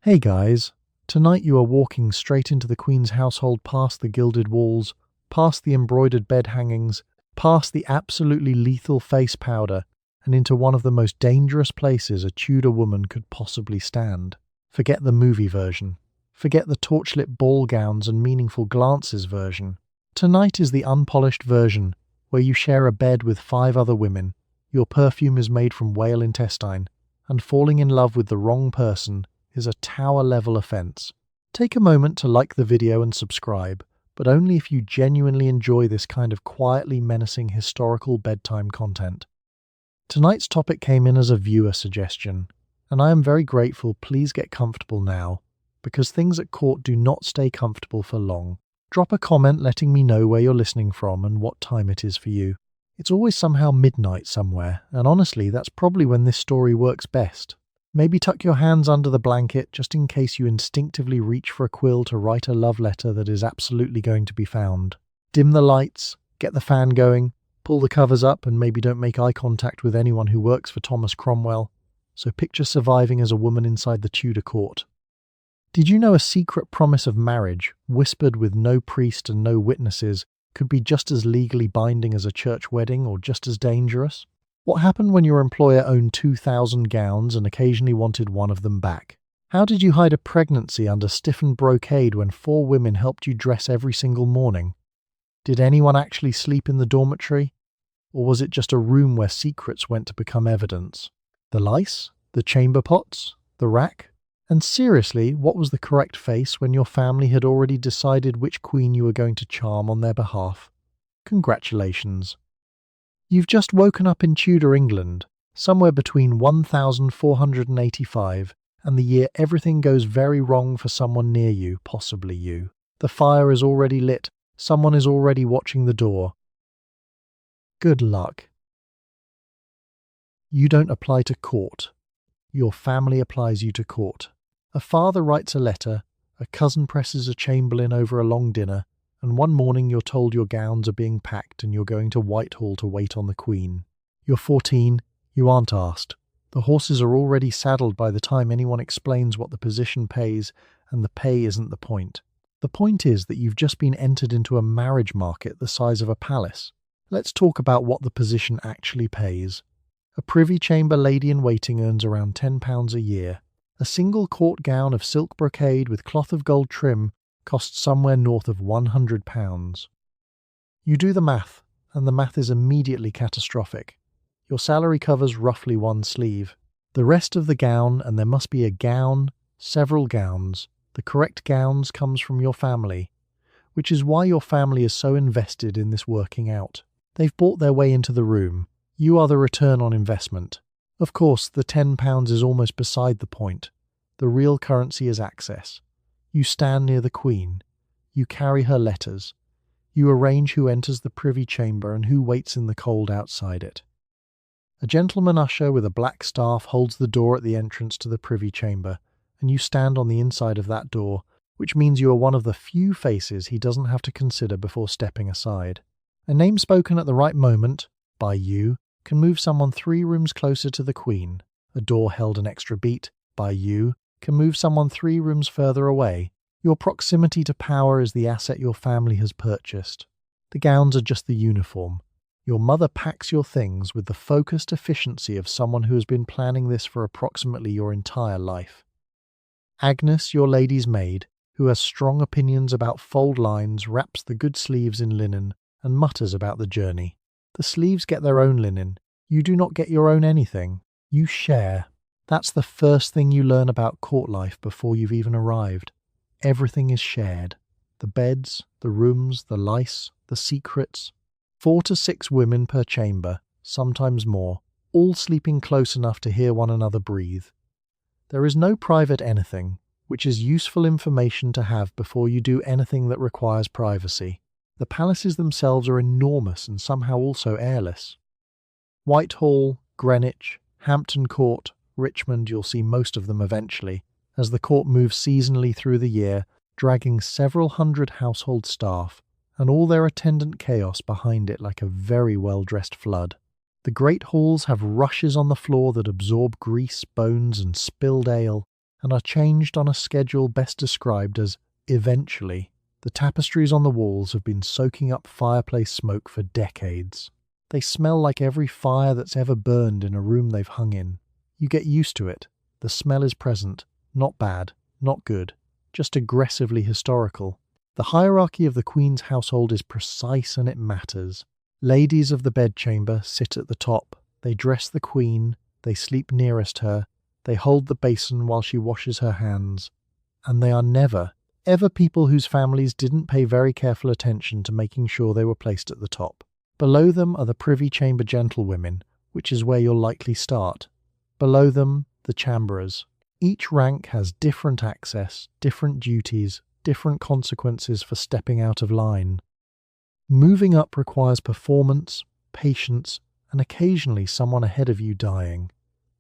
Hey guys, tonight you are walking straight into the Queen's household past the gilded walls, past the embroidered bed hangings, past the absolutely lethal face powder, and into one of the most dangerous places a Tudor woman could possibly stand. Forget the movie version. Forget the torchlit ball gowns and meaningful glances version. Tonight is the unpolished version, where you share a bed with 5 other women, your perfume is made from whale intestine, and falling in love with the wrong person is a tower-level offence. Take a moment to like the video and subscribe, but only if you genuinely enjoy this kind of quietly menacing historical bedtime content. Tonight's topic came in as a viewer suggestion, and I am very grateful. Please get comfortable now, because things at court do not stay comfortable for long. Drop a comment letting me know where you're listening from and what time it is for you. It's always somehow midnight somewhere, and honestly, that's probably when this story works best. Maybe tuck your hands under the blanket just in case you instinctively reach for a quill to write a love letter that is absolutely going to be found. Dim the lights, get the fan going, pull the covers up, and maybe don't make eye contact with anyone who works for Thomas Cromwell. So picture surviving as a woman inside the Tudor court. Did you know a secret promise of marriage, whispered with no priest and no witnesses, could be just as legally binding as a church wedding or just as dangerous? What happened when your employer owned 2,000 gowns and occasionally wanted one of them back? How did you hide a pregnancy under stiffened brocade when 4 women helped you dress every single morning? Did anyone actually sleep in the dormitory? Or was it just a room where secrets went to become evidence? The lice? The chamber pots? The rack? And seriously, what was the correct face when your family had already decided which queen you were going to charm on their behalf? Congratulations. You've just woken up in Tudor England, somewhere between 1485 and the year everything goes very wrong for someone near you, possibly you. The fire is already lit, someone is already watching the door. Good luck. You don't apply to court. Your family applies you to court. A father writes a letter, a cousin presses a chamberlain over a long dinner, and one morning you're told your gowns are being packed and you're going to Whitehall to wait on the Queen. You're 14, you aren't asked. The horses are already saddled by the time anyone explains what the position pays, and the pay isn't the point. The point is that you've just been entered into a marriage market the size of a palace. Let's talk about what the position actually pays. A privy chamber lady-in-waiting earns around £10 a year. A single court gown of silk brocade with cloth of gold trim costs somewhere north of £100. You do the math, and the math is immediately catastrophic. Your salary covers roughly 1 sleeve. The rest of the gown, and there must be a gown, several gowns. The correct gowns comes from your family, which is why your family is so invested in this working out. They've bought their way into the room. You are the return on investment. Of course, the £10 is almost beside the point. The real currency is access. You stand near the Queen. You carry her letters. You arrange who enters the privy chamber and who waits in the cold outside it. A gentleman usher with a black staff holds the door at the entrance to the privy chamber, and you stand on the inside of that door, which means you are one of the few faces he doesn't have to consider before stepping aside. A name spoken at the right moment, by you, can move someone 3 rooms closer to the Queen. A door held an extra beat, by you, can move someone 3 rooms further away. Your proximity to power is the asset your family has purchased. The gowns are just the uniform. Your mother packs your things with the focused efficiency of someone who has been planning this for approximately your entire life. Agnes, your lady's maid, who has strong opinions about fold lines, wraps the good sleeves in linen and mutters about the journey. The sleeves get their own linen. You do not get your own anything. You share. That's the first thing you learn about court life before you've even arrived. Everything is shared. The beds, the rooms, the lice, the secrets. 4 to 6 women per chamber, sometimes more, all sleeping close enough to hear one another breathe. There is no private anything, which is useful information to have before you do anything that requires privacy. The palaces themselves are enormous and somehow also airless. Whitehall, Greenwich, Hampton Court, Richmond, you'll see most of them eventually, as the court moves seasonally through the year, dragging several hundred household staff, and all their attendant chaos behind it like a very well-dressed flood. The great halls have rushes on the floor that absorb grease, bones, and spilled ale, and are changed on a schedule best described as eventually. The tapestries on the walls have been soaking up fireplace smoke for decades. They smell like every fire that's ever burned in a room they've hung in. You get used to it. The smell is present. Not bad, not good, just aggressively historical. The hierarchy of the Queen's household is precise and it matters. Ladies of the bedchamber sit at the top. They dress the Queen. They sleep nearest her. They hold the basin while she washes her hands. And they are never, ever people whose families didn't pay very careful attention to making sure they were placed at the top. Below them are the privy chamber gentlewomen, which is where you'll likely start. Below them, the chamberers. Each rank has different access, different duties, different consequences for stepping out of line. Moving up requires performance, patience, and occasionally someone ahead of you dying.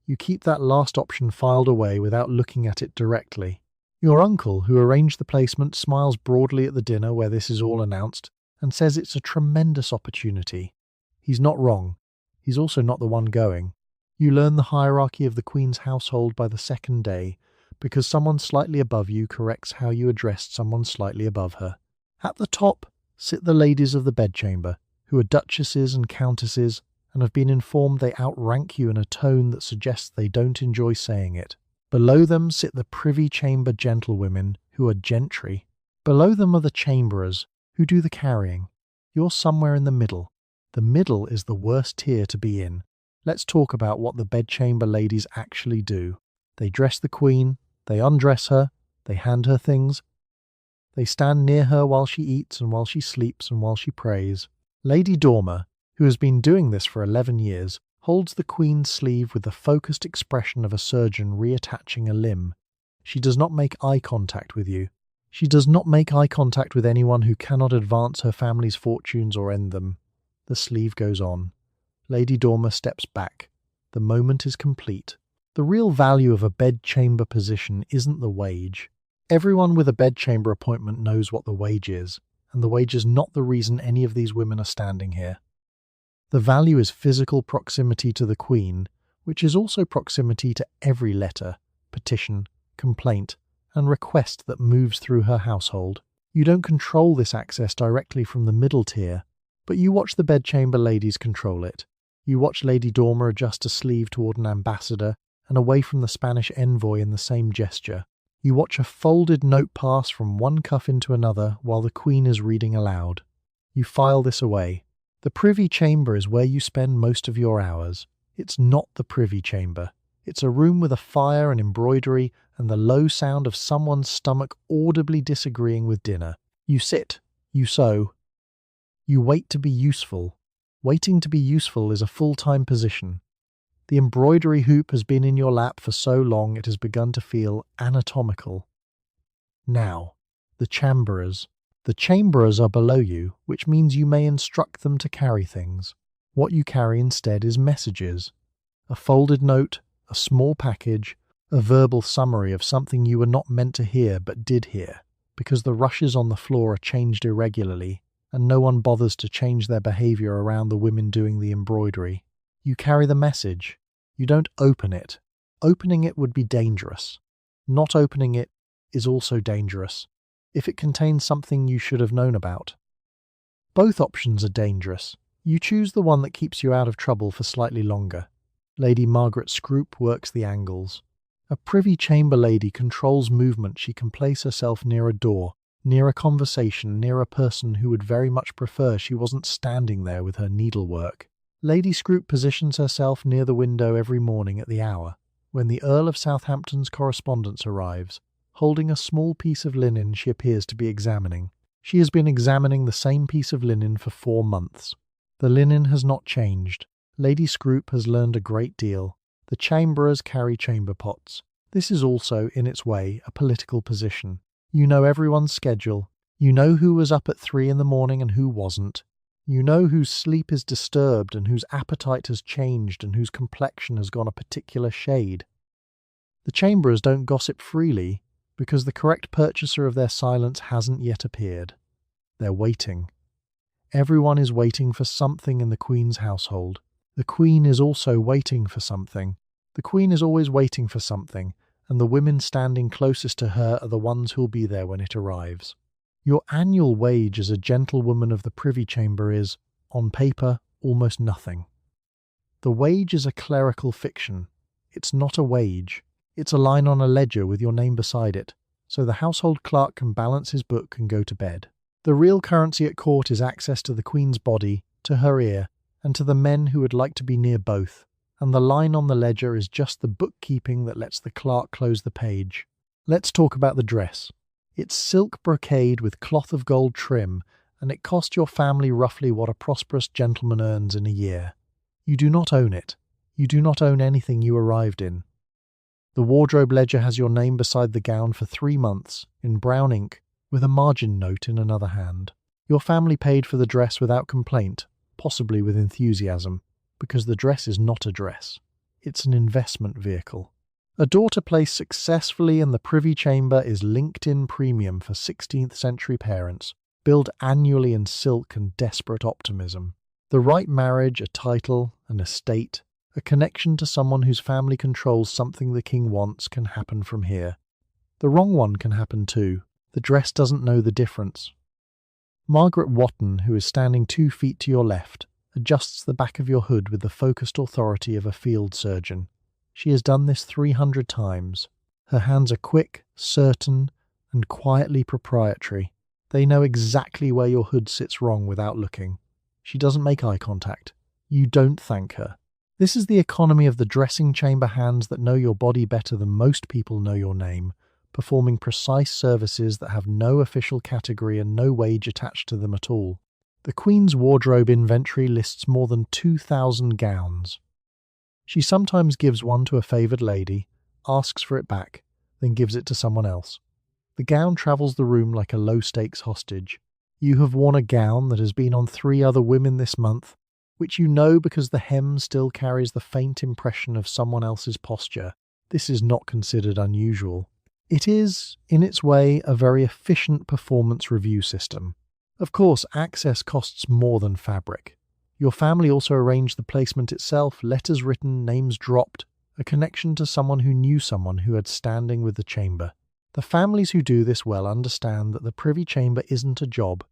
You keep that last option filed away without looking at it directly. Your uncle, who arranged the placement, smiles broadly at the dinner where this is all announced and says it's a tremendous opportunity. He's not wrong. He's also not the one going. You learn the hierarchy of the Queen's household by the second day because someone slightly above you corrects how you addressed someone slightly above her. At the top sit the ladies of the bedchamber, who are duchesses and countesses and have been informed they outrank you in a tone that suggests they don't enjoy saying it. Below them sit the privy chamber gentlewomen, who are gentry. Below them are the chamberers, who do the carrying. You're somewhere in the middle. The middle is the worst tier to be in. Let's talk about what the bedchamber ladies actually do. They dress the Queen, they undress her, they hand her things. They stand near her while she eats and while she sleeps and while she prays. Lady Dormer, who has been doing this for 11 years, holds the Queen's sleeve with the focused expression of a surgeon reattaching a limb. She does not make eye contact with you. She does not make eye contact with anyone who cannot advance her family's fortunes or end them. The sleeve goes on. Lady Dormer steps back. The moment is complete. The real value of a bedchamber position isn't the wage. Everyone with a bedchamber appointment knows what the wage is, and the wage is not the reason any of these women are standing here. The value is physical proximity to the Queen, which is also proximity to every letter, petition, complaint, and request that moves through her household. You don't control this access directly from the middle tier, but you watch the bedchamber ladies control it. You watch Lady Dormer adjust a sleeve toward an ambassador and away from the Spanish envoy in the same gesture. You watch a folded note pass from one cuff into another while the Queen is reading aloud. You file this away. The privy chamber is where you spend most of your hours. It's not the privy chamber. It's a room with a fire and embroidery and the low sound of someone's stomach audibly disagreeing with dinner. You sit. You sew. You wait to be useful. Waiting to be useful is a full-time position. The embroidery hoop has been in your lap for so long it has begun to feel anatomical. Now, the chamberers. The chamberers are below you, which means you may instruct them to carry things. What you carry instead is messages. A folded note, a small package, a verbal summary of something you were not meant to hear but did hear, because the rushes on the floor are changed irregularly, and no one bothers to change their behaviour around the women doing the embroidery. You carry the message. You don't open it. Opening it would be dangerous. Not opening it is also dangerous, if it contains something you should have known about. Both options are dangerous. You choose the one that keeps you out of trouble for slightly longer. Lady Margaret Scroop works the angles. A privy chamber lady controls movement. She can place herself near a door, near a conversation, near a person who would very much prefer she wasn't standing there with her needlework. Lady Scroop positions herself near the window every morning at the hour, when the Earl of Southampton's correspondence arrives. Holding a small piece of linen she appears to be examining. She has been examining the same piece of linen for 4 months. The linen has not changed. Lady Scroop has learned a great deal. The chamberers carry chamber pots. This is also, in its way, a political position. You know everyone's schedule. You know who was up at 3 in the morning and who wasn't. You know whose sleep is disturbed and whose appetite has changed and whose complexion has gone a particular shade. The chamberers don't gossip freely because the correct purchaser of their silence hasn't yet appeared. They're waiting. Everyone is waiting for something in the Queen's household. The Queen is also waiting for something. The Queen is always waiting for something, and the women standing closest to her are the ones who'll be there when it arrives. Your annual wage as a gentlewoman of the Privy Chamber is, on paper, almost nothing. The wage is a clerical fiction. It's not a wage. It's a line on a ledger with your name beside it, so the household clerk can balance his book and go to bed. The real currency at court is access to the Queen's body, to her ear, and to the men who would like to be near both, and the line on the ledger is just the bookkeeping that lets the clerk close the page. Let's talk about the dress. It's silk brocade with cloth of gold trim, and it cost your family roughly what a prosperous gentleman earns in a year. You do not own it. You do not own anything you arrived in. The wardrobe ledger has your name beside the gown for 3 months, in brown ink, with a margin note in another hand. Your family paid for the dress without complaint, possibly with enthusiasm, because the dress is not a dress. It's an investment vehicle. A daughter placed successfully in the Privy Chamber is LinkedIn Premium for 16th century parents, billed annually in silk and desperate optimism. The right marriage, a title, an estate, a connection to someone whose family controls something the king wants can happen from here. The wrong one can happen too. The dress doesn't know the difference. Margaret Wotton, who is standing 2 feet to your left, adjusts the back of your hood with the focused authority of a field surgeon. She has done this 300 times. Her hands are quick, certain, and quietly proprietary. They know exactly where your hood sits wrong without looking. She doesn't make eye contact. You don't thank her. This is the economy of the dressing chamber hands that know your body better than most people know your name, performing precise services that have no official category and no wage attached to them at all. The Queen's wardrobe inventory lists more than 2,000 gowns. She sometimes gives one to a favoured lady, asks for it back, then gives it to someone else. The gown travels the room like a low-stakes hostage. You have worn a gown that has been on 3 other women this month, which you know because the hem still carries the faint impression of someone else's posture. This is not considered unusual. It is, in its way, a very efficient performance review system. Of course, access costs more than fabric. Your family also arranged the placement itself, letters written, names dropped, a connection to someone who knew someone who had standing with the chamber. The families who do this well understand that the Privy Chamber isn't a job.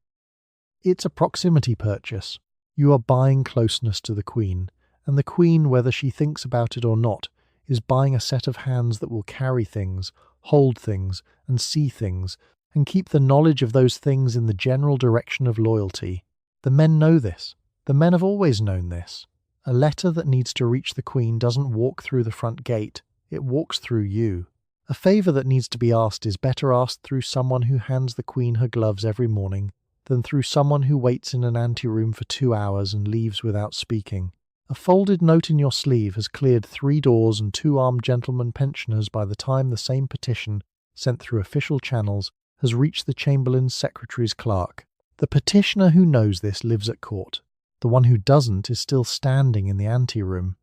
It's a proximity purchase. You are buying closeness to the Queen, and the Queen, whether she thinks about it or not, is buying a set of hands that will carry things, hold things, and see things, and keep the knowledge of those things in the general direction of loyalty. The men know this. The men have always known this. A letter that needs to reach the Queen doesn't walk through the front gate, it walks through you. A favour that needs to be asked is better asked through someone who hands the Queen her gloves every morning than through someone who waits in an anteroom for 2 hours and leaves without speaking. A folded note in your sleeve has cleared 3 doors and 2 armed gentlemen pensioners by the time the same petition, sent through official channels, has reached the Chamberlain's secretary's clerk. The petitioner who knows this lives at court. The one who doesn't is still standing in the anteroom.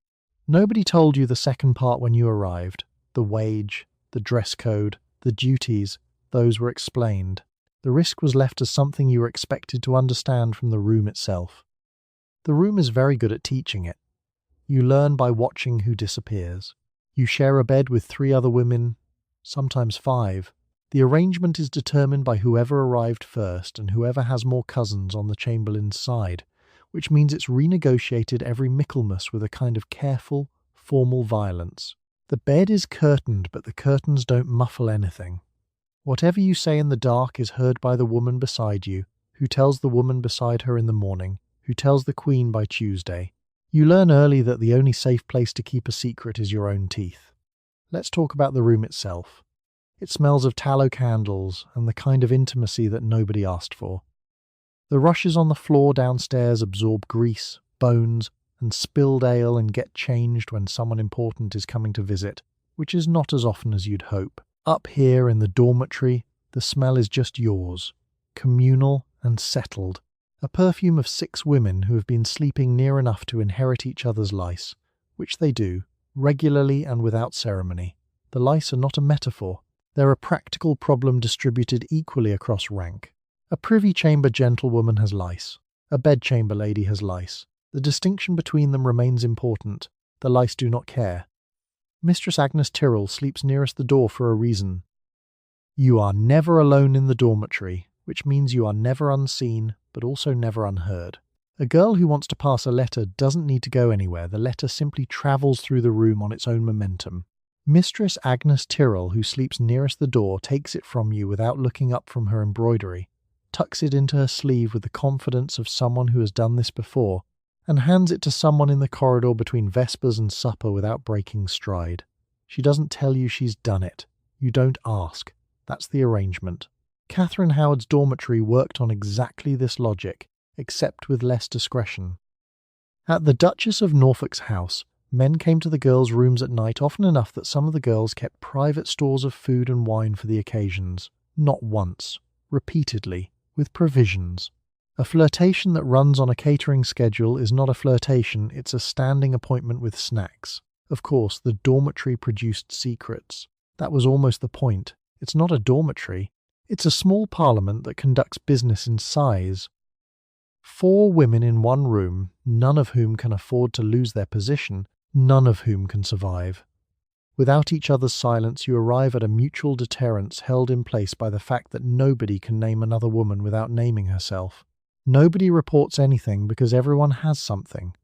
Nobody told you the second part when you arrived. The wage, the dress code, the duties, those were explained. The risk was left as something you were expected to understand from the room itself. The room is very good at teaching it. You learn by watching who disappears. You share a bed with 3 other women, sometimes 5. The arrangement is determined by whoever arrived first and whoever has more cousins on the Chamberlain's side, which means it's renegotiated every Michaelmas with a kind of careful, formal violence. The bed is curtained, but the curtains don't muffle anything. Whatever you say in the dark is heard by the woman beside you, who tells the woman beside her in the morning, who tells the Queen by Tuesday. You learn early that the only safe place to keep a secret is your own teeth. Let's talk about the room itself. It smells of tallow candles and the kind of intimacy that nobody asked for. The rushes on the floor downstairs absorb grease, bones, and spilled ale and get changed when someone important is coming to visit, which is not as often as you'd hope. Up here in the dormitory, the smell is just yours, communal and settled, a perfume of 6 women who have been sleeping near enough to inherit each other's lice, which they do, regularly and without ceremony. The lice are not a metaphor. They're a practical problem distributed equally across rank. A Privy Chamber gentlewoman has lice. A bedchamber lady has lice. The distinction between them remains important. The lice do not care. Mistress Agnes Tyrrell sleeps nearest the door for a reason. You are never alone in the dormitory, which means you are never unseen, but also never unheard. A girl who wants to pass a letter doesn't need to go anywhere. The letter simply travels through the room on its own momentum. Mistress Agnes Tyrrell, who sleeps nearest the door, takes it from you without looking up from her embroidery, tucks it into her sleeve with the confidence of someone who has done this before, and hands it to someone in the corridor between vespers and supper without breaking stride. She doesn't tell you she's done it. You don't ask. That's the arrangement. Catherine Howard's dormitory worked on exactly this logic, except with less discretion. At the Duchess of Norfolk's house, men came to the girls' rooms at night often enough that some of the girls kept private stores of food and wine for the occasions. Not once, repeatedly, with provisions. A flirtation that runs on a catering schedule is not a flirtation, it's a standing appointment with snacks. Of course, the dormitory produced secrets. That was almost the point. It's not a dormitory. It's a small parliament that conducts business in size. 4 women in one room, none of whom can afford to lose their position, none of whom can survive. Without each other's silence, you arrive at a mutual deterrence held in place by the fact that nobody can name another woman without naming herself. Nobody reports anything because everyone has something.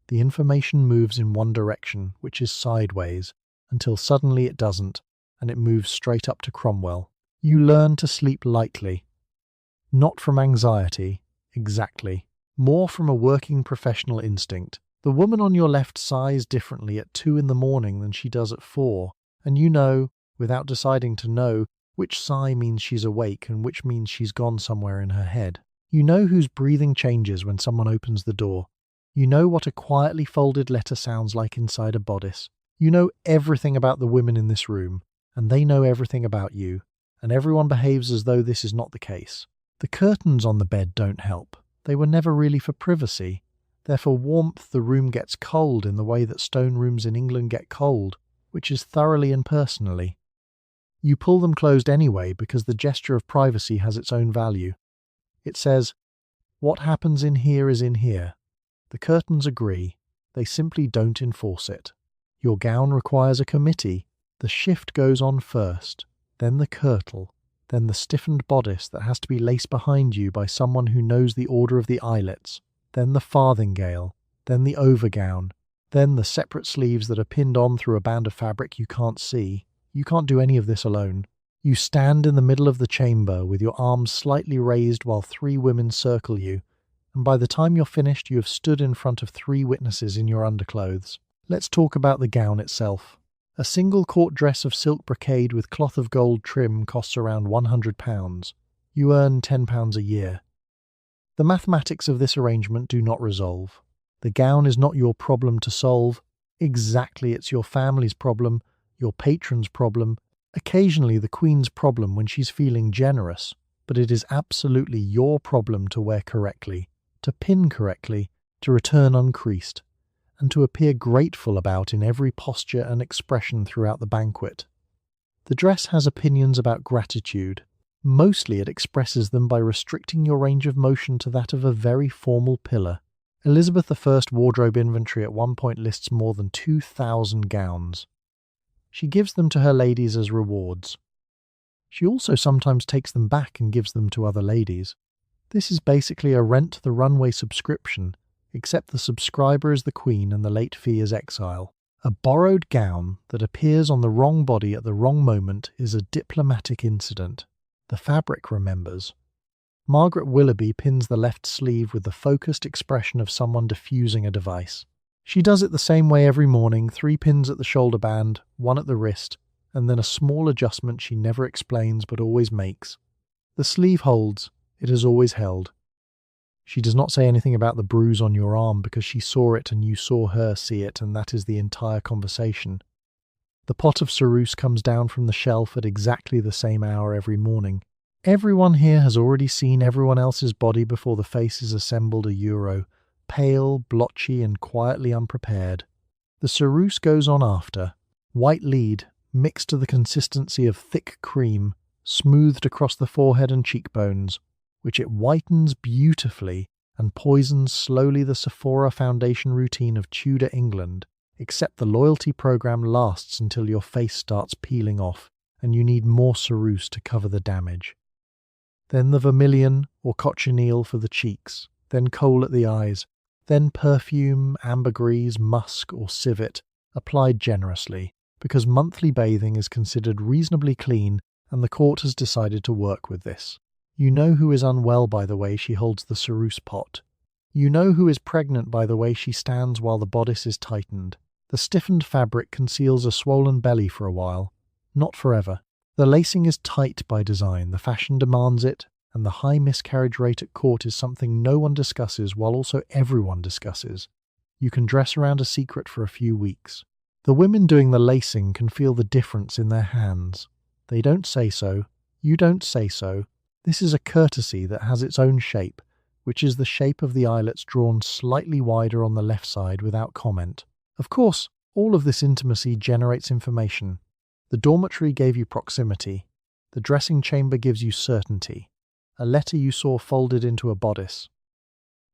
The information moves in one direction, which is sideways, until suddenly it doesn't, and it moves straight up to Cromwell. You learn to sleep lightly. Not from anxiety, exactly. More from a working professional instinct. The woman on your left sighs differently at 2 in the morning than she does at 4, and you know, without deciding to know, which sigh means she's awake and which means she's gone somewhere in her head. You know whose breathing changes when someone opens the door. You know what a quietly folded letter sounds like inside a bodice. You know everything about the women in this room, and they know everything about you, and everyone behaves as though this is not the case. The curtains on the bed don't help. They were never really for privacy. They're for warmth. The room gets cold in the way that stone rooms in England get cold, which is thoroughly and personally. You pull them closed anyway because the gesture of privacy has its own value. It says, what happens in here is in here. The curtains agree. They simply don't enforce it. Your gown requires a committee. The shift goes on first, then the kirtle, then the stiffened bodice that has to be laced behind you by someone who knows the order of the eyelets, then the farthingale, then the overgown, then the separate sleeves that are pinned on through a band of fabric you can't see. You can't do any of this alone. You stand in the middle of the chamber with your arms slightly raised while 3 women circle you, and by the time you're finished you have stood in front of 3 witnesses in your underclothes. Let's talk about the gown itself. A single court dress of silk brocade with cloth of gold trim costs around £100. You earn £10 a year. The mathematics of this arrangement do not resolve. The gown is not your problem to solve. Exactly, it's your family's problem, your patron's problem, occasionally the Queen's problem when she's feeling generous, but it is absolutely your problem to wear correctly, to pin correctly, to return uncreased, and to appear grateful about in every posture and expression throughout the banquet. The dress has opinions about gratitude. Mostly it expresses them by restricting your range of motion to that of a very formal pillar. Elizabeth I's wardrobe inventory at one point lists more than 2,000 gowns. She gives them to her ladies as rewards. She also sometimes takes them back and gives them to other ladies. This is basically a Rent the Runway subscription, except the subscriber is the Queen and the late fee is exile. A borrowed gown that appears on the wrong body at the wrong moment is a diplomatic incident. The fabric remembers. Margaret Willoughby pins the left sleeve with the focused expression of someone diffusing a device. She does it the same way every morning, 3 pins at the shoulder band, 1 at the wrist, and then a small adjustment she never explains but always makes. The sleeve holds. It has always held. She does not say anything about the bruise on your arm because she saw it and you saw her see it, and that is the entire conversation. The pot of ceruse comes down from the shelf at exactly the same hour every morning. Everyone here has already seen everyone else's body before the face is assembled a euro, pale, blotchy, and quietly unprepared. The ceruse goes on after. White lead, mixed to the consistency of thick cream, smoothed across the forehead and cheekbones, which it whitens beautifully and poisons slowly the Sephora foundation routine of Tudor England, except the loyalty program lasts until your face starts peeling off and you need more ceruse to cover the damage. Then the vermilion or cochineal for the cheeks, then kohl at the eyes, then perfume, ambergris, musk or civet, applied generously, because monthly bathing is considered reasonably clean and the court has decided to work with this. You know who is unwell by the way she holds the ceruse pot. You know who is pregnant by the way she stands while the bodice is tightened. The stiffened fabric conceals a swollen belly for a while, not forever. The lacing is tight by design, the fashion demands it, and the high miscarriage rate at court is something no one discusses while also everyone discusses. You can dress around a secret for a few weeks. The women doing the lacing can feel the difference in their hands. They don't say so. You don't say so. This is a courtesy that has its own shape, which is the shape of the eyelets drawn slightly wider on the left side without comment. Of course, all of this intimacy generates information. The dormitory gave you proximity. The dressing chamber gives you certainty. A letter you saw folded into a bodice.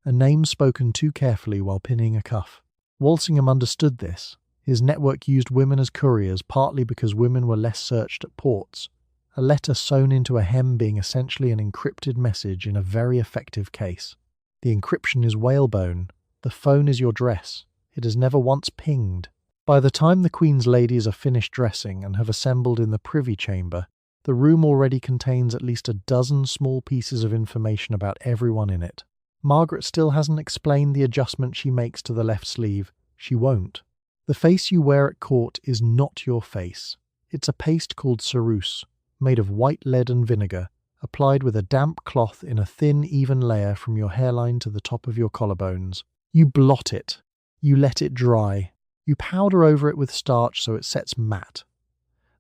A name spoken too carefully while pinning a cuff. Walsingham understood this. His network used women as couriers, partly because women were less searched at ports. A letter sewn into a hem being essentially an encrypted message in a very effective case. The encryption is whalebone. The phone is your dress. It has never once pinged. By the time the Queen's ladies are finished dressing and have assembled in the privy chamber, the room already contains at least a dozen small pieces of information about everyone in it. Margaret still hasn't explained the adjustment she makes to the left sleeve. She won't. The face you wear at court is not your face. It's a paste called ceruse, made of white lead and vinegar, applied with a damp cloth in a thin, even layer from your hairline to the top of your collarbones. You blot it. You let it dry. You powder over it with starch so it sets matte.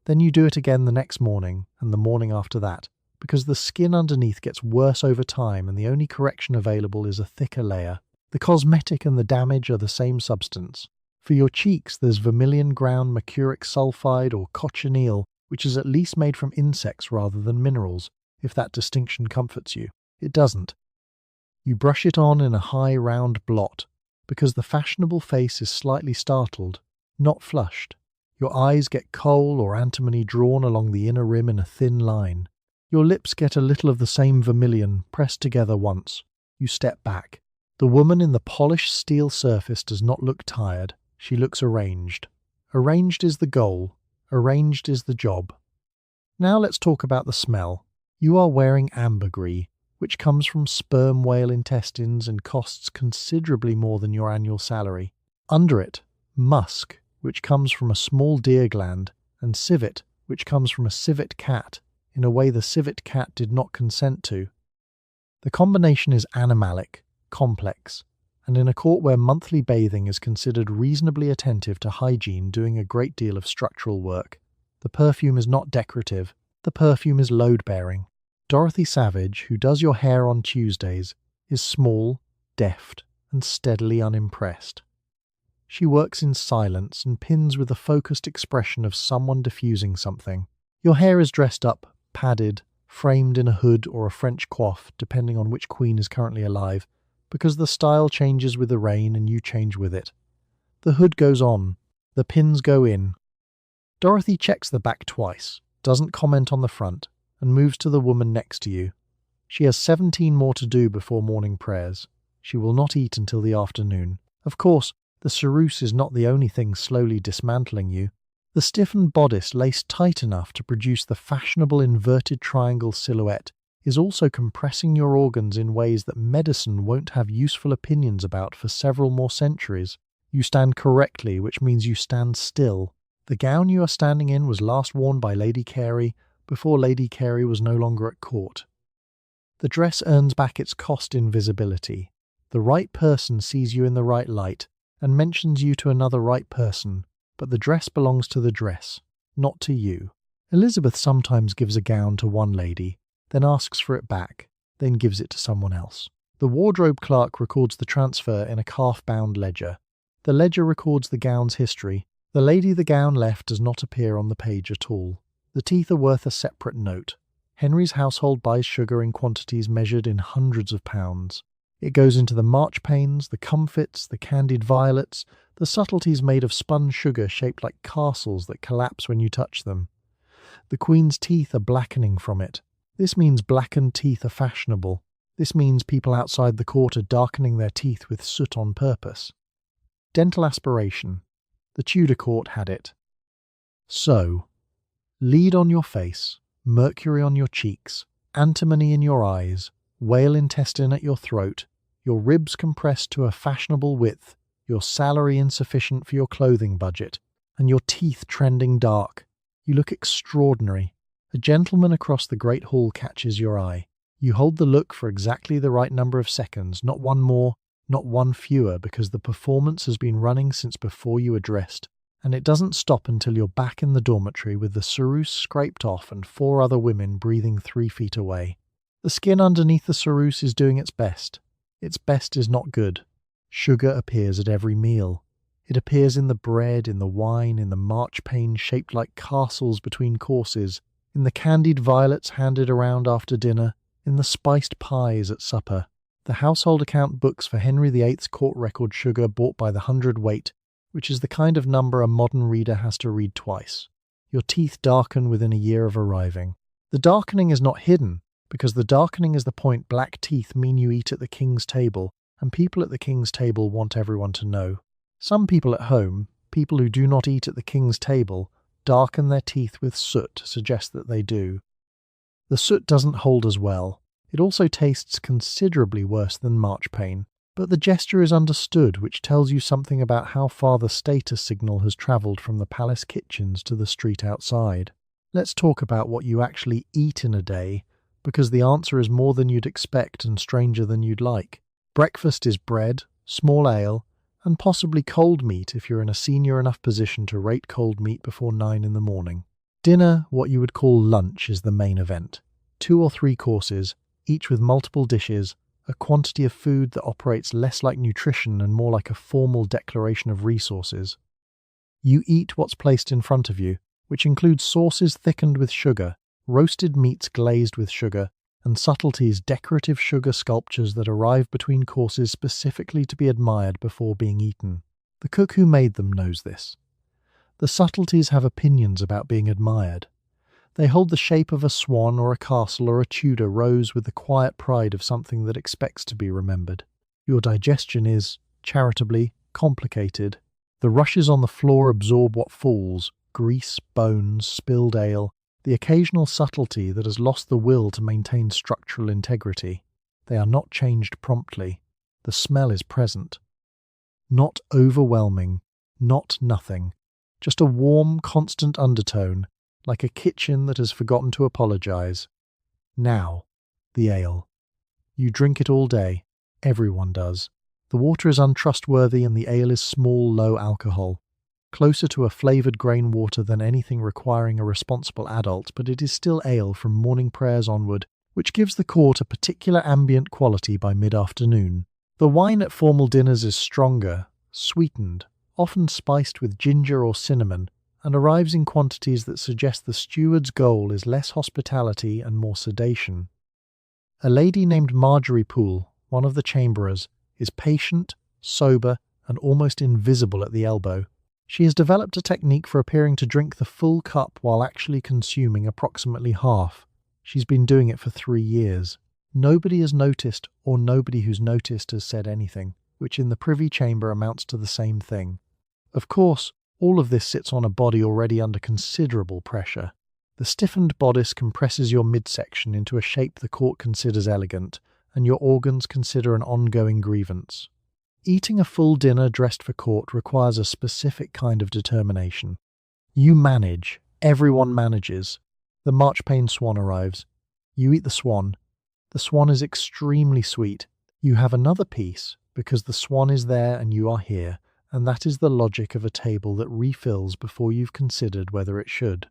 Then you do it again the next morning and the morning after that, because the skin underneath gets worse over time and the only correction available is a thicker layer. The cosmetic and the damage are the same substance. For your cheeks there's vermilion ground mercuric sulfide or cochineal, which is at least made from insects rather than minerals, if that distinction comforts you. It doesn't. You brush it on in a high round blot, because the fashionable face is slightly startled, not flushed. Your eyes get kohl or antimony drawn along the inner rim in a thin line. Your lips get a little of the same vermilion pressed together once. You step back. The woman in the polished steel surface does not look tired. She looks arranged. Arranged is the goal. Arranged is the job. Now let's talk about the smell. You are wearing ambergris, which comes from sperm whale intestines and costs considerably more than your annual salary. Under it, musk, which comes from a small deer gland, and civet, which comes from a civet cat, in a way the civet cat did not consent to. The combination is animalic, complex, and in a court where monthly bathing is considered reasonably attentive to hygiene doing a great deal of structural work. The perfume is not decorative, the perfume is load-bearing. Dorothy Savage, who does your hair on Tuesdays, is small, deft, and steadily unimpressed. She works in silence and pins with a focused expression of someone diffusing something. Your hair is dressed up, padded, framed in a hood or a French coif, depending on which queen is currently alive, because the style changes with the reign and you change with it. The hood goes on. The pins go in. Dorothy checks the back twice, doesn't comment on the front, and moves to the woman next to you. She has 17 more to do before morning prayers. She will not eat until the afternoon. Of course, the ceruse is not the only thing slowly dismantling you. The stiffened bodice laced tight enough to produce the fashionable inverted triangle silhouette is also compressing your organs in ways that medicine won't have useful opinions about for several more centuries. You stand correctly, which means you stand still. The gown you are standing in was last worn by Lady Carey before Lady Carey was no longer at court. The dress earns back its cost in visibility. The right person sees you in the right light and mentions you to another right person, but the dress belongs to the dress, not to you. Elizabeth sometimes gives a gown to one lady, then asks for it back, then gives it to someone else. The wardrobe clerk records the transfer in a calf-bound ledger. The ledger records the gown's history. The lady the gown left does not appear on the page at all. The teeth are worth a separate note. Henry's household buys sugar in quantities measured in hundreds of pounds. It goes into the marchpanes, the comfits, the candied violets, the subtleties made of spun sugar shaped like castles that collapse when you touch them. The Queen's teeth are blackening from it. This means blackened teeth are fashionable. This means people outside the court are darkening their teeth with soot on purpose. Dental aspiration. The Tudor court had it. So, lead on your face, mercury on your cheeks, antimony in your eyes, whale intestine at your throat, your ribs compressed to a fashionable width, your salary insufficient for your clothing budget, and your teeth trending dark. You look extraordinary. A gentleman across the great hall catches your eye. You hold the look for exactly the right number of seconds, not one more, not one fewer, because the performance has been running since before you were dressed, and it doesn't stop until you're back in the dormitory with the ceruse scraped off and 4 other women breathing 3 feet away. The skin underneath the ceruse is doing its best. Its best is not good. Sugar appears at every meal. It appears in the bread, in the wine, in the marchpane shaped like castles between courses, in the candied violets handed around after dinner, in the spiced pies at supper. The household account books for Henry VIII's court record sugar bought by the hundredweight, which is the kind of number a modern reader has to read twice. Your teeth darken within a year of arriving. The darkening is not hidden, because the darkening is the point black teeth mean you eat at the king's table, and people at the king's table want everyone to know. Some people at home, people who do not eat at the king's table, darken their teeth with soot to suggest that they do. The soot doesn't hold as well. It also tastes considerably worse than marchpane, but the gesture is understood, which tells you something about how far the status signal has travelled from the palace kitchens to the street outside. Let's talk about what you actually eat in a day, because the answer is more than you'd expect and stranger than you'd like. Breakfast is bread, small ale, and possibly cold meat if you're in a senior enough position to rate cold meat before 9 in the morning. Dinner, what you would call lunch, is the main event. 2 or 3 courses, each with multiple dishes, a quantity of food that operates less like nutrition and more like a formal declaration of resources. You eat what's placed in front of you, which includes sauces thickened with sugar, roasted meats glazed with sugar, and subtleties, decorative sugar sculptures that arrive between courses specifically to be admired before being eaten. The cook who made them knows this. The subtleties have opinions about being admired. They hold the shape of a swan or a castle or a Tudor rose with the quiet pride of something that expects to be remembered. Your digestion is, charitably, complicated. The rushes on the floor absorb what falls: grease, bones, spilled ale, the occasional subtlety that has lost the will to maintain structural integrity. They are not changed promptly. The smell is present. Not overwhelming, not nothing. Just a warm, constant undertone, like a kitchen that has forgotten to apologize. Now, the ale. You drink it all day. Everyone does. The water is untrustworthy and the ale is small, low alcohol. Closer to a flavoured grain water than anything requiring a responsible adult, but it is still ale from morning prayers onward, which gives the court a particular ambient quality by mid-afternoon. The wine at formal dinners is stronger, sweetened, often spiced with ginger or cinnamon, and arrives in quantities that suggest the steward's goal is less hospitality and more sedation. A lady named Marjorie Poole, one of the chamberers, is patient, sober, and almost invisible at the elbow. She has developed a technique for appearing to drink the full cup while actually consuming approximately half. She's been doing it for 3 years. Nobody has noticed, or nobody who's noticed has said anything, which in the Privy Chamber amounts to the same thing. Of course, all of this sits on a body already under considerable pressure. The stiffened bodice compresses your midsection into a shape the court considers elegant, and your organs consider an ongoing grievance. Eating a full dinner dressed for court requires a specific kind of determination. You manage. Everyone manages. The marchpane swan arrives. You eat the swan. The swan is extremely sweet. You have another piece, because the swan is there and you are here, and that is the logic of a table that refills before you've considered whether it should.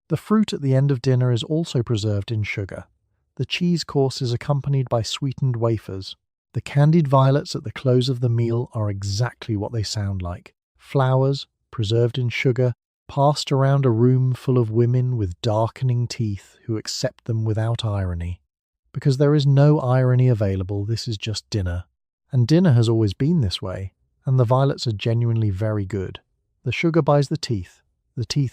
The fruit at the end of dinner is also preserved in sugar. The cheese course is accompanied by sweetened wafers. The candied violets at the close of the meal are exactly what they sound like. Flowers, preserved in sugar, passed around a room full of women with darkening teeth who accept them without irony. because there is no irony available, this is just dinner. And dinner has always been this way, and the violets are genuinely very good. The sugar buys the teeth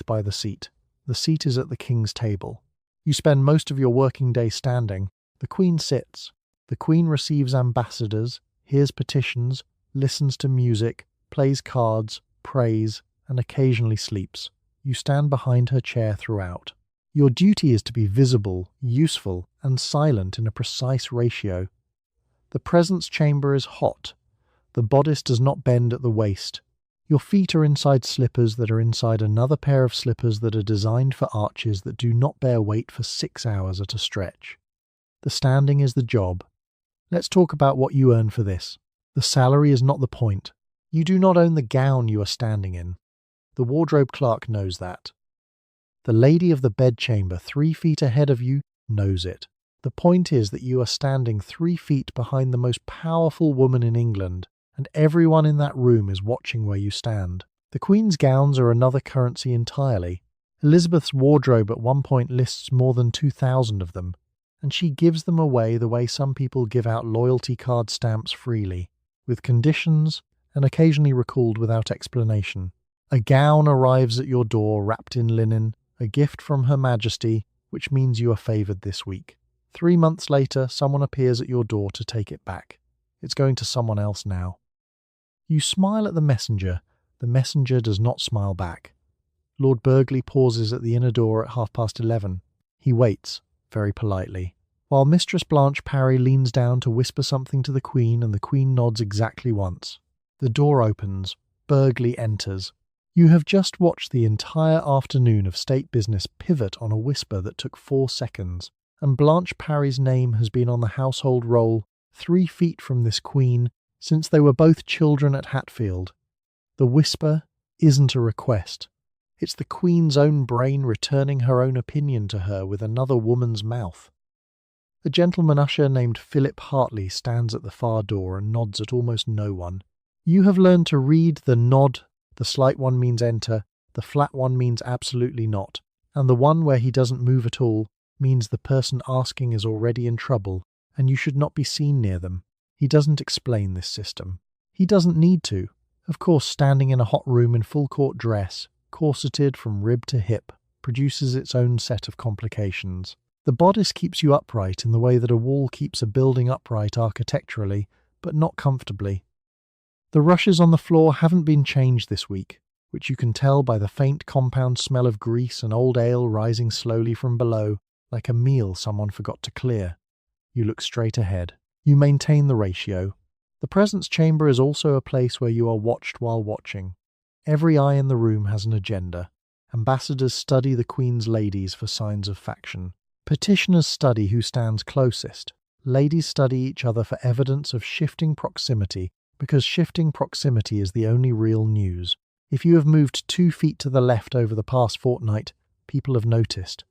buy the seat is at the king's table. You spend most of your working day standing, the Queen sits. The Queen receives ambassadors, hears petitions, listens to music, plays cards, prays, and occasionally sleeps. You stand behind her chair throughout. Your duty is to be visible, useful, and silent in a precise ratio. The presence chamber is hot. The bodice does not bend at the waist. Your feet are inside slippers that are inside another pair of slippers that are designed for arches that do not bear weight for 6 hours at a stretch. The standing is the job. Let's talk about what you earn for this. The salary is not the point. You do not own the gown you are standing in. The wardrobe clerk knows that. The lady of the bedchamber 3 feet ahead of you knows it. The point is that you are standing 3 feet behind the most powerful woman in England, and everyone in that room is watching where you stand. The Queen's gowns are another currency entirely. Elizabeth's wardrobe at one point lists more than 2,000 of them, and she gives them away the way some people give out loyalty card stamps freely, with conditions and occasionally recalled without explanation. A gown arrives at your door wrapped in linen, a gift from Her Majesty, which means you are favoured this week. 3 months later, someone appears at your door to take it back. It's going to someone else now. You smile at the messenger. The messenger does not smile back. Lord Burghley pauses at the inner door at 11:30. He waits, very politely, while Mistress Blanche Parry leans down to whisper something to the Queen, and the Queen nods exactly once. The door opens. Burghley enters. You have just watched the entire afternoon of state business pivot on a whisper that took 4 seconds, and Blanche Parry's name has been on the household roll 3 feet from this Queen since they were both children at Hatfield. The whisper isn't a request. It's the Queen's own brain returning her own opinion to her with another woman's mouth. A gentleman usher named Philip Hartley stands at the far door and nods at almost no one. You have learned to read the nod. The slight one means enter, the flat one means absolutely not, and the one where he doesn't move at all means the person asking is already in trouble and you should not be seen near them. He doesn't explain this system. He doesn't need to. Of course, standing in a hot room in full court dress, corseted from rib to hip, produces its own set of complications. The bodice keeps you upright in the way that a wall keeps a building upright architecturally, but not comfortably. The rushes on the floor haven't been changed this week, which you can tell by the faint compound smell of grease and old ale rising slowly from below, like a meal someone forgot to clear. You look straight ahead. You maintain the ratio. The presence chamber is also a place where you are watched while watching. Every eye in the room has an agenda. Ambassadors study the Queen's ladies for signs of faction. Petitioners study who stands closest. Ladies study each other for evidence of shifting proximity, because shifting proximity is the only real news. If you have moved 2 feet to the left over the past fortnight, people have noticed.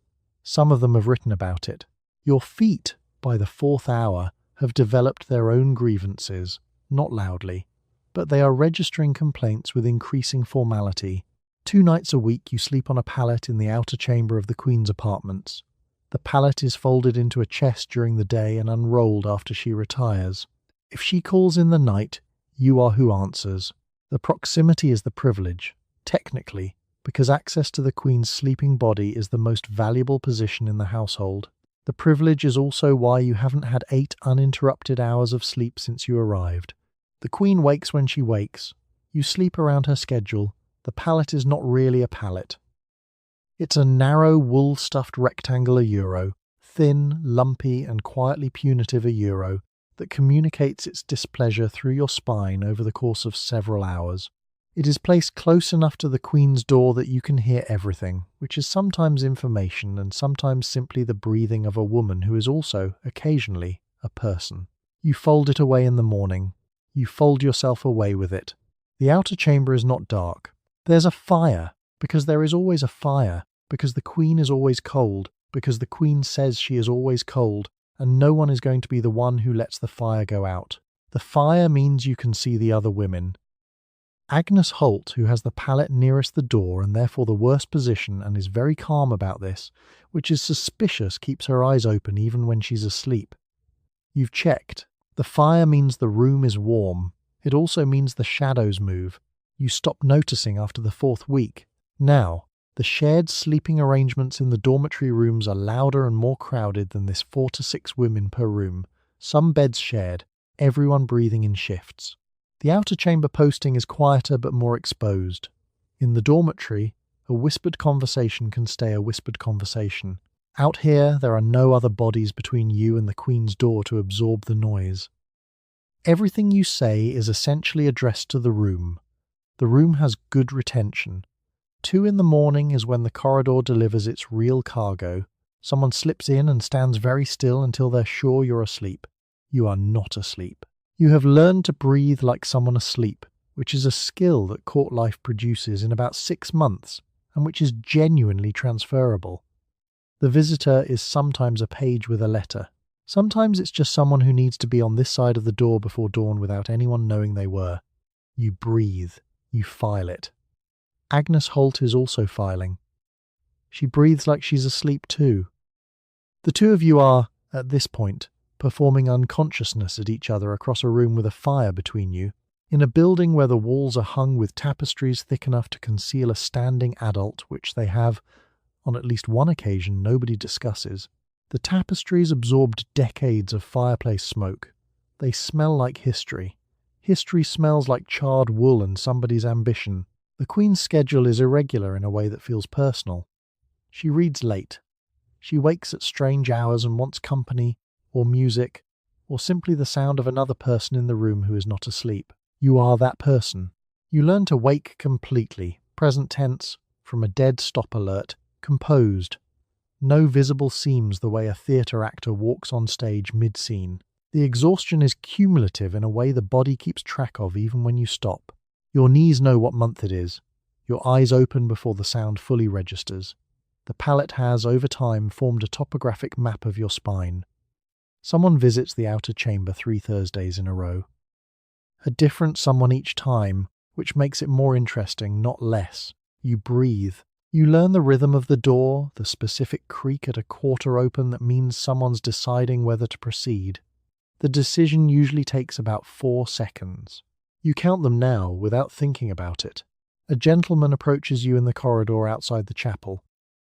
Some of them have written about it. Your feet, by the 4th hour, have developed their own grievances, not loudly, but they are registering complaints with increasing formality. 2 nights a week you sleep on a pallet in the outer chamber of the Queen's apartments. The pallet is folded into a chest during the day and unrolled after she retires. If she calls in the night, you are who answers. The proximity is the privilege, technically, because access to the Queen's sleeping body is the most valuable position in the household. The privilege is also why you haven't had 8 uninterrupted hours of sleep since you arrived. The Queen wakes when she wakes. You sleep around her schedule. The pallet is not really a pallet. It's a narrow, wool-stuffed rectangular euro, thin, lumpy, and quietly punitive a euro, that communicates its displeasure through your spine over the course of several hours. It is placed close enough to the Queen's door that you can hear everything, which is sometimes information and sometimes simply the breathing of a woman who is also, occasionally, a person. You fold it away in the morning. You fold yourself away with it. The outer chamber is not dark. There's a fire, because there is always a fire, because the Queen is always cold, because the Queen says she is always cold, and no one is going to be the one who lets the fire go out. The fire means you can see the other women. Agnes Holt, who has the pallet nearest the door and therefore the worst position and is very calm about this, which is suspicious, keeps her eyes open even when she's asleep. You've checked. The fire means the room is warm. It also means the shadows move. You stop noticing after the 4th week. Now, the shared sleeping arrangements in the dormitory rooms are louder and more crowded than this 4 to 6 women per room. Some beds shared, everyone breathing in shifts. The outer chamber posting is quieter but more exposed. In the dormitory, a whispered conversation can stay a whispered conversation. Out here, there are no other bodies between you and the Queen's door to absorb the noise. Everything you say is essentially addressed to the room. The room has good retention. 2 in the morning is when the corridor delivers its real cargo. Someone slips in and stands very still until they're sure you're asleep. You are not asleep. You have learned to breathe like someone asleep, which is a skill that court life produces in about 6 months, and which is genuinely transferable. The visitor is sometimes a page with a letter. Sometimes it's just someone who needs to be on this side of the door before dawn without anyone knowing they were. You breathe. You file it. Agnes Holt is also filing. She breathes like she's asleep too. The two of you are, at this point, performing unconsciousness at each other across a room with a fire between you, in a building where the walls are hung with tapestries thick enough to conceal a standing adult, which they have, on at least one occasion, nobody discusses. The tapestries absorbed decades of fireplace smoke. They smell like history. History smells like charred wool and somebody's ambition. The Queen's schedule is irregular in a way that feels personal. She reads late. She wakes at strange hours and wants company, or music, or simply the sound of another person in the room who is not asleep. You are that person. You learn to wake completely, present tense, from a dead stop alert, composed. No visible seams the way a theatre actor walks on stage mid-scene. The exhaustion is cumulative in a way the body keeps track of even when you stop. Your knees know what month it is. Your eyes open before the sound fully registers. The palate has, over time, formed a topographic map of your spine. Someone visits the outer chamber 3 Thursdays in a row. A different someone each time, which makes it more interesting, not less. You breathe. You learn the rhythm of the door, the specific creak at a quarter open that means someone's deciding whether to proceed. The decision usually takes about 4 seconds. You count them now without thinking about it. A gentleman approaches you in the corridor outside the chapel.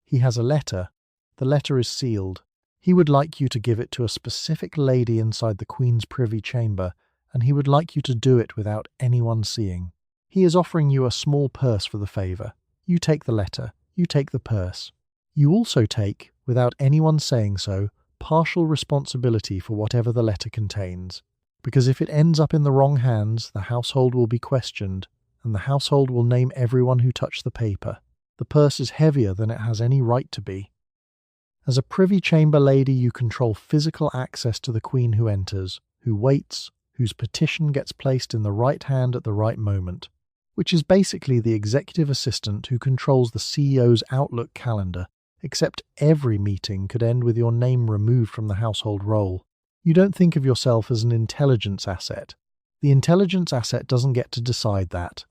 He has a letter. The letter is sealed. He would like you to give it to a specific lady inside the Queen's privy chamber, and he would like you to do it without anyone seeing. He is offering you a small purse for the favour. You take the letter. You take the purse. You also take, without anyone saying so, partial responsibility for whatever the letter contains. Because if it ends up in the wrong hands, the household will be questioned, and the household will name everyone who touched the paper. The purse is heavier than it has any right to be. As a privy chamber lady, you control physical access to the Queen who enters, who waits, whose petition gets placed in the right hand at the right moment, which is basically the executive assistant who controls the CEO's Outlook calendar, except every meeting could end with your name removed from the household roll. You don't think of yourself as an intelligence asset. The intelligence asset doesn't get to decide that.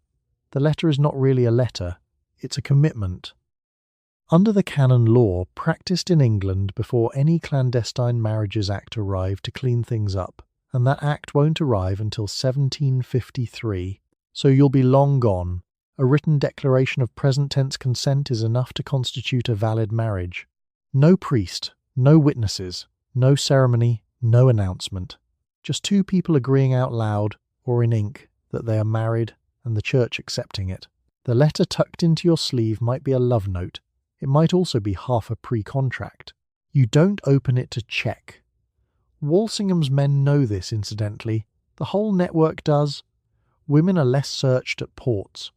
The letter is not really a letter, it's a commitment. Under the canon law practiced in England before any Clandestine Marriages Act arrived to clean things up, and that act won't arrive until 1753, so you'll be long gone. A written declaration of present tense consent is enough to constitute a valid marriage. No priest, no witnesses, no ceremony, no announcement. Just 2 people agreeing out loud, or in ink, that they are married, and the church accepting it. The letter tucked into your sleeve might be a love note. It might also be half a precontract. You don't open it to check. Walsingham's men know this, incidentally. The whole network does. Women are less searched at ports.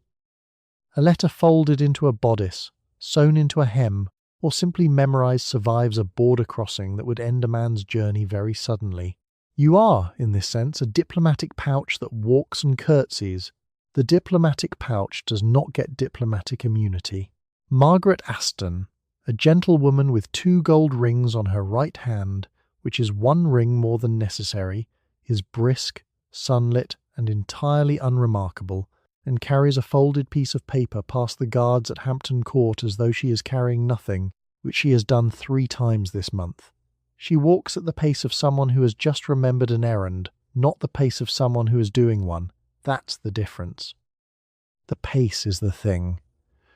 A letter folded into a bodice, sewn into a hem, or simply memorized survives a border crossing that would end a man's journey very suddenly. You are, in this sense, a diplomatic pouch that walks and curtsies. The diplomatic pouch does not get diplomatic immunity. Margaret Aston, a gentlewoman with 2 gold rings on her right hand, which is 1 ring more than necessary, is brisk, sunlit, and entirely unremarkable, and carries a folded piece of paper past the guards at Hampton Court as though she is carrying nothing, which she has done 3 times this month. She walks at the pace of someone who has just remembered an errand, not the pace of someone who is doing one. That's the difference. The pace is the thing.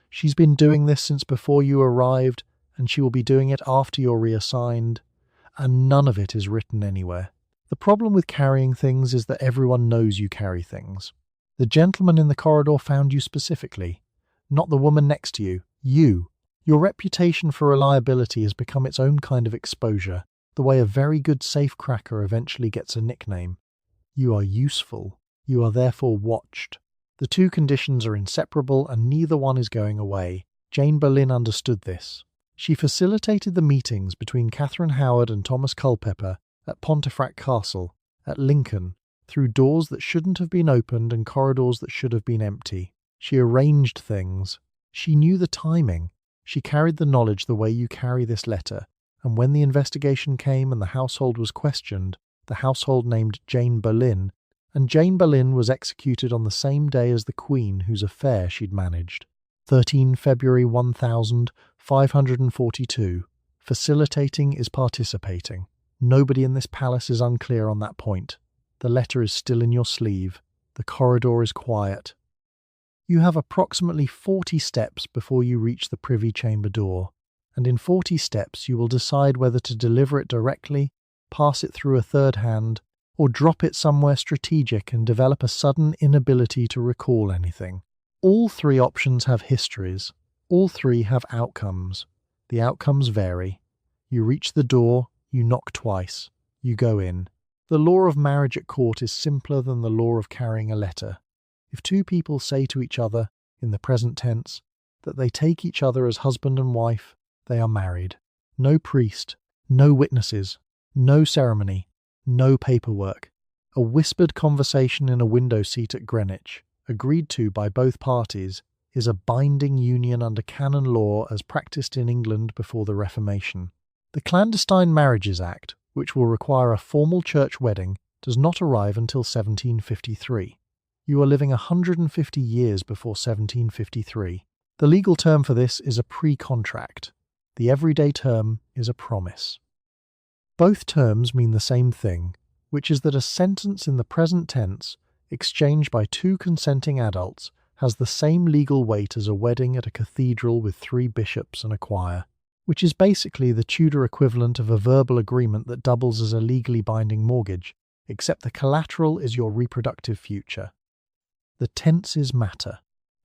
She's been doing this since before you arrived, and she will be doing it after you're reassigned, and none of it is written anywhere. The problem with carrying things is that everyone knows you carry things. The gentleman in the corridor found you specifically, not the woman next to you, you. Your reputation for reliability has become its own kind of exposure, the way a very good safecracker eventually gets a nickname. You are useful. You are therefore watched. The two conditions are inseparable and neither one is going away. Jane Boleyn understood this. She facilitated the meetings between Catherine Howard and Thomas Culpeper at Pontefract Castle, at Lincoln, through doors that shouldn't have been opened and corridors that should have been empty. She arranged things. She knew the timing. She carried the knowledge the way you carry this letter, and when the investigation came and the household was questioned, the household named Jane Boleyn, and Jane Boleyn was executed on the same day as the Queen whose affair she'd managed. 13 February 1542. Facilitating is participating. Nobody in this palace is unclear on that point. The letter is still in your sleeve. The corridor is quiet. You have approximately 40 steps before you reach the privy chamber door, and in 40 steps you will decide whether to deliver it directly, pass it through a third hand, or drop it somewhere strategic and develop a sudden inability to recall anything. All three options have histories. All three have outcomes. The outcomes vary. You reach the door, you knock twice, you go in. The law of marriage at court is simpler than the law of carrying a letter. If two people say to each other, in the present tense, that they take each other as husband and wife, they are married. No priest, no witnesses, no ceremony, no paperwork. A whispered conversation in a window seat at Greenwich, agreed to by both parties, is a binding union under canon law as practised in England before the Reformation. The Clandestine Marriages Act, which will require a formal church wedding, does not arrive until 1753. You are living 150 years before 1753. The legal term for this is a precontract. The everyday term is a promise. Both terms mean the same thing, which is that a sentence in the present tense, exchanged by two consenting adults, has the same legal weight as a wedding at a cathedral with 3 bishops and a choir, which is basically the Tudor equivalent of a verbal agreement that doubles as a legally binding mortgage, except the collateral is your reproductive future. The tenses matter.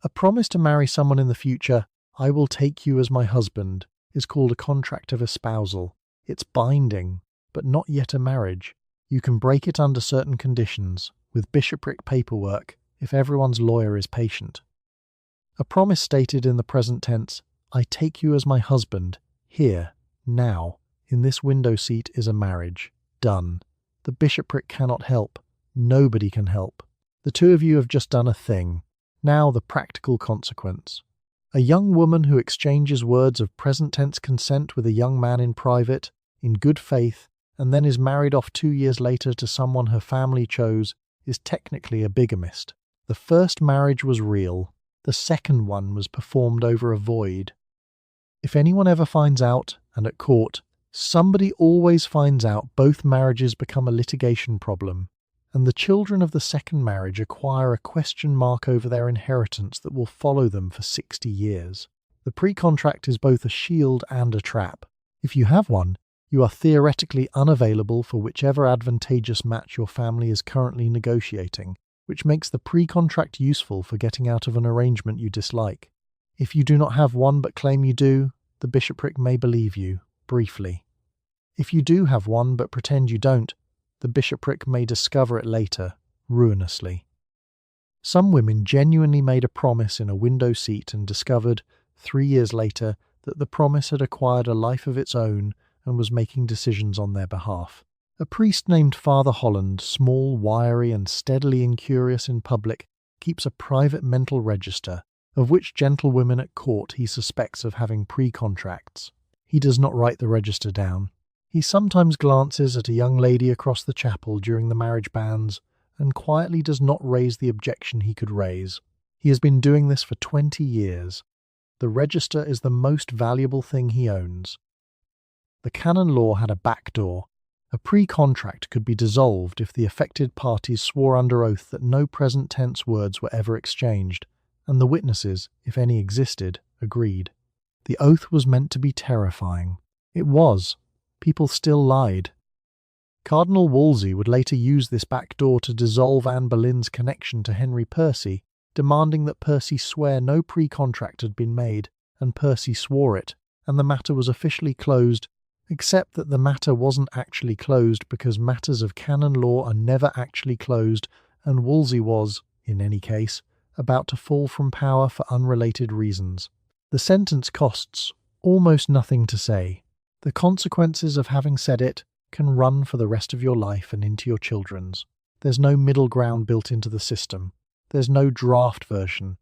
A promise to marry someone in the future, "I will take you as my husband," is called a contract of espousal. It's binding, but not yet a marriage. You can break it under certain conditions, with bishopric paperwork, if everyone's lawyer is patient. A promise stated in the present tense, "I take you as my husband," here, now, in this window seat is a marriage. Done. The bishopric cannot help. Nobody can help. The two of you have just done a thing. Now the practical consequence. A young woman who exchanges words of present tense consent with a young man in private, in good faith, and then is married off 2 years later to someone her family chose, is technically a bigamist. The first marriage was real. The second one was performed over a void. If anyone ever finds out, and at court, somebody always finds out, both marriages become a litigation problem, and the children of the second marriage acquire a question mark over their inheritance that will follow them for 60 years. The precontract is both a shield and a trap. If you have one, you are theoretically unavailable for whichever advantageous match your family is currently negotiating, which makes the precontract useful for getting out of an arrangement you dislike. If you do not have one but claim you do, the bishopric may believe you, briefly. If you do have one but pretend you don't, the bishopric may discover it later, ruinously. Some women genuinely made a promise in a window seat and discovered, 3 years later, that the promise had acquired a life of its own and was making decisions on their behalf. A priest named Father Holland, small, wiry, and steadily incurious in public, keeps a private mental register, of which gentlewomen at court he suspects of having pre-contracts. He does not write the register down. He sometimes glances at a young lady across the chapel during the marriage banns, and quietly does not raise the objection he could raise. He has been doing this for 20 years. The register is the most valuable thing he owns. The canon law had a backdoor. A pre-contract could be dissolved if the affected parties swore under oath that no present tense words were ever exchanged, and the witnesses, if any existed, agreed. The oath was meant to be terrifying. It was. People still lied. Cardinal Wolsey would later use this backdoor to dissolve Anne Boleyn's connection to Henry Percy, demanding that Percy swear no pre-contract had been made, and Percy swore it, and the matter was officially closed, except that the matter wasn't actually closed because matters of canon law are never actually closed, and Wolsey was, in any case, about to fall from power for unrelated reasons. The sentence costs almost nothing to say. The consequences of having said it can run for the rest of your life and into your children's. There's no middle ground built into the system. There's no draft version.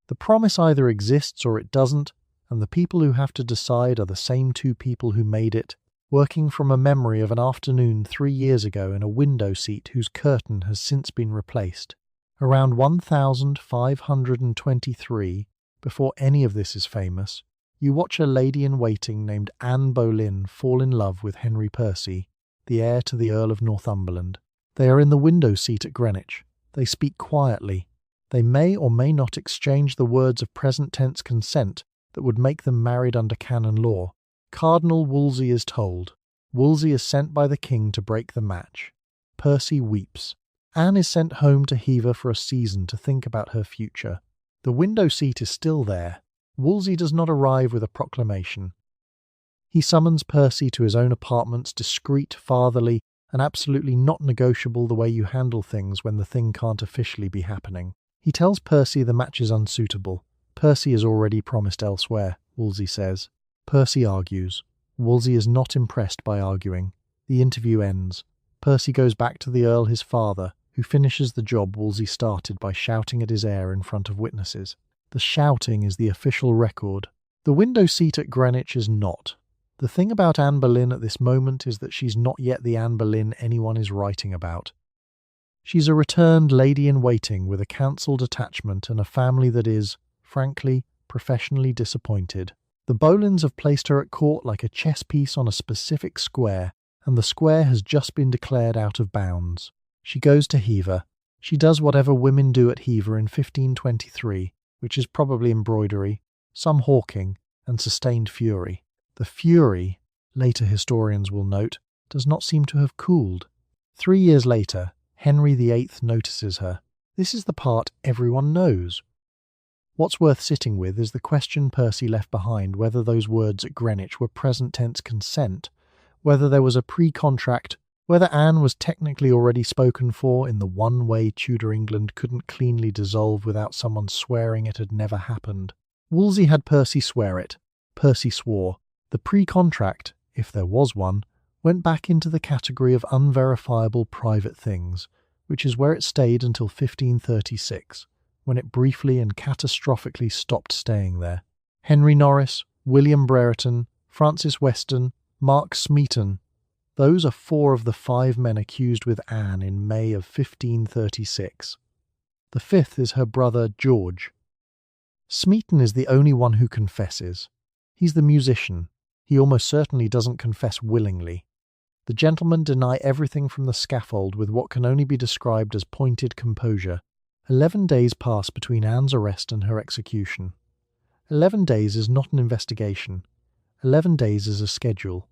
The promise either exists or it doesn't, and the people who have to decide are the same two people who made it, working from a memory of an afternoon 3 years ago in a window seat whose curtain has since been replaced. Around 1523, before any of this is famous, you watch a lady-in-waiting named Anne Boleyn fall in love with Henry Percy, the heir to the Earl of Northumberland. They are in the window seat at Greenwich. They speak quietly. They may or may not exchange the words of present-tense consent that would make them married under canon law. Cardinal Wolsey is told. Wolsey is sent by the king to break the match. Percy weeps. Anne is sent home to Hever for a season to think about her future. The window seat is still there. Wolsey does not arrive with a proclamation. He summons Percy to his own apartments, discreet, fatherly, and absolutely not negotiable the way you handle things when the thing can't officially be happening. He tells Percy the match is unsuitable. Percy is already promised elsewhere, Wolsey says. Percy argues. Wolsey is not impressed by arguing. The interview ends. Percy goes back to the Earl, his father, who finishes the job Wolsey started by shouting at his heir in front of witnesses. The shouting is the official record. The window seat at Greenwich is not. The thing about Anne Boleyn at this moment is that she's not yet the Anne Boleyn anyone is writing about. She's a returned lady-in-waiting with a cancelled attachment and a family that is, frankly, professionally disappointed. The Boleyns have placed her at court like a chess piece on a specific square, and the square has just been declared out of bounds. She goes to Hever. She does whatever women do at Hever in 1523, which is probably embroidery, some hawking, and sustained fury. The fury, later historians will note, does not seem to have cooled. 3 years later, Henry VIII notices her. This is the part everyone knows. What's worth sitting with is the question Percy left behind whether those words at Greenwich were present-tense consent, whether there was a pre-contract, whether Anne was technically already spoken for in the one way Tudor England couldn't cleanly dissolve without someone swearing it had never happened. Wolsey had Percy swear it. Percy swore. The pre-contract, if there was one, went back into the category of unverifiable private things, which is where it stayed until 1536, when it briefly and catastrophically stopped staying there. Henry Norris, William Brereton, Francis Weston, Mark Smeaton, those are 4 of the 5 men accused with Anne in May of 1536. The 5th is her brother George. Smeaton is the only one who confesses. He's the musician. He almost certainly doesn't confess willingly. The gentlemen deny everything from the scaffold with what can only be described as pointed composure. 11 days pass between Anne's arrest and her execution. 11 days is not an investigation. 11 days is a schedule.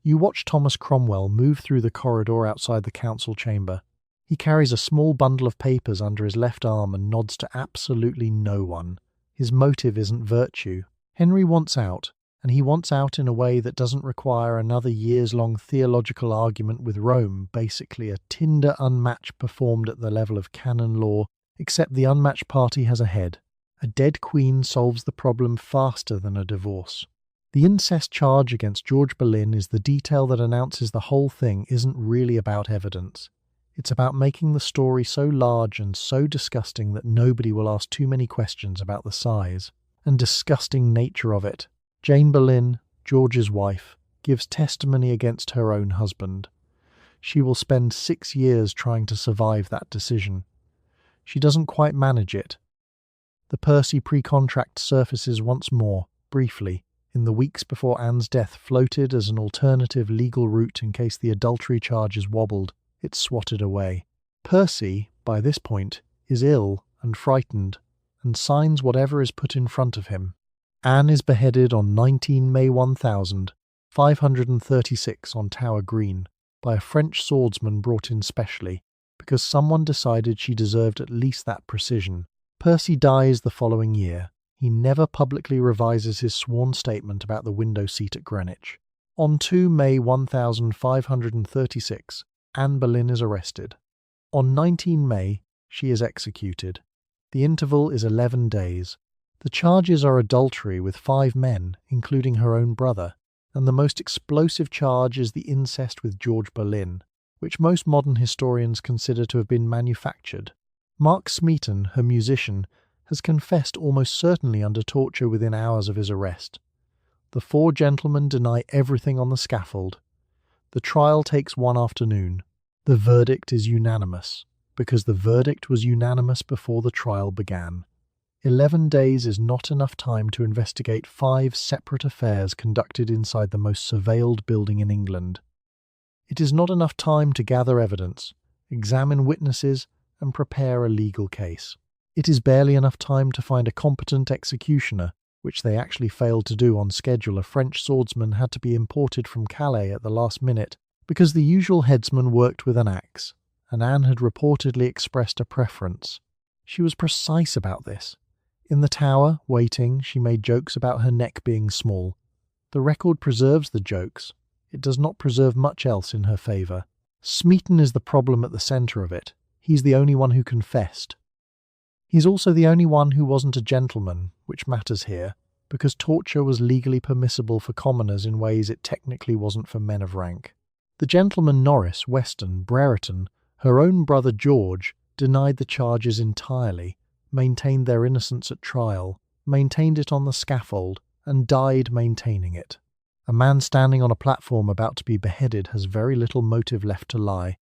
You watch Thomas Cromwell move through the corridor outside the council chamber. He carries a small bundle of papers under his left arm and nods to absolutely no one. His motive isn't virtue. Henry wants out, and he wants out in a way that doesn't require another years-long theological argument with Rome, basically a Tinder unmatch performed at the level of canon law, except the unmatched party has a head. A dead queen solves the problem faster than a divorce. The incest charge against George Boleyn is the detail that announces the whole thing isn't really about evidence. It's about making the story so large and so disgusting that nobody will ask too many questions about the size and disgusting nature of it. Jane Boleyn, George's wife, gives testimony against her own husband. She will spend 6 years trying to survive that decision. She doesn't quite manage it. The Percy pre-contract surfaces once more, briefly. in the weeks before Anne's death, floated as an alternative legal route in case the adultery charges wobbled. It's swatted away. Percy, by this point, is ill and frightened, and signs whatever is put in front of him. Anne is beheaded on 19 May 1536 on Tower Green by a French swordsman brought in specially, because someone decided she deserved at least that precision. Percy dies the following year. He never publicly revises his sworn statement about the window seat at Greenwich. On 2 May 1536, Anne Boleyn is arrested. On 19 May, she is executed. The interval is 11 days. The charges are adultery with 5 men, including her own brother, and the most explosive charge is the incest with George Boleyn, which most modern historians consider to have been manufactured. Mark Smeaton, her musician, has confessed almost certainly under torture within hours of his arrest. The 4 gentlemen deny everything on the scaffold. The trial takes one afternoon. The verdict is unanimous, because the verdict was unanimous before the trial began. 11 days is not enough time to investigate 5 separate affairs conducted inside the most surveilled building in England. It is not enough time to gather evidence, examine witnesses, and prepare a legal case. It is barely enough time to find a competent executioner, which they actually failed to do on schedule. A French swordsman had to be imported from Calais at the last minute, because the usual headsman worked with an axe, and Anne had reportedly expressed a preference. She was precise about this. In the Tower, waiting, she made jokes about her neck being small. The record preserves the jokes. It does not preserve much else in her favour. Smeaton is the problem at the centre of it. He's the only one who confessed. He's also the only one who wasn't a gentleman, which matters here, because torture was legally permissible for commoners in ways it technically wasn't for men of rank. The gentlemen Norris, Weston, Brereton, her own brother George, denied the charges entirely, maintained their innocence at trial, maintained it on the scaffold, and died maintaining it. A man standing on a platform about to be beheaded has very little motive left to lie.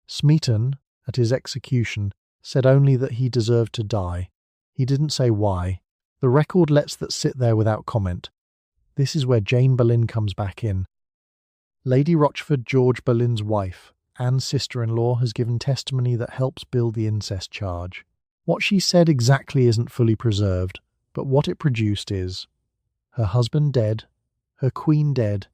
Smeaton, at his execution, said only that he deserved to die. He didn't say why. The record lets that sit there without comment. This is where Jane Boleyn comes back in. Lady Rochford, George Boleyn's wife, Anne's sister-in-law, has given testimony that helps build the incest charge. What she said exactly isn't fully preserved, but what it produced is her husband dead, her queen dead,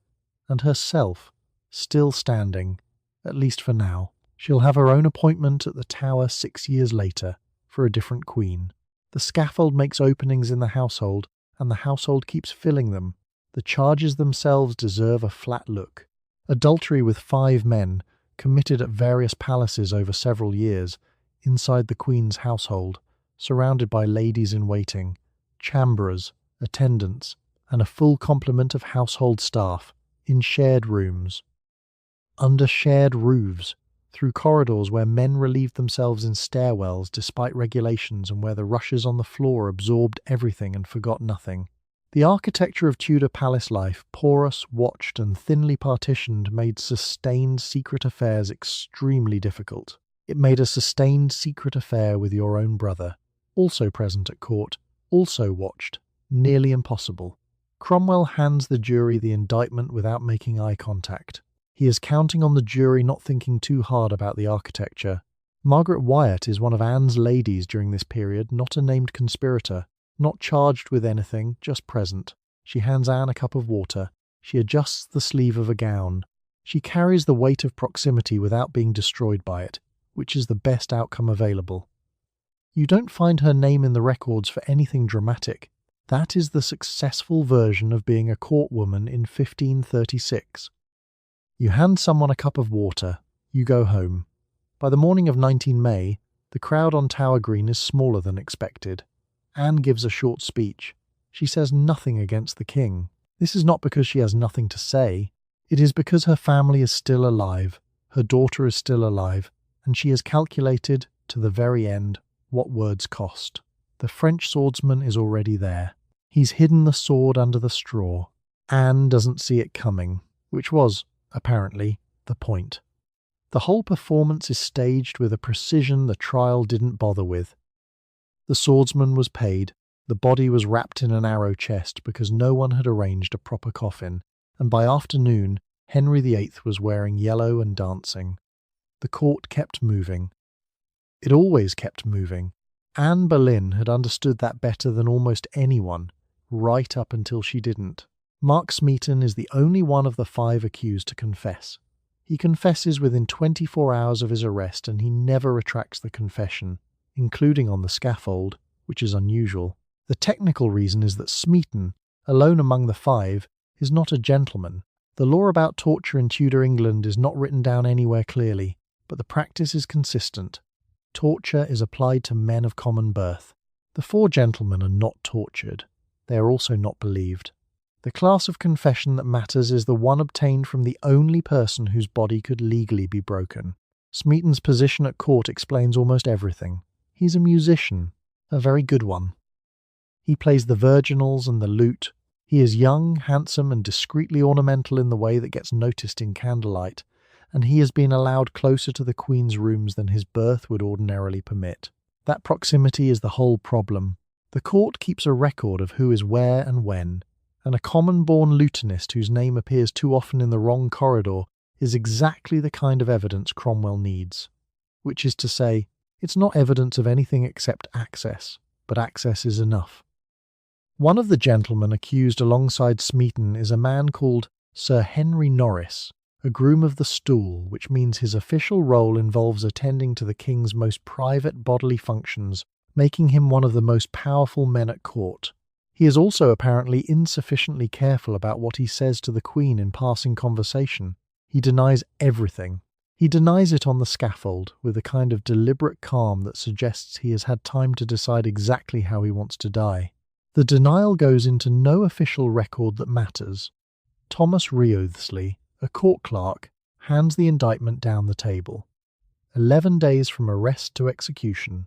and herself still standing, at least for now. She'll have her own appointment at the Tower 6 years later, for a different queen. The scaffold makes openings in the household, and the household keeps filling them. The charges themselves deserve a flat look. Adultery with 5 men, committed at various palaces over several years, inside the Queen's household, surrounded by ladies-in-waiting, chamberers, attendants, and a full complement of household staff, in shared rooms, under shared roofs, through corridors where men relieved themselves in stairwells despite regulations and where the rushes on the floor absorbed everything and forgot nothing. The architecture of Tudor palace life, porous, watched and thinly partitioned, made sustained secret affairs extremely difficult. It made a sustained secret affair with your own brother, also present at court, also watched, nearly impossible. Cromwell hands the jury the indictment without making eye contact. He is counting on the jury not thinking too hard about the architecture. Margaret Wyatt is one of Anne's ladies during this period, not a named conspirator, not charged with anything, just present. She hands Anne a cup of water. She adjusts the sleeve of a gown. She carries the weight of proximity without being destroyed by it, which is the best outcome available. You don't find her name in the records for anything dramatic. That is the successful version of being a court woman in 1536. You hand someone a cup of water, you go home. By the morning of 19 May, the crowd on Tower Green is smaller than expected. Anne gives a short speech. She says nothing against the king. This is not because she has nothing to say. It is because her family is still alive, her daughter is still alive, and she has calculated, to the very end, what words cost. The French swordsman is already there. He's hidden the sword under the straw. Anne doesn't see it coming, which was, apparently, the point. The whole performance is staged with a precision the trial didn't bother with. The swordsman was paid. The body was wrapped in an arrow chest because no one had arranged a proper coffin, and by afternoon Henry VIII was wearing yellow and dancing. The court kept moving. It always kept moving. Anne Boleyn had understood that better than almost anyone, right up until she didn't. Mark Smeaton is the only one of the 5 accused to confess. He confesses within 24 hours of his arrest, and he never retracts the confession, including on the scaffold, which is unusual. The technical reason is that Smeaton, alone among the 5, is not a gentleman. The law about torture in Tudor England is not written down anywhere clearly, but the practice is consistent. Torture is applied to men of common birth. The 4 gentlemen are not tortured. They are also not believed. The class of confession that matters is the one obtained from the only person whose body could legally be broken. Smeaton's position at court explains almost everything. He's a musician, a very good one. He plays the virginals and the lute. He is young, handsome, and discreetly ornamental in the way that gets noticed in candlelight, and he has been allowed closer to the Queen's rooms than his birth would ordinarily permit. That proximity is the whole problem. The court keeps a record of who is where and when, and a common-born lutenist whose name appears too often in the wrong corridor is exactly the kind of evidence Cromwell needs. Which is to say, it's not evidence of anything except access, but access is enough. One of the gentlemen accused alongside Smeaton is a man called Sir Henry Norris, a groom of the stool, which means his official role involves attending to the king's most private bodily functions, making him one of the most powerful men at court. He is also apparently insufficiently careful about what he says to the Queen in passing conversation. He denies everything. He denies it on the scaffold, with a kind of deliberate calm that suggests he has had time to decide exactly how he wants to die. The denial goes into no official record that matters. Thomas Wriothesley, a court clerk, hands the indictment down the table. 11 days from arrest to execution.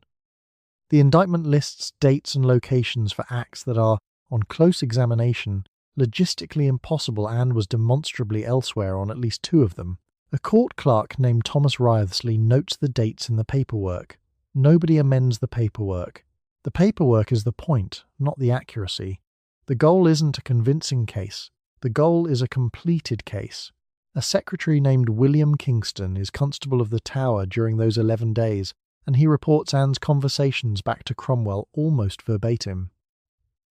The indictment lists dates and locations for acts that are, on close examination, logistically impossible and was demonstrably elsewhere on at least 2 of them. A court clerk named Thomas Wriothesley notes the dates in the paperwork. Nobody amends the paperwork. The paperwork is the point, not the accuracy. The goal isn't a convincing case. The goal is a completed case. A secretary named William Kingston is Constable of the Tower during those 11 days, and he reports Anne's conversations back to Cromwell almost verbatim.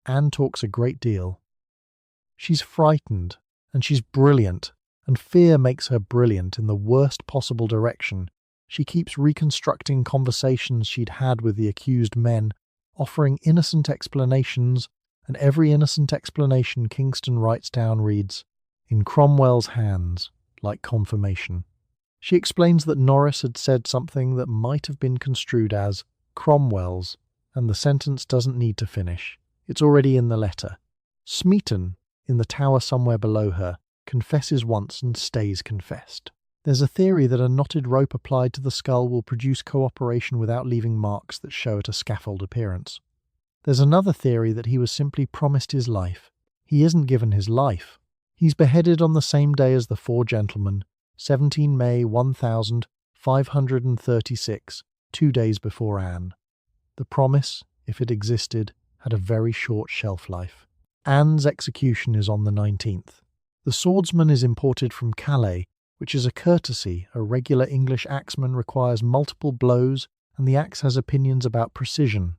Anne talks a great deal. She's frightened, and she's brilliant, and fear makes her brilliant in the worst possible direction. She keeps reconstructing conversations she'd had with the accused men, offering innocent explanations, and every innocent explanation Kingston writes down reads, "In Cromwell's hands," like confirmation. She explains that Norris had said something that might have been construed as Cromwell's, and the sentence doesn't need to finish. It's already in the letter. Smeaton, in the tower somewhere below her, confesses once and stays confessed. There's a theory that a knotted rope applied to the skull will produce cooperation without leaving marks that show at a scaffold appearance. There's another theory that he was simply promised his life. He isn't given his life. He's beheaded on the same day as the 4 gentlemen, 17 May 1536, 2 days before Anne. The promise, if it existed, had a very short shelf life. Anne's execution is on the 19th. The swordsman is imported from Calais, which is a courtesy. A regular English axeman requires multiple blows, and the axe has opinions about precision.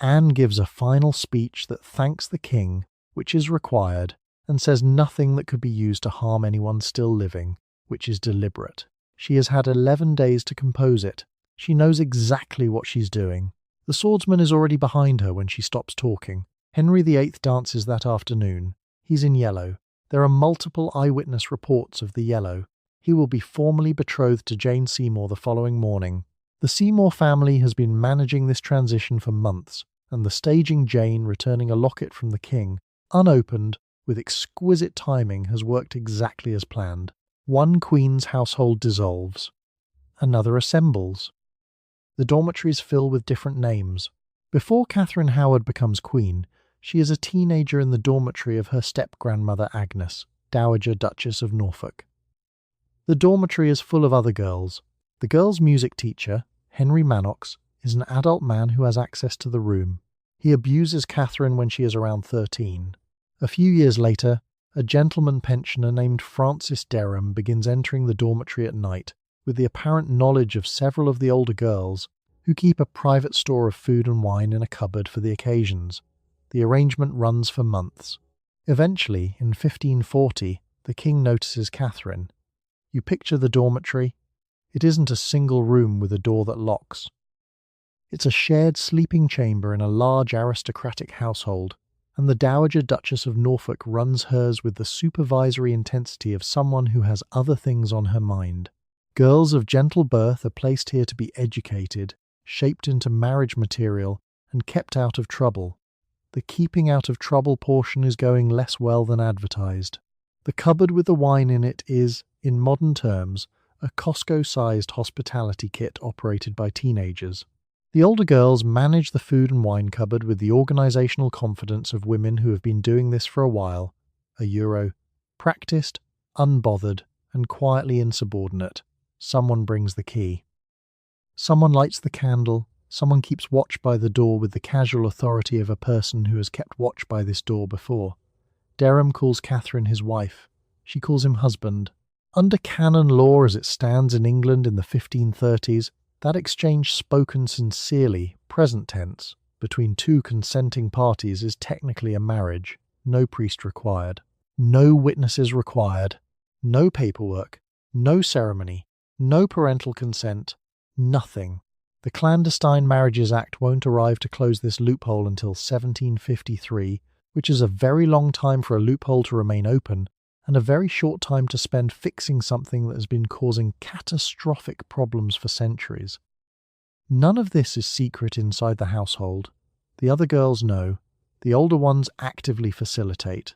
Anne gives a final speech that thanks the king, which is required, and says nothing that could be used to harm anyone still living, which is deliberate. She has had 11 days to compose it. She knows exactly what she's doing. The swordsman is already behind her when she stops talking. Henry VIII dances that afternoon. He's in yellow. There are multiple eyewitness reports of the yellow. He will be formally betrothed to Jane Seymour the following morning. The Seymour family has been managing this transition for months, and the staging Jane returning a locket from the king, unopened, with exquisite timing, has worked exactly as planned. One queen's household dissolves. Another assembles. The dormitories fill with different names. Before Catherine Howard becomes queen, she is a teenager in the dormitory of her step-grandmother Agnes, Dowager Duchess of Norfolk. The dormitory is full of other girls. The girls' music teacher, Henry Manox, is an adult man who has access to the room. He abuses Catherine when she is around 13. A few years later, a gentleman pensioner named Francis Derham begins entering the dormitory at night with the apparent knowledge of several of the older girls who keep a private store of food and wine in a cupboard for the occasions. The arrangement runs for months. Eventually, in 1540, the king notices Catherine. You picture the dormitory? It isn't a single room with a door that locks. It's a shared sleeping chamber in a large aristocratic household, and the Dowager Duchess of Norfolk runs hers with the supervisory intensity of someone who has other things on her mind. Girls of gentle birth are placed here to be educated, shaped into marriage material, and kept out of trouble. The keeping out of trouble portion is going less well than advertised. The cupboard with the wine in it is, in modern terms, a Costco-sized hospitality kit operated by teenagers. The older girls manage the food and wine cupboard with the organisational confidence of women who have been doing this for a while, practised, unbothered, and quietly insubordinate. Someone brings the key. Someone lights the candle, someone keeps watch by the door with the casual authority of a person who has kept watch by this door before. Derham calls Catherine his wife. She calls him husband. Under canon law as it stands in England in the 1530s, that exchange spoken sincerely, present tense, between two consenting parties is technically a marriage. No priest required. No witnesses required. No paperwork. No ceremony. No parental consent. Nothing. The Clandestine Marriages Act won't arrive to close this loophole until 1753, which is a very long time for a loophole to remain open, and a very short time to spend fixing something that has been causing catastrophic problems for centuries. None of this is secret inside the household. The other girls know. The older ones actively facilitate.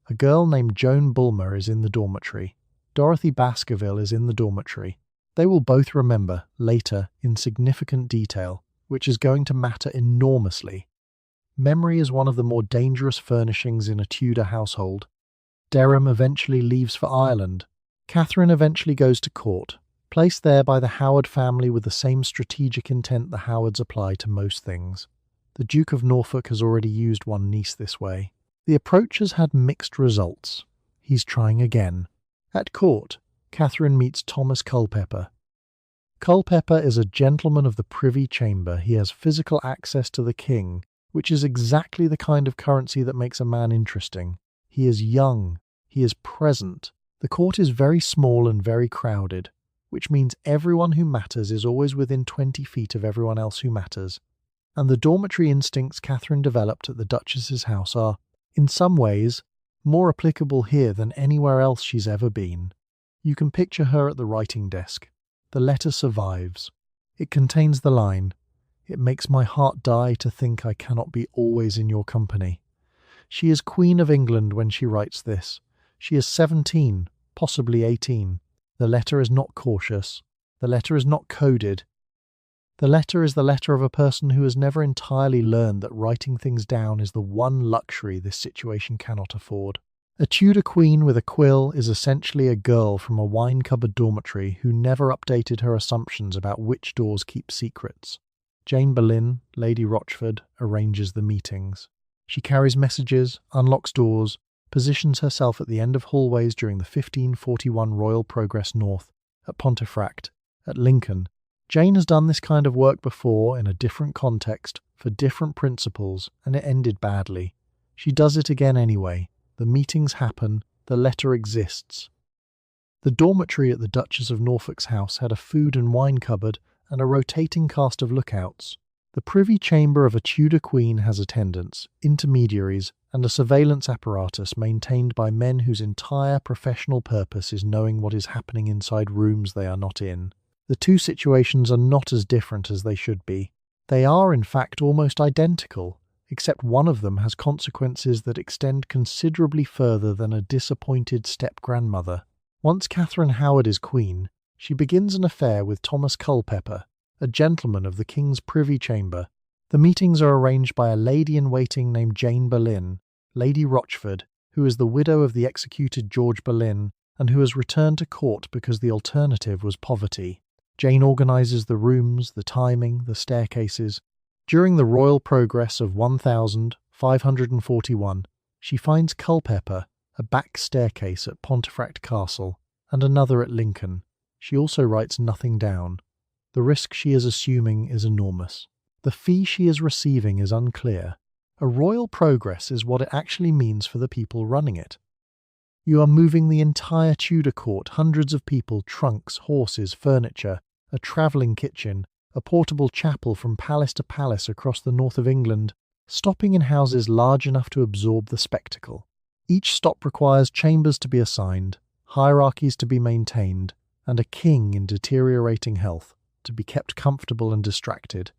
A girl named Joan Bulmer is in the dormitory. Dorothy Baskerville is in the dormitory. They will both remember, later, in significant detail, which is going to matter enormously. Memory is one of the more dangerous furnishings in a Tudor household. Derham eventually leaves for Ireland. Catherine eventually goes to court, placed there by the Howard family with the same strategic intent the Howards apply to most things. The Duke of Norfolk has already used one niece this way. The approach has had mixed results. He's trying again. At court, Catherine meets Thomas Culpeper. Culpeper is a gentleman of the Privy Chamber. He has physical access to the king, which is exactly the kind of currency that makes a man interesting. He is young. He is present. The court is very small and very crowded, which means everyone who matters is always within 20 feet of everyone else who matters. And the dormitory instincts Catherine developed at the Duchess's house are, in some ways, more applicable here than anywhere else she's ever been. You can picture her at the writing desk. The letter survives. It contains the line, "It makes my heart die to think I cannot be always in your company." She is Queen of England when she writes this. She is 17, possibly 18. The letter is not cautious. The letter is not coded. The letter is the letter of a person who has never entirely learned that writing things down is the one luxury this situation cannot afford. A Tudor queen with a quill is essentially a girl from a wine-cupboard dormitory who never updated her assumptions about which doors keep secrets. Jane Boleyn, Lady Rochford, arranges the meetings. She carries messages, unlocks doors, positions herself at the end of hallways during the 1541 Royal Progress North, at Pontefract, at Lincoln. Jane has done this kind of work before in a different context, for different principles, and it ended badly. She does it again anyway. The meetings happen, the letter exists. The dormitory at the Duchess of Norfolk's house had a food and wine cupboard and a rotating cast of lookouts. The privy chamber of a Tudor queen has attendants, intermediaries, and a surveillance apparatus maintained by men whose entire professional purpose is knowing what is happening inside rooms they are not in. The two situations are not as different as they should be. They are, in fact, almost identical, except one of them has consequences that extend considerably further than a disappointed step-grandmother. Once Catherine Howard is queen, she begins an affair with Thomas Culpeper, a gentleman of the King's Privy Chamber. The meetings are arranged by a lady-in-waiting named Jane Boleyn, Lady Rochford, who is the widow of the executed George Boleyn, and who has returned to court because the alternative was poverty. Jane organises the rooms, the timing, the staircases. During the royal progress of 1541, she finds Culpeper, a back staircase at Pontefract Castle, and another at Lincoln. She also writes nothing down. The risk she is assuming is enormous. The fee she is receiving is unclear. A royal progress is what it actually means for the people running it. You are moving the entire Tudor court, hundreds of people, trunks, horses, furniture, a travelling kitchen, a portable chapel from palace to palace across the north of England, stopping in houses large enough to absorb the spectacle. Each stop requires chambers to be assigned, hierarchies to be maintained, and a king in deteriorating health to be kept comfortable and distracted.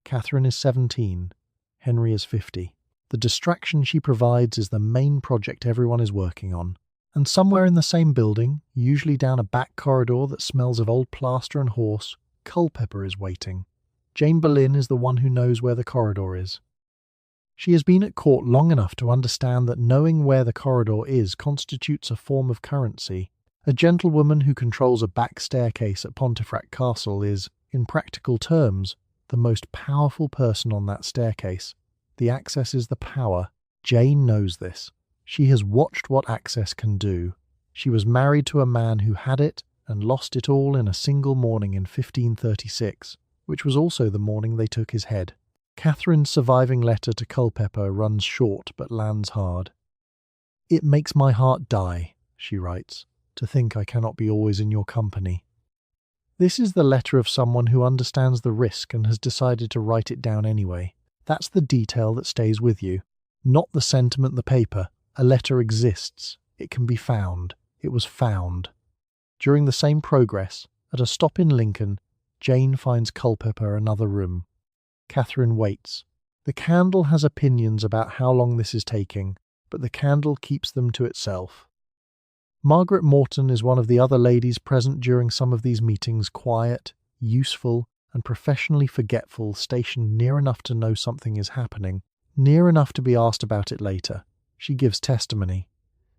Catherine is 17. Henry is 50. The distraction she provides is the main project everyone is working on. And somewhere in the same building, usually down a back corridor that smells of old plaster and horse, Culpeper is waiting. Jane Boleyn is the one who knows where the corridor is. She has been at court long enough to understand that knowing where the corridor is constitutes a form of currency. A gentlewoman who controls a back staircase at Pontefract Castle is, in practical terms, the most powerful person on that staircase. The access is the power. Jane knows this. She has watched what access can do. She was married to a man who had it and lost it all in a single morning in 1536, which was also the morning they took his head. Catherine's surviving letter to Culpeper runs short but lands hard. "It makes my heart die," she writes, "to think I cannot be always in your company." This is the letter of someone who understands the risk and has decided to write it down anyway. That's the detail that stays with you, not the sentiment in the paper. A letter exists. It can be found. It was found. During the same progress, at a stop in Lincoln, Jane finds Culpeper another room. Catherine waits. The candle has opinions about how long this is taking, but the candle keeps them to itself. Margaret Morton is one of the other ladies present during some of these meetings, quiet, useful, and professionally forgetful, stationed near enough to know something is happening, near enough to be asked about it later. She gives testimony.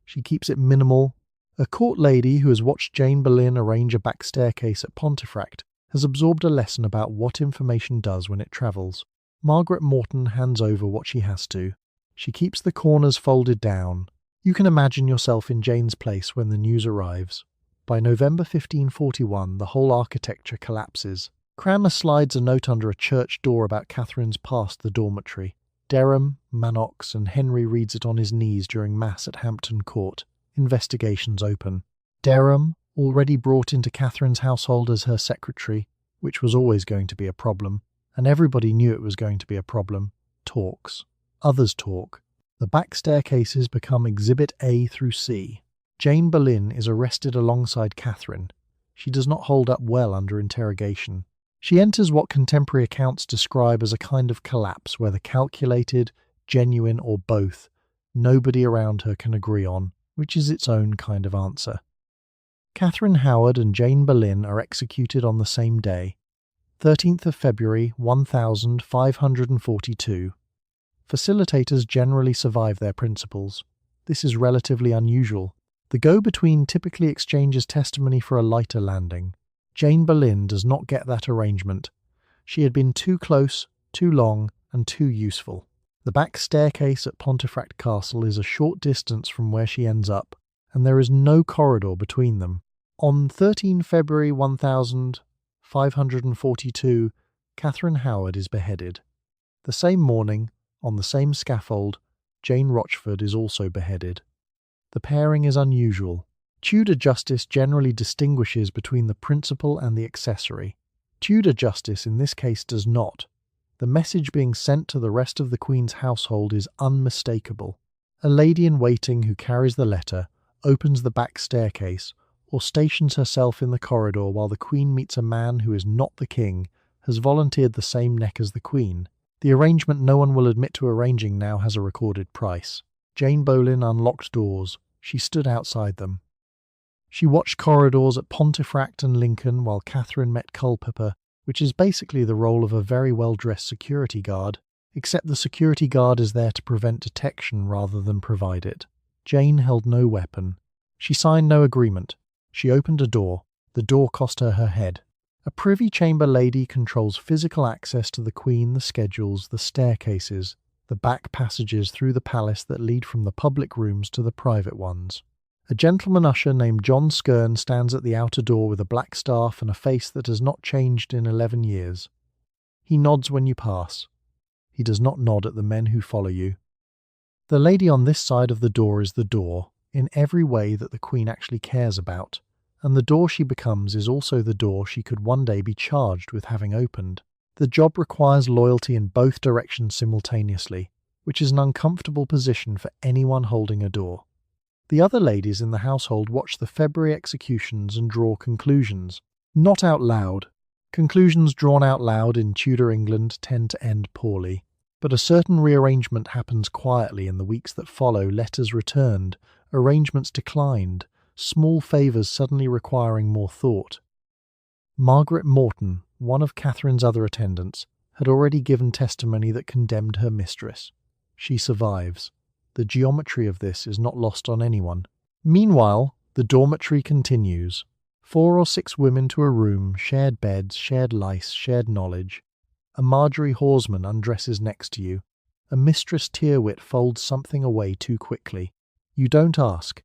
She keeps it minimal. A court lady who has watched Jane Boleyn arrange a back staircase at Pontefract has absorbed a lesson about what information does when it travels. Margaret Morton hands over what she has to. She keeps the corners folded down. You can imagine yourself in Jane's place when the news arrives. By November 1541, the whole architecture collapses. Cranmer slides a note under a church door about Catherine's past the dormitory. Derham, Manox, and Henry reads it on his knees during Mass at Hampton Court. Investigations open. Derham, already brought into Catherine's household as her secretary, which was always going to be a problem, and everybody knew it was going to be a problem, talks. Others talk. The back staircases become Exhibit A through C. Jane Boleyn is arrested alongside Catherine. She does not hold up well under interrogation. She enters what contemporary accounts describe as a kind of collapse, whether calculated, genuine, or both. Nobody around her can agree on, which is its own kind of answer. Catherine Howard and Jane Boleyn are executed on the same day, 13th of February 1542. Facilitators generally survive their principals. This is relatively unusual. The go-between typically exchanges testimony for a lighter landing. Jane Boleyn does not get that arrangement. She had been too close, too long, and too useful. The back staircase at Pontefract Castle is a short distance from where she ends up, and there is no corridor between them. On 13 February 1542, Catherine Howard is beheaded. The same morning, on the same scaffold, Jane Rochford is also beheaded. The pairing is unusual. Tudor justice generally distinguishes between the principal and the accessory. Tudor justice in this case does not. The message being sent to the rest of the Queen's household is unmistakable. A lady-in-waiting who carries the letter, opens the back staircase, or stations herself in the corridor while the Queen meets a man who is not the King, has volunteered the same neck as the Queen. The arrangement no one will admit to arranging now has a recorded price. Jane Boleyn unlocked doors. She stood outside them. She watched corridors at Pontefract and Lincoln while Catherine met Culpeper, which is basically the role of a very well-dressed security guard, except the security guard is there to prevent detection rather than provide it. Jane held no weapon. She signed no agreement. She opened a door. The door cost her her head. A privy chamber lady controls physical access to the Queen, the schedules, the staircases, the back passages through the palace that lead from the public rooms to the private ones. A gentleman usher named John Skern stands at the outer door with a black staff and a face that has not changed in 11 years. He nods when you pass. He does not nod at the men who follow you. The lady on this side of the door is the door, in every way that the Queen actually cares about, and the door she becomes is also the door she could one day be charged with having opened. The job requires loyalty in both directions simultaneously, which is an uncomfortable position for anyone holding a door. The other ladies in the household watch the February executions and draw conclusions. Not out loud. Conclusions drawn out loud in Tudor England tend to end poorly. But a certain rearrangement happens quietly in the weeks that follow, letters returned, arrangements declined, small favours suddenly requiring more thought. Margaret Morton, one of Catherine's other attendants, had already given testimony that condemned her mistress. She survives. The geometry of this is not lost on anyone. Meanwhile, the dormitory continues. 4 or 6 women to a room, shared beds, shared lice, shared knowledge. A Marjorie Horsman undresses next to you. A Mistress Tyrwhitt folds something away too quickly. You don't ask.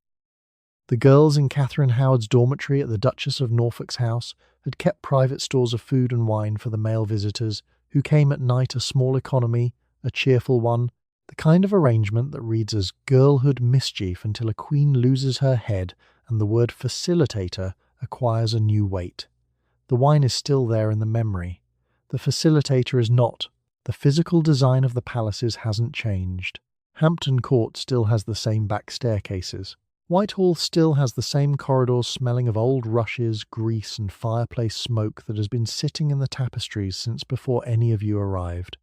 The girls in Catherine Howard's dormitory at the Duchess of Norfolk's house had kept private stores of food and wine for the male visitors, who came at night, a small economy, a cheerful one, the kind of arrangement that reads as girlhood mischief until a queen loses her head and the word facilitator acquires a new weight. The wine is still there in the memory. The facilitator is not. The physical design of the palaces hasn't changed. Hampton Court still has the same back staircases. Whitehall still has the same corridors smelling of old rushes, grease and fireplace smoke that has been sitting in the tapestries since before any of you arrived.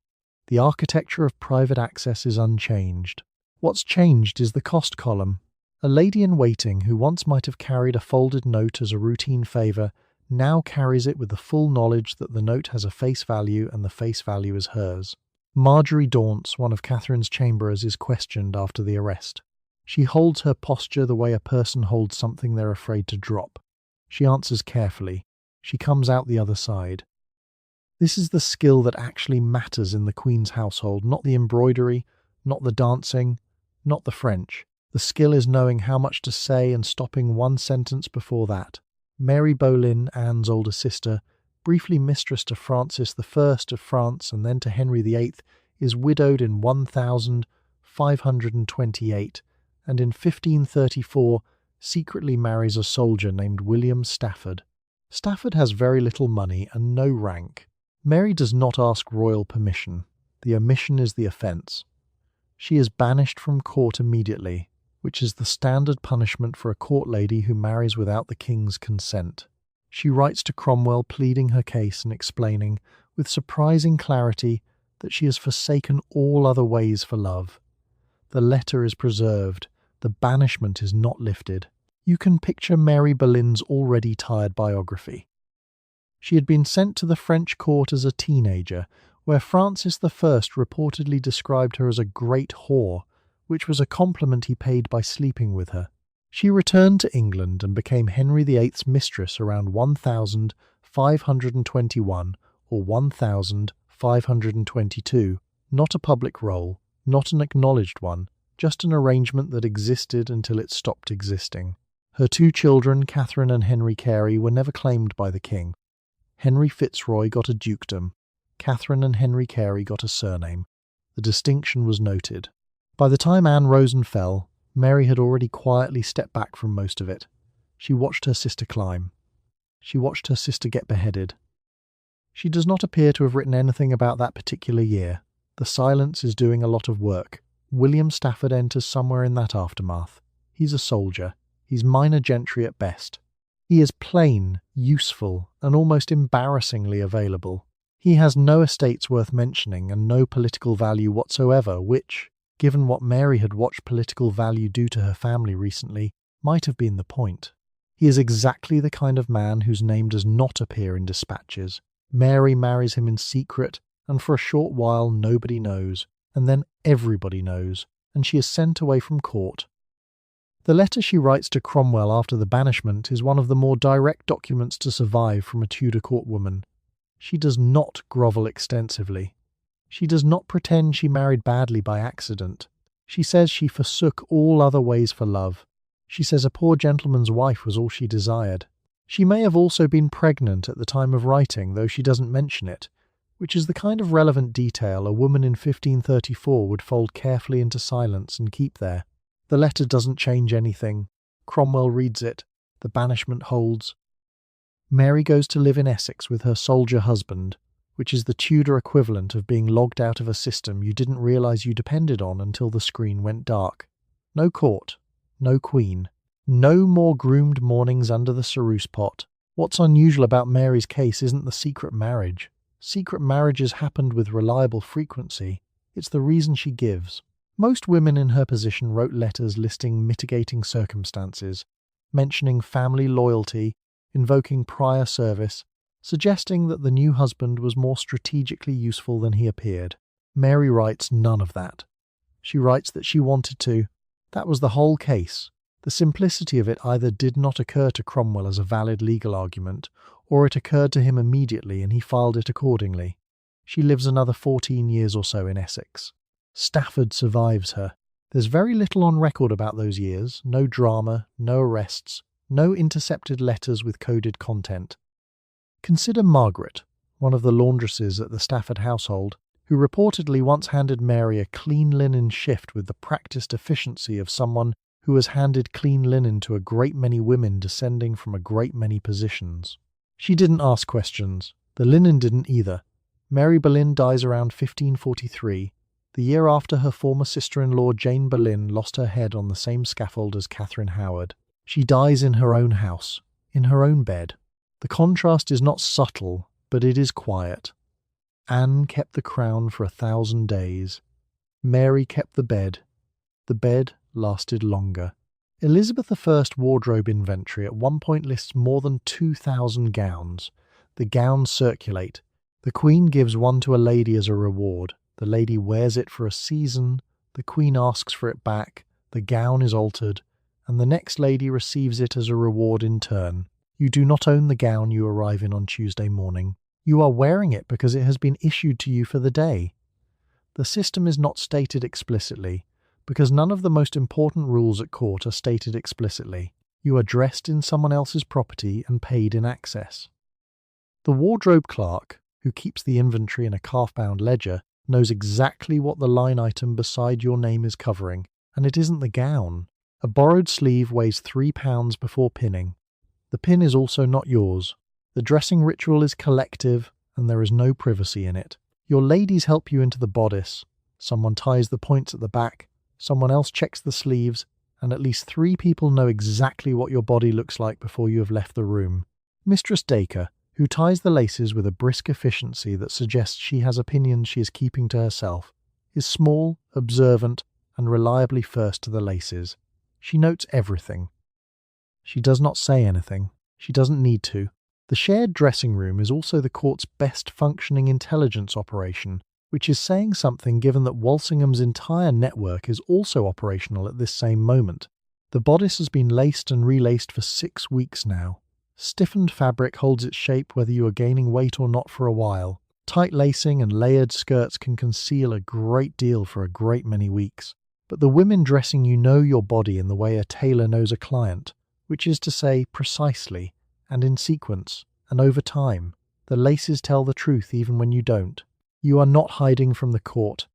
The architecture of private access is unchanged. What's changed is the cost column. A lady-in-waiting who once might have carried a folded note as a routine favour now carries it with the full knowledge that the note has a face value and the face value is hers. Marjorie Daunce, one of Catherine's chamberers, is questioned after the arrest. She holds her posture the way a person holds something they're afraid to drop. She answers carefully. She comes out the other side. This is the skill that actually matters in the Queen's household, not the embroidery, not the dancing, not the French. The skill is knowing how much to say and stopping one sentence before that. Mary Boleyn, Anne's older sister, briefly mistress to Francis I of France and then to Henry VIII, is widowed in 1528 and in 1534 secretly marries a soldier named William Stafford. Stafford has very little money and no rank. Mary does not ask royal permission. The omission is the offence. She is banished from court immediately, which is the standard punishment for a court lady who marries without the king's consent. She writes to Cromwell pleading her case and explaining, with surprising clarity, that she has forsaken all other ways for love. The letter is preserved. The banishment is not lifted. You can picture Mary Boleyn's already tired biography. She had been sent to the French court as a teenager, where Francis I reportedly described her as a great whore, which was a compliment he paid by sleeping with her. She returned to England and became Henry VIII's mistress around 1521 or 1522, not a public role, not an acknowledged one, just an arrangement that existed until it stopped existing. Her 2 children, Catherine and Henry Carey, were never claimed by the king. Henry Fitzroy got a dukedom. Catherine and Henry Carey got a surname. The distinction was noted. By the time Anne rose and fell, Mary had already quietly stepped back from most of it. She watched her sister climb. She watched her sister get beheaded. She does not appear to have written anything about that particular year. The silence is doing a lot of work. William Stafford enters somewhere in that aftermath. He's a soldier. He's minor gentry at best. He is plain, useful, and almost embarrassingly available. He has no estates worth mentioning and no political value whatsoever, which, given what Mary had watched political value do to her family recently, might have been the point. He is exactly the kind of man whose name does not appear in dispatches. Mary marries him in secret, and for a short while nobody knows, and then everybody knows, and she is sent away from court. The letter she writes to Cromwell after the banishment is one of the more direct documents to survive from a Tudor court woman. She does not grovel extensively. She does not pretend she married badly by accident. She says she forsook all other ways for love. She says a poor gentleman's wife was all she desired. She may have also been pregnant at the time of writing, though she doesn't mention it, which is the kind of relevant detail a woman in 1534 would fold carefully into silence and keep there. The letter doesn't change anything. Cromwell reads it. The banishment holds. Mary goes to live in Essex with her soldier husband, which is the Tudor equivalent of being logged out of a system you didn't realise you depended on until the screen went dark. No court. No queen. No more groomed mornings under the ceruse pot. What's unusual about Mary's case isn't the secret marriage. Secret marriages happened with reliable frequency. It's the reason she gives. Most women in her position wrote letters listing mitigating circumstances, mentioning family loyalty, invoking prior service, suggesting that the new husband was more strategically useful than he appeared. Mary writes none of that. She writes that she wanted to. That was the whole case. The simplicity of it either did not occur to Cromwell as a valid legal argument, or it occurred to him immediately and he filed it accordingly. She lives another 14 years or so in Essex. Stafford survives her. There's very little on record about those years, no drama, no arrests, no intercepted letters with coded content. Consider Margaret, one of the laundresses at the Stafford household, who reportedly once handed Mary a clean linen shift with the practiced efficiency of someone who has handed clean linen to a great many women descending from a great many positions. She didn't ask questions. The linen didn't either. Mary Boleyn dies around 1543, the year after her former sister-in-law Jane Boleyn lost her head on the same scaffold as Catherine Howard. She dies in her own house, in her own bed. The contrast is not subtle, but it is quiet. Anne kept the crown for 1,000 days. Mary kept the bed. The bed lasted longer. Elizabeth I's wardrobe inventory at one point lists more than 2,000 gowns. The gowns circulate. The Queen gives one to a lady as a reward. The lady wears it for a season. The Queen asks for it back. The gown is altered, and the next lady receives it as a reward in turn. You do not own the gown you arrive in on Tuesday morning. You are wearing it because it has been issued to you for the day. The system is not stated explicitly, because none of the most important rules at court are stated explicitly. You are dressed in someone else's property and paid in access. The wardrobe clerk, who keeps the inventory in a calf-bound ledger, knows exactly what the line item beside your name is covering, and it isn't the gown. A borrowed sleeve weighs 3 pounds before pinning. The pin is also not yours. The dressing ritual is collective, and there is no privacy in it. Your ladies help you into the bodice. Someone ties the points at the back, someone else checks the sleeves, and at least 3 people know exactly what your body looks like before you have left the room. Mistress Dacre, who ties the laces with a brisk efficiency that suggests she has opinions she is keeping to herself, is small, observant, and reliably first to the laces. She notes everything. She does not say anything. She doesn't need to. The shared dressing room is also the court's best functioning intelligence operation, which is saying something given that Walsingham's entire network is also operational at this same moment. The bodice has been laced and relaced for 6 weeks now. Stiffened fabric holds its shape whether you are gaining weight or not for a while. Tight lacing and layered skirts can conceal a great deal for a great many weeks. But the women dressing you know your body in the way a tailor knows a client, which is to say precisely, and in sequence, and over time. The laces tell the truth even when you don't. You are not hiding from the court.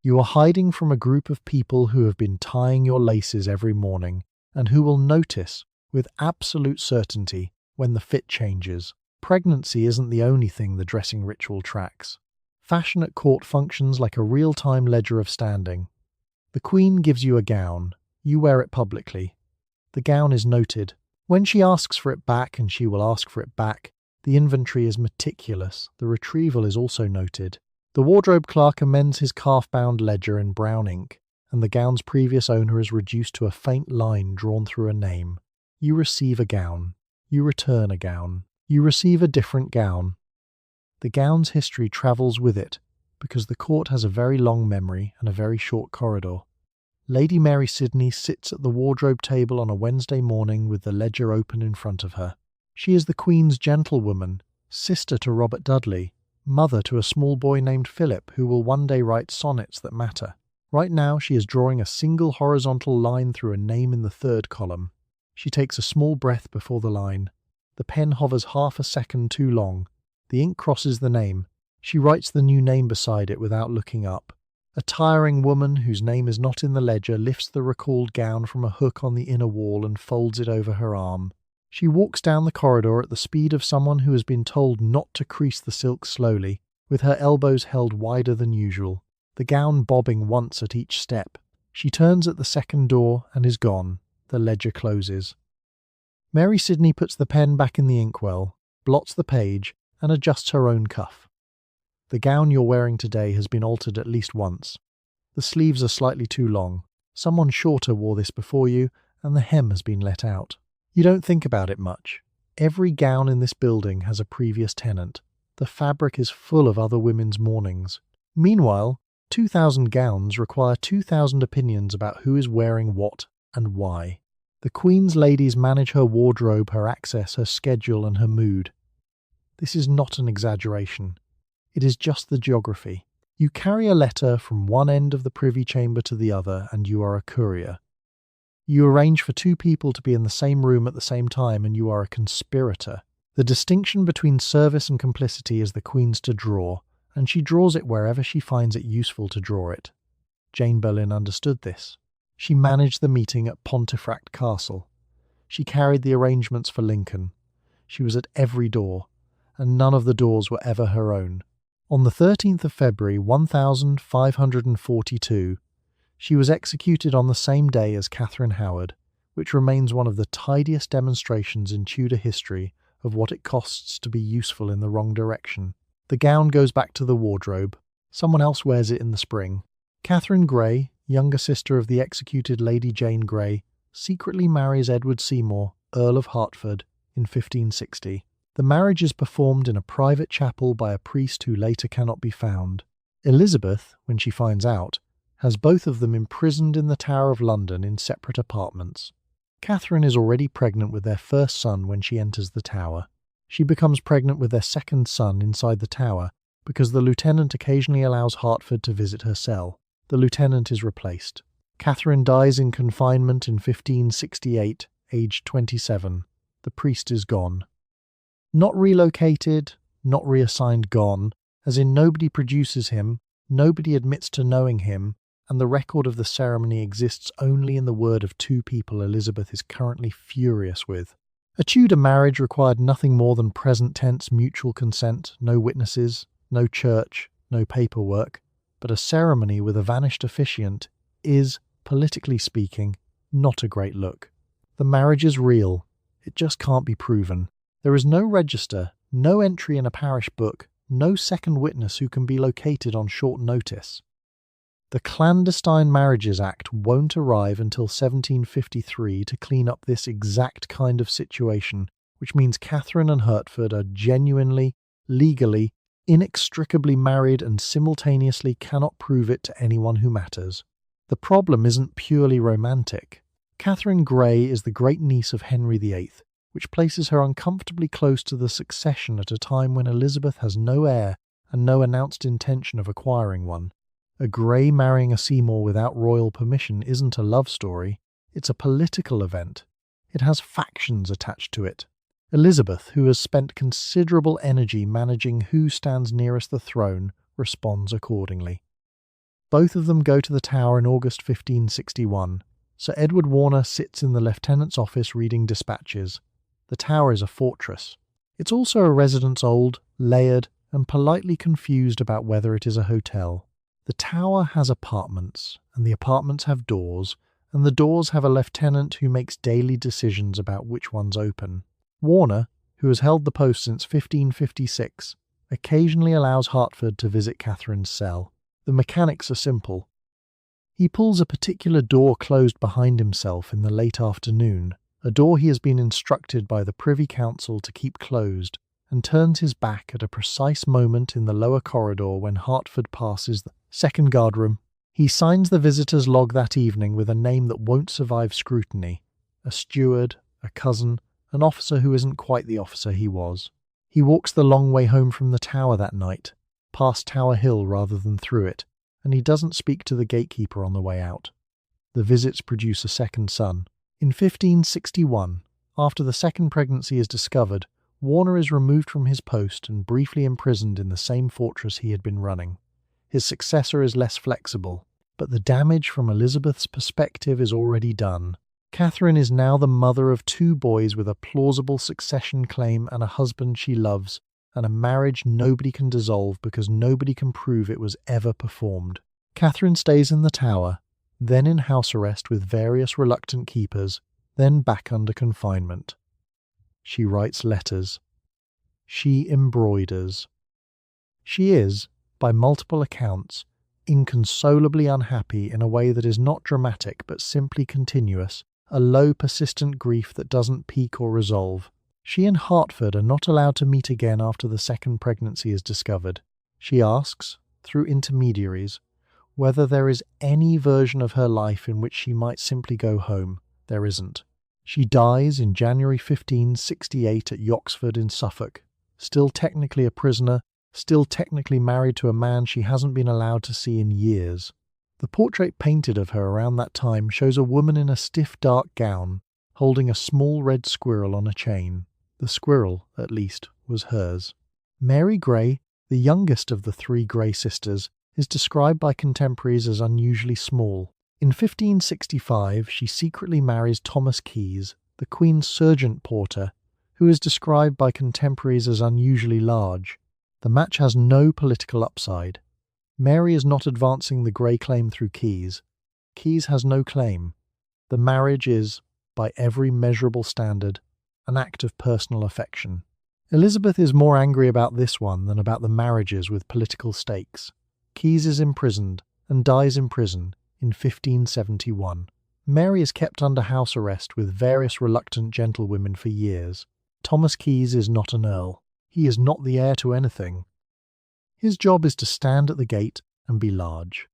You are hiding from a group of people who have been tying your laces every morning, and who will notice, with absolute certainty, when the fit changes. Pregnancy isn't the only thing the dressing ritual tracks. Fashion at court functions like a real-time ledger of standing. The Queen gives you a gown. You wear it publicly. The gown is noted. When she asks for it back, and she will ask for it back, the inventory is meticulous. The retrieval is also noted. The wardrobe clerk amends his calf-bound ledger in brown ink, and the gown's previous owner is reduced to a faint line drawn through a name. You receive a gown. You return a gown. You receive a different gown. The gown's history travels with it, because the court has a very long memory and a very short corridor. Lady Mary Sidney sits at the wardrobe table on a Wednesday morning with the ledger open in front of her. She is the Queen's gentlewoman, sister to Robert Dudley, mother to a small boy named Philip who will one day write sonnets that matter. Right now she is drawing a single horizontal line through a name in the third column. She takes a small breath before the line. The pen hovers half a second too long. The ink crosses the name. She writes the new name beside it without looking up. A tiring woman whose name is not in the ledger lifts the recalled gown from a hook on the inner wall and folds it over her arm. She walks down the corridor at the speed of someone who has been told not to crease the silk slowly, with her elbows held wider than usual, the gown bobbing once at each step. She turns at the second door and is gone. The ledger closes. Mary Sidney puts the pen back in the inkwell, blots the page, and adjusts her own cuff. The gown you're wearing today has been altered at least once. The sleeves are slightly too long. Someone shorter wore this before you, and the hem has been let out. You don't think about it much. Every gown in this building has a previous tenant. The fabric is full of other women's mournings. Meanwhile, 2,000 gowns require 2,000 opinions about who is wearing what and why. The Queen's ladies manage her wardrobe, her access, her schedule, and her mood. This is not an exaggeration. It is just the geography. You carry a letter from one end of the privy chamber to the other, and you are a courier. You arrange for two people to be in the same room at the same time, and you are a conspirator. The distinction between service and complicity is the Queen's to draw, and she draws it wherever she finds it useful to draw it. Jane Boleyn understood this. She managed the meeting at Pontefract Castle. She carried the arrangements for Lincoln. She was at every door, and none of the doors were ever her own. On the 13th of February 1542, she was executed on the same day as Catherine Howard, which remains one of the tidiest demonstrations in Tudor history of what it costs to be useful in the wrong direction. The gown goes back to the wardrobe. Someone else wears it in the spring. Catherine Grey, younger sister of the executed Lady Jane Grey, secretly marries Edward Seymour, Earl of Hertford, in 1560. The marriage is performed in a private chapel by a priest who later cannot be found. Elizabeth, when she finds out, has both of them imprisoned in the Tower of London in separate apartments. Catherine is already pregnant with their first son when she enters the Tower. She becomes pregnant with their second son inside the Tower because the lieutenant occasionally allows Hertford to visit her cell. The lieutenant is replaced. Catherine dies in confinement in 1568, aged 27. The priest is gone. Not relocated, not reassigned, gone, as in nobody produces him, nobody admits to knowing him, and the record of the ceremony exists only in the word of two people Elizabeth is currently furious with. A Tudor marriage required nothing more than present tense mutual consent, no witnesses, no church, no paperwork, but a ceremony with a vanished officiant is, politically speaking, not a great look. The marriage is real. It just can't be proven. There is no register, no entry in a parish book, no second witness who can be located on short notice. The Clandestine Marriages Act won't arrive until 1753 to clean up this exact kind of situation, which means Catherine and Hertford are genuinely, legally, inextricably married and simultaneously cannot prove it to anyone who matters. The problem isn't purely romantic. Catherine Grey is the great-niece of Henry VIII, which places her uncomfortably close to the succession at a time when Elizabeth has no heir and no announced intention of acquiring one. A Grey marrying a Seymour without royal permission isn't a love story, it's a political event. It has factions attached to it. Elizabeth, who has spent considerable energy managing who stands nearest the throne, responds accordingly. Both of them go to the Tower in August 1561. Sir Edward Warner sits in the lieutenant's office reading dispatches. The Tower is a fortress. It's also a residence old, layered, and politely confused about whether it is a hotel. The Tower has apartments, and the apartments have doors, and the doors have a lieutenant who makes daily decisions about which ones open. Warner, who has held the post since 1556, occasionally allows Hertford to visit Catherine's cell. The mechanics are simple. He pulls a particular door closed behind himself in the late afternoon, a door he has been instructed by the Privy Council to keep closed, and turns his back at a precise moment in the lower corridor when Hertford passes the second guardroom. He signs the visitor's log that evening with a name that won't survive scrutiny. A steward, a cousin, an officer who isn't quite the officer he was. He walks the long way home from the Tower that night, past Tower Hill rather than through it, and he doesn't speak to the gatekeeper on the way out. The visits produce a second son. In 1561, after the second pregnancy is discovered, Warner is removed from his post and briefly imprisoned in the same fortress he had been running. His successor is less flexible, but the damage from Elizabeth's perspective is already done. Catherine is now the mother of 2 boys with a plausible succession claim and a husband she loves, and a marriage nobody can dissolve because nobody can prove it was ever performed. Catherine stays in the Tower, then in house arrest with various reluctant keepers, then back under confinement. She writes letters. She embroiders. She is, by multiple accounts, inconsolably unhappy in a way that is not dramatic but simply continuous, a low, persistent grief that doesn't peak or resolve. She and Hertford are not allowed to meet again after the second pregnancy is discovered. She asks, through intermediaries, whether there is any version of her life in which she might simply go home. There isn't. She dies in January 1568 at Yoxford in Suffolk, still technically a prisoner, still technically married to a man she hasn't been allowed to see in years. The portrait painted of her around that time shows a woman in a stiff dark gown, holding a small red squirrel on a chain. The squirrel, at least, was hers. Mary Grey, the youngest of the 3 Grey sisters, is described by contemporaries as unusually small. In 1565, she secretly marries Thomas Keyes, the Queen's sergeant porter, who is described by contemporaries as unusually large. The match has no political upside. Mary is not advancing the Grey claim through Keyes. Keyes has no claim. The marriage is, by every measurable standard, an act of personal affection. Elizabeth is more angry about this one than about the marriages with political stakes. Keyes is imprisoned, and dies in prison, in 1571. Mary is kept under house arrest with various reluctant gentlewomen for years. Thomas Keyes is not an earl. He is not the heir to anything. His job is to stand at the gate and be large.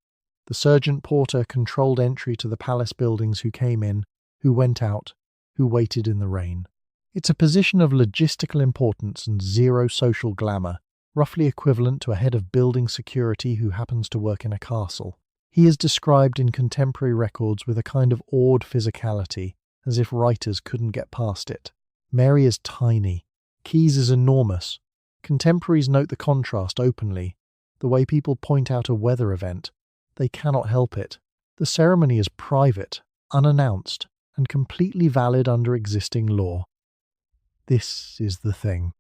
The sergeant porter controlled entry to the palace buildings who came in, who went out, who waited in the rain. It's a position of logistical importance and zero social glamour, roughly equivalent to a head of building security who happens to work in a castle. He is described in contemporary records with a kind of awed physicality, as if writers couldn't get past it. Mary is tiny. Keyes is enormous. Contemporaries note the contrast openly. The way people point out a weather event. They cannot help it. The ceremony is private, unannounced, and completely valid under existing law. This is the thing.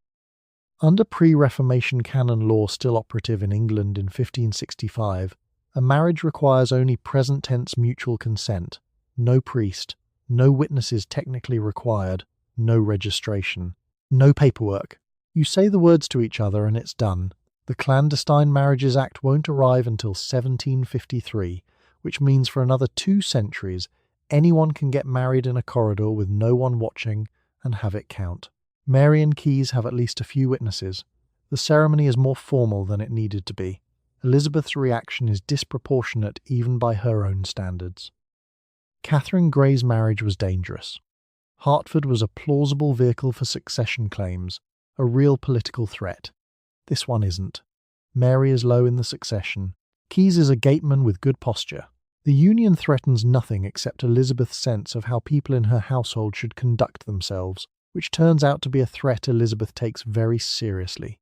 Under pre-Reformation canon law still operative in England in 1565, a marriage requires only present-tense mutual consent, no priest, no witnesses technically required, no registration, no paperwork. You say the words to each other and it's done. The Clandestine Marriages Act won't arrive until 1753, which means for another 2 centuries, anyone can get married in a corridor with no one watching and have it count. Mary and Keyes have at least a few witnesses. The ceremony is more formal than it needed to be. Elizabeth's reaction is disproportionate even by her own standards. Catherine Grey's marriage was dangerous. Hertford was a plausible vehicle for succession claims, a real political threat. This one isn't. Mary is low in the succession. Keyes is a gateman with good posture. The union threatens nothing except Elizabeth's sense of how people in her household should conduct themselves, which turns out to be a threat Elizabeth takes very seriously.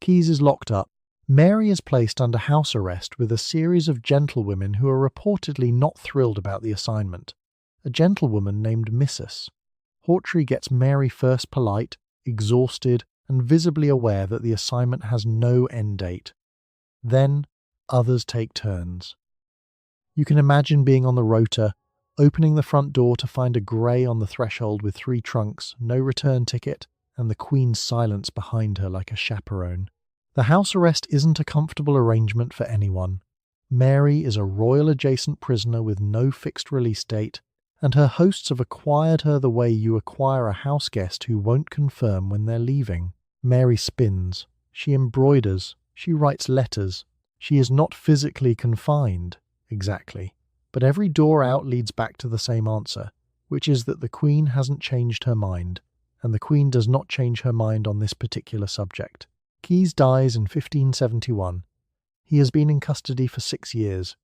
Keyes is locked up. Mary is placed under house arrest with a series of gentlewomen who are reportedly not thrilled about the assignment. A gentlewoman named Mrs. Hawtrey gets Mary first polite, exhausted, and visibly aware that the assignment has no end date. Then, others take turns. You can imagine being on the rota, opening the front door to find a grey on the threshold with 3 trunks, no return ticket, and the Queen's silence behind her like a chaperone. The house arrest isn't a comfortable arrangement for anyone. Mary is a royal-adjacent prisoner with no fixed release date, and her hosts have acquired her the way you acquire a house guest who won't confirm when they're leaving. Mary spins. She embroiders. She writes letters. She is not physically confined. Exactly. But every door out leads back to the same answer, which is that the Queen hasn't changed her mind, and the Queen does not change her mind on this particular subject. Keyes dies in 1571. He has been in custody for 6 years.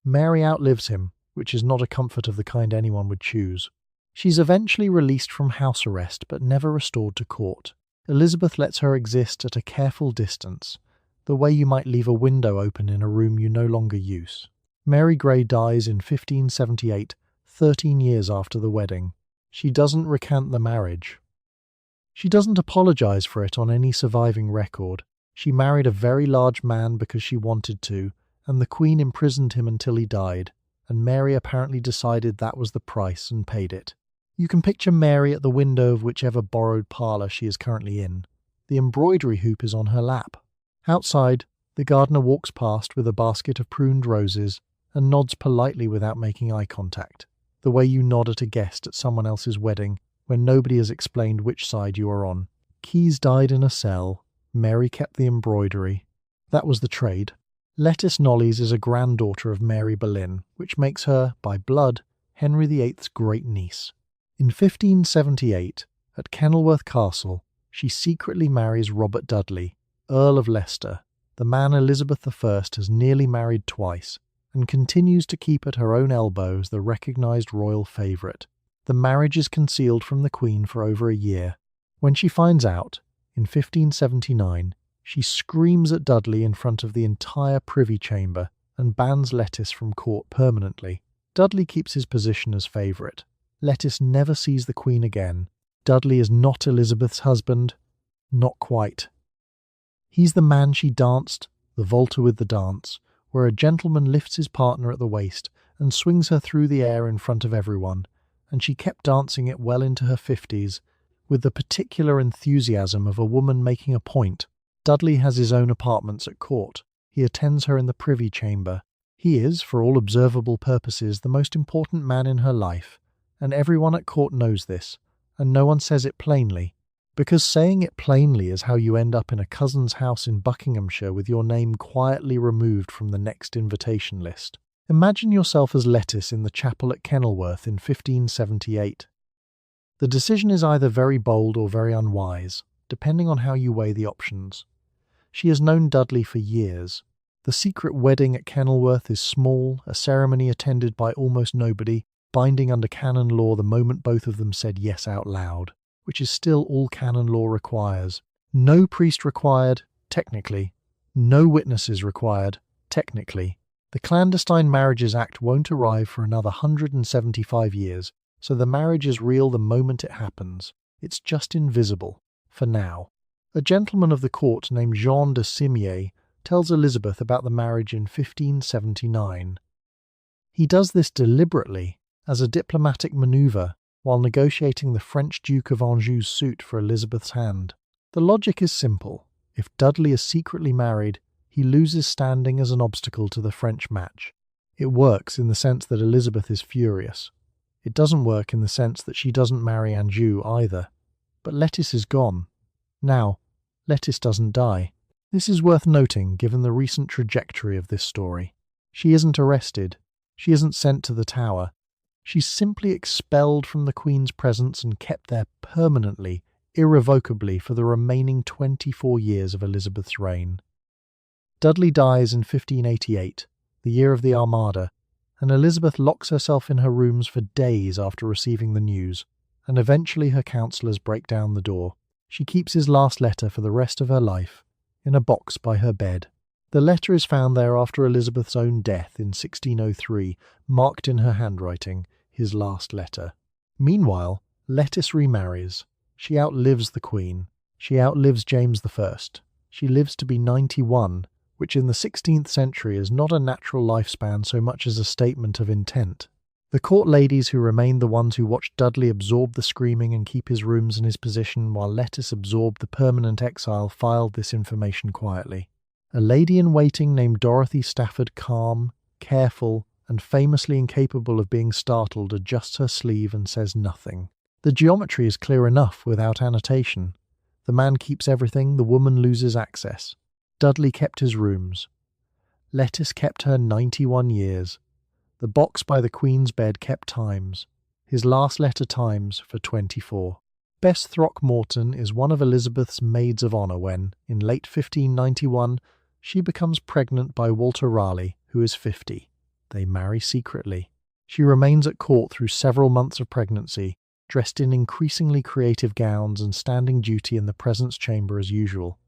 Mary outlives him, which is not a comfort of the kind anyone would choose. She's eventually released from house arrest, but never restored to court. Elizabeth lets her exist at a careful distance, the way you might leave a window open in a room you no longer use. Mary Grey dies in 1578, 13 years after the wedding. She doesn't recant the marriage. She doesn't apologise for it on any surviving record. She married a very large man because she wanted to, and the Queen imprisoned him until he died, and Mary apparently decided that was the price and paid it. You can picture Mary at the window of whichever borrowed parlour she is currently in. The embroidery hoop is on her lap. Outside, the gardener walks past with a basket of pruned roses and nods politely without making eye contact, the way you nod at a guest at someone else's wedding when nobody has explained which side you are on. Keyes died in a cell. Mary kept the embroidery. That was the trade. Lettice Knollys is a granddaughter of Mary Boleyn, which makes her, by blood, Henry VIII's great-niece. In 1578, at Kenilworth Castle, she secretly marries Robert Dudley, Earl of Leicester, the man Elizabeth I has nearly married twice, and continues to keep at her own elbow as the recognised royal favourite. The marriage is concealed from the Queen for over a year. When she finds out, in 1579, she screams at Dudley in front of the entire Privy Chamber and bans Lettice from court permanently. Dudley keeps his position as favourite. Lettice never sees the Queen again. Dudley is not Elizabeth's husband. Not quite. He's the man she danced, the vaulter with the dance, where a gentleman lifts his partner at the waist and swings her through the air in front of everyone, and she kept dancing it well into her 50s, with the particular enthusiasm of a woman making a point. Dudley has his own apartments at court. He attends her in the Privy Chamber. He is, for all observable purposes, the most important man in her life, and everyone at court knows this, and no one says it plainly, because saying it plainly is how you end up in a cousin's house in Buckinghamshire with your name quietly removed from the next invitation list. Imagine yourself as Lettice in the chapel at Kenilworth in 1578. The decision is either very bold or very unwise, depending on how you weigh the options. She has known Dudley for years. The secret wedding at Kenilworth is small, a ceremony attended by almost nobody, binding under canon law the moment both of them said yes out loud, which is still all canon law requires. No priest required, technically. No witnesses required, technically. The Clandestine Marriages Act won't arrive for another 175 years, so the marriage is real the moment it happens. It's just invisible, for now. A gentleman of the court named Jean de Simier tells Elizabeth about the marriage in 1579. He does this deliberately, as a diplomatic manoeuvre, while negotiating the French Duke of Anjou's suit for Elizabeth's hand. The logic is simple. If Dudley is secretly married, he loses standing as an obstacle to the French match. It works in the sense that Elizabeth is furious. It doesn't work in the sense that she doesn't marry Anjou either. But Lettice is gone. Now, Lettice doesn't die. This is worth noting given the recent trajectory of this story. She isn't arrested. She isn't sent to the Tower. She's simply expelled from the Queen's presence and kept there permanently, irrevocably for the remaining 24 years of Elizabeth's reign. Dudley dies in 1588, the year of the Armada, and Elizabeth locks herself in her rooms for days after receiving the news, and eventually her counsellors break down the door. She keeps his last letter for the rest of her life, in a box by her bed. The letter is found there after Elizabeth's own death in 1603, marked in her handwriting, his last letter. Meanwhile, Lettice remarries. She outlives the Queen. She outlives James I. She lives to be 91, which in the 16th century is not a natural lifespan so much as a statement of intent. The court ladies who remained the ones who watched Dudley absorb the screaming and keep his rooms and his position while Lettice absorbed the permanent exile filed this information quietly. A lady-in-waiting named Dorothy Stafford, calm, careful, and famously incapable of being startled, adjusts her sleeve and says nothing. The geometry is clear enough without annotation. The man keeps everything, the woman loses access. Dudley kept his rooms. Lettuce kept her 91 years. The box by the Queen's bed kept Times. His last letter Times for 24. Bess Throckmorton is one of Elizabeth's maids of honour when, in late 1591, she becomes pregnant by Walter Raleigh, who is 50. They marry secretly. She remains at court through several months of pregnancy, dressed in increasingly creative gowns and standing duty in the presence chamber as usual.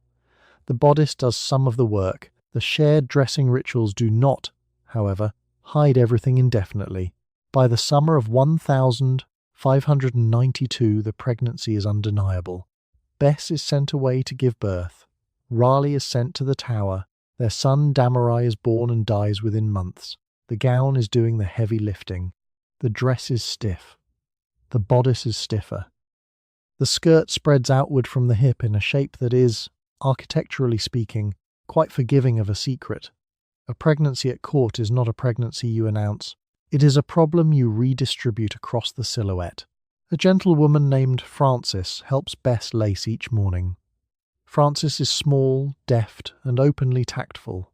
The bodice does some of the work. The shared dressing rituals do not, however, hide everything indefinitely. By the summer of 1592, the pregnancy is undeniable. Bess is sent away to give birth. Raleigh is sent to the Tower. Their son Damerai is born and dies within months. The gown is doing the heavy lifting. The dress is stiff. The bodice is stiffer. The skirt spreads outward from the hip in a shape that is, architecturally speaking, quite forgiving of a secret. A pregnancy at court is not a pregnancy you announce. It is a problem you redistribute across the silhouette. A gentlewoman named Frances helps Bess lace each morning. Frances is small, deft, and openly tactful.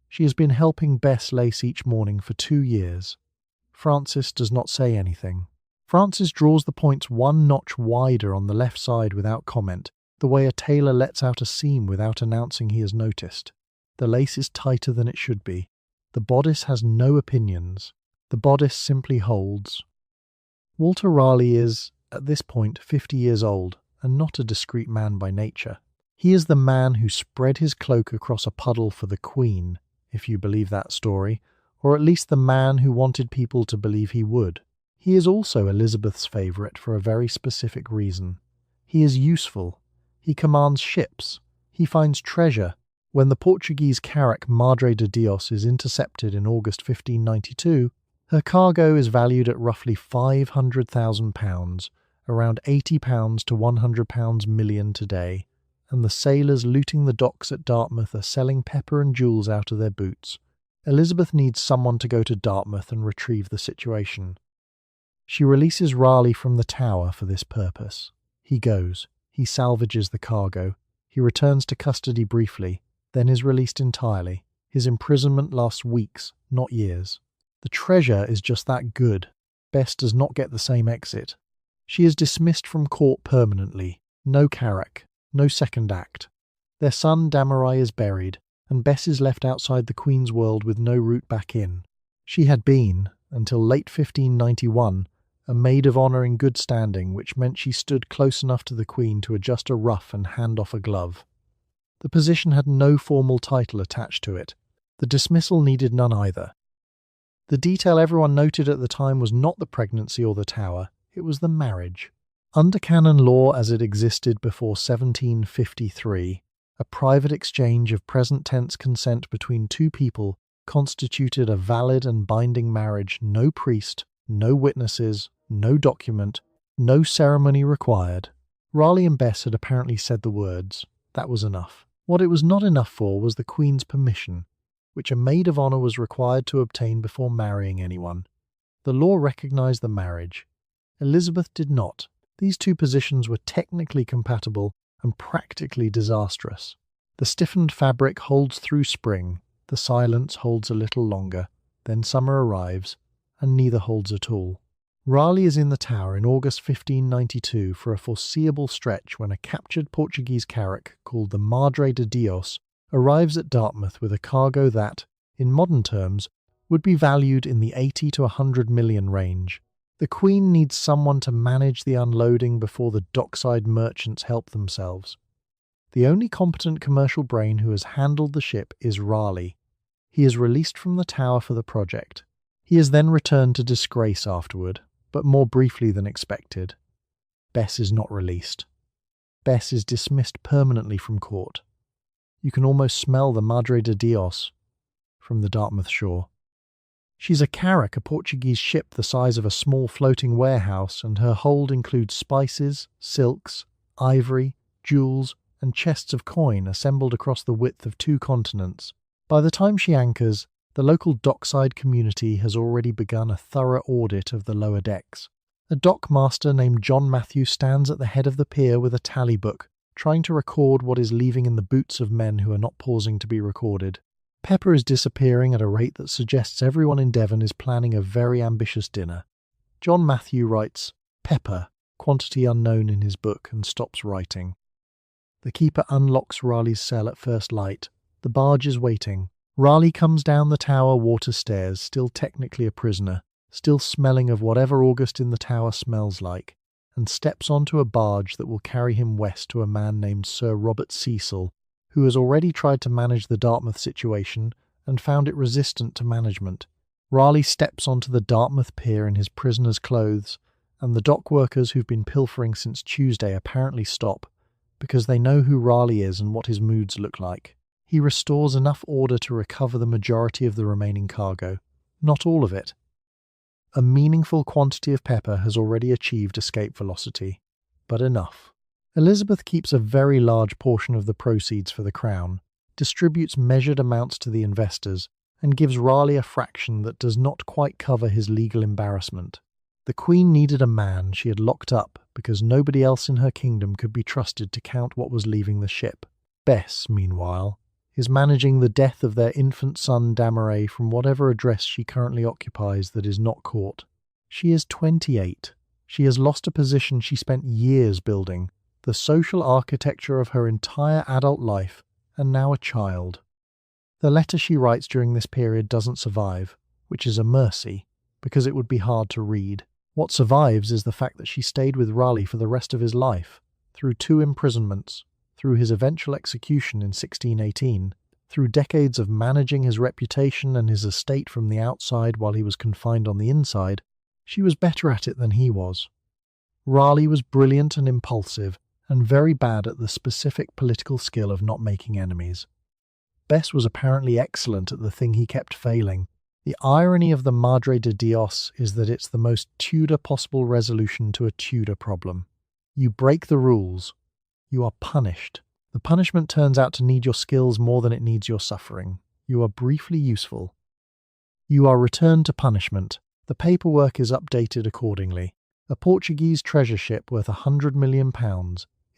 She has been helping Bess lace each morning for 2 years. Frances does not say anything. Frances draws the points one notch wider on the left side without comment, the way a tailor lets out a seam without announcing he has noticed. The lace is tighter than it should be. The bodice has no opinions. The bodice simply holds. Walter Raleigh is, at this point, 50 years old, and not a discreet man by nature. He is the man who spread his cloak across a puddle for the Queen, if you believe that story, or at least the man who wanted people to believe he would. He is also Elizabeth's favourite for a very specific reason. He is useful. He commands ships. He finds treasure. When the Portuguese carrack Madre de Dios is intercepted in August 1592, her cargo is valued at roughly £500,000, around £80 to £100 million today, and the sailors looting the docks at Dartmouth are selling pepper and jewels out of their boots. Elizabeth needs someone to go to Dartmouth and retrieve the situation. She releases Raleigh from the Tower for this purpose. He goes. He salvages the cargo. He returns to custody briefly, then is released entirely. His imprisonment lasts weeks, not years. The treasure is just that good. Bess does not get the same exit. She is dismissed from court permanently. No carrack. No second act. Their son Damerai is buried, and Bess is left outside the Queen's world with no route back in. She had been, until late 1591, a maid of honour in good standing, which meant she stood close enough to the Queen to adjust a ruff and hand off a glove. The position had no formal title attached to it. The dismissal needed none either. The detail everyone noted at the time was not the pregnancy or the Tower, it was the marriage. Under canon law as it existed before 1753, a private exchange of present-tense consent between two people constituted a valid and binding marriage. No priest, no witnesses, no document, no ceremony required. Raleigh and Bess had apparently said the words. That was enough. What it was not enough for was the Queen's permission, which a maid of honour was required to obtain before marrying anyone. The law recognised the marriage. Elizabeth did not. These two positions were technically compatible and practically disastrous. The stiffened fabric holds through spring, the silence holds a little longer, then summer arrives, and neither holds at all. Raleigh is in the Tower in August 1592 for a foreseeable stretch when a captured Portuguese carrack called the Madre de Dios arrives at Dartmouth with a cargo that, in modern terms, would be valued in the 80 to 100 million range. The Queen needs someone to manage the unloading before the dockside merchants help themselves. The only competent commercial brain who has handled the ship is Raleigh. He is released from the Tower for the project. He is then returned to disgrace afterward, but more briefly than expected. Bess is not released. Bess is dismissed permanently from court. You can almost smell the Madre de Dios from the Dartmouth shore. She's a carrack, a Portuguese ship the size of a small floating warehouse, and her hold includes spices, silks, ivory, jewels, and chests of coin assembled across the width of 2 continents. By the time she anchors, the local dockside community has already begun a thorough audit of the lower decks. A dockmaster named John Matthew stands at the head of the pier with a tally book, trying to record what is leaving in the boots of men who are not pausing to be recorded. Pepper is disappearing at a rate that suggests everyone in Devon is planning a very ambitious dinner. John Matthew writes, "Pepper, quantity unknown," in his book and stops writing. The keeper unlocks Raleigh's cell at first light. The barge is waiting. Raleigh comes down the tower water stairs, still technically a prisoner, still smelling of whatever August in the tower smells like, and steps onto a barge that will carry him west to a man named Sir Robert Cecil, who has already tried to manage the Dartmouth situation and found it resistant to management. Raleigh steps onto the Dartmouth pier in his prisoner's clothes, and the dock workers who've been pilfering since Tuesday apparently stop, because they know who Raleigh is and what his moods look like. He restores enough order to recover the majority of the remaining cargo. Not all of it. A meaningful quantity of pepper has already achieved escape velocity, but enough. Elizabeth keeps a very large portion of the proceeds for the crown, distributes measured amounts to the investors, and gives Raleigh a fraction that does not quite cover his legal embarrassment. The Queen needed a man she had locked up because nobody else in her kingdom could be trusted to count what was leaving the ship. Bess, meanwhile, is managing the death of their infant son Dameray from whatever address she currently occupies that is not court. She is 28. She has lost a position she spent years building, the social architecture of her entire adult life, and now a child. The letter she writes during this period doesn't survive, which is a mercy, because it would be hard to read. What survives is the fact that she stayed with Raleigh for the rest of his life, through 2 imprisonments, through his eventual execution in 1618, through decades of managing his reputation and his estate from the outside while he was confined on the inside. She was better at it than he was. Raleigh was brilliant and impulsive, and very bad at the specific political skill of not making enemies. Bess was apparently excellent at the thing he kept failing. The irony of the Madre de Dios is that it's the most Tudor possible resolution to a Tudor problem. You break the rules. You are punished. The punishment turns out to need your skills more than it needs your suffering. You are briefly useful. You are returned to punishment. The paperwork is updated accordingly. A Portuguese treasure ship worth £100 million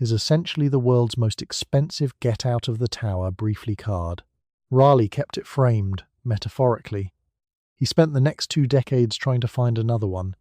is essentially the world's most expensive get-out-of-the-tower briefly card. Raleigh kept it framed, metaphorically. He spent the next 2 decades trying to find another one.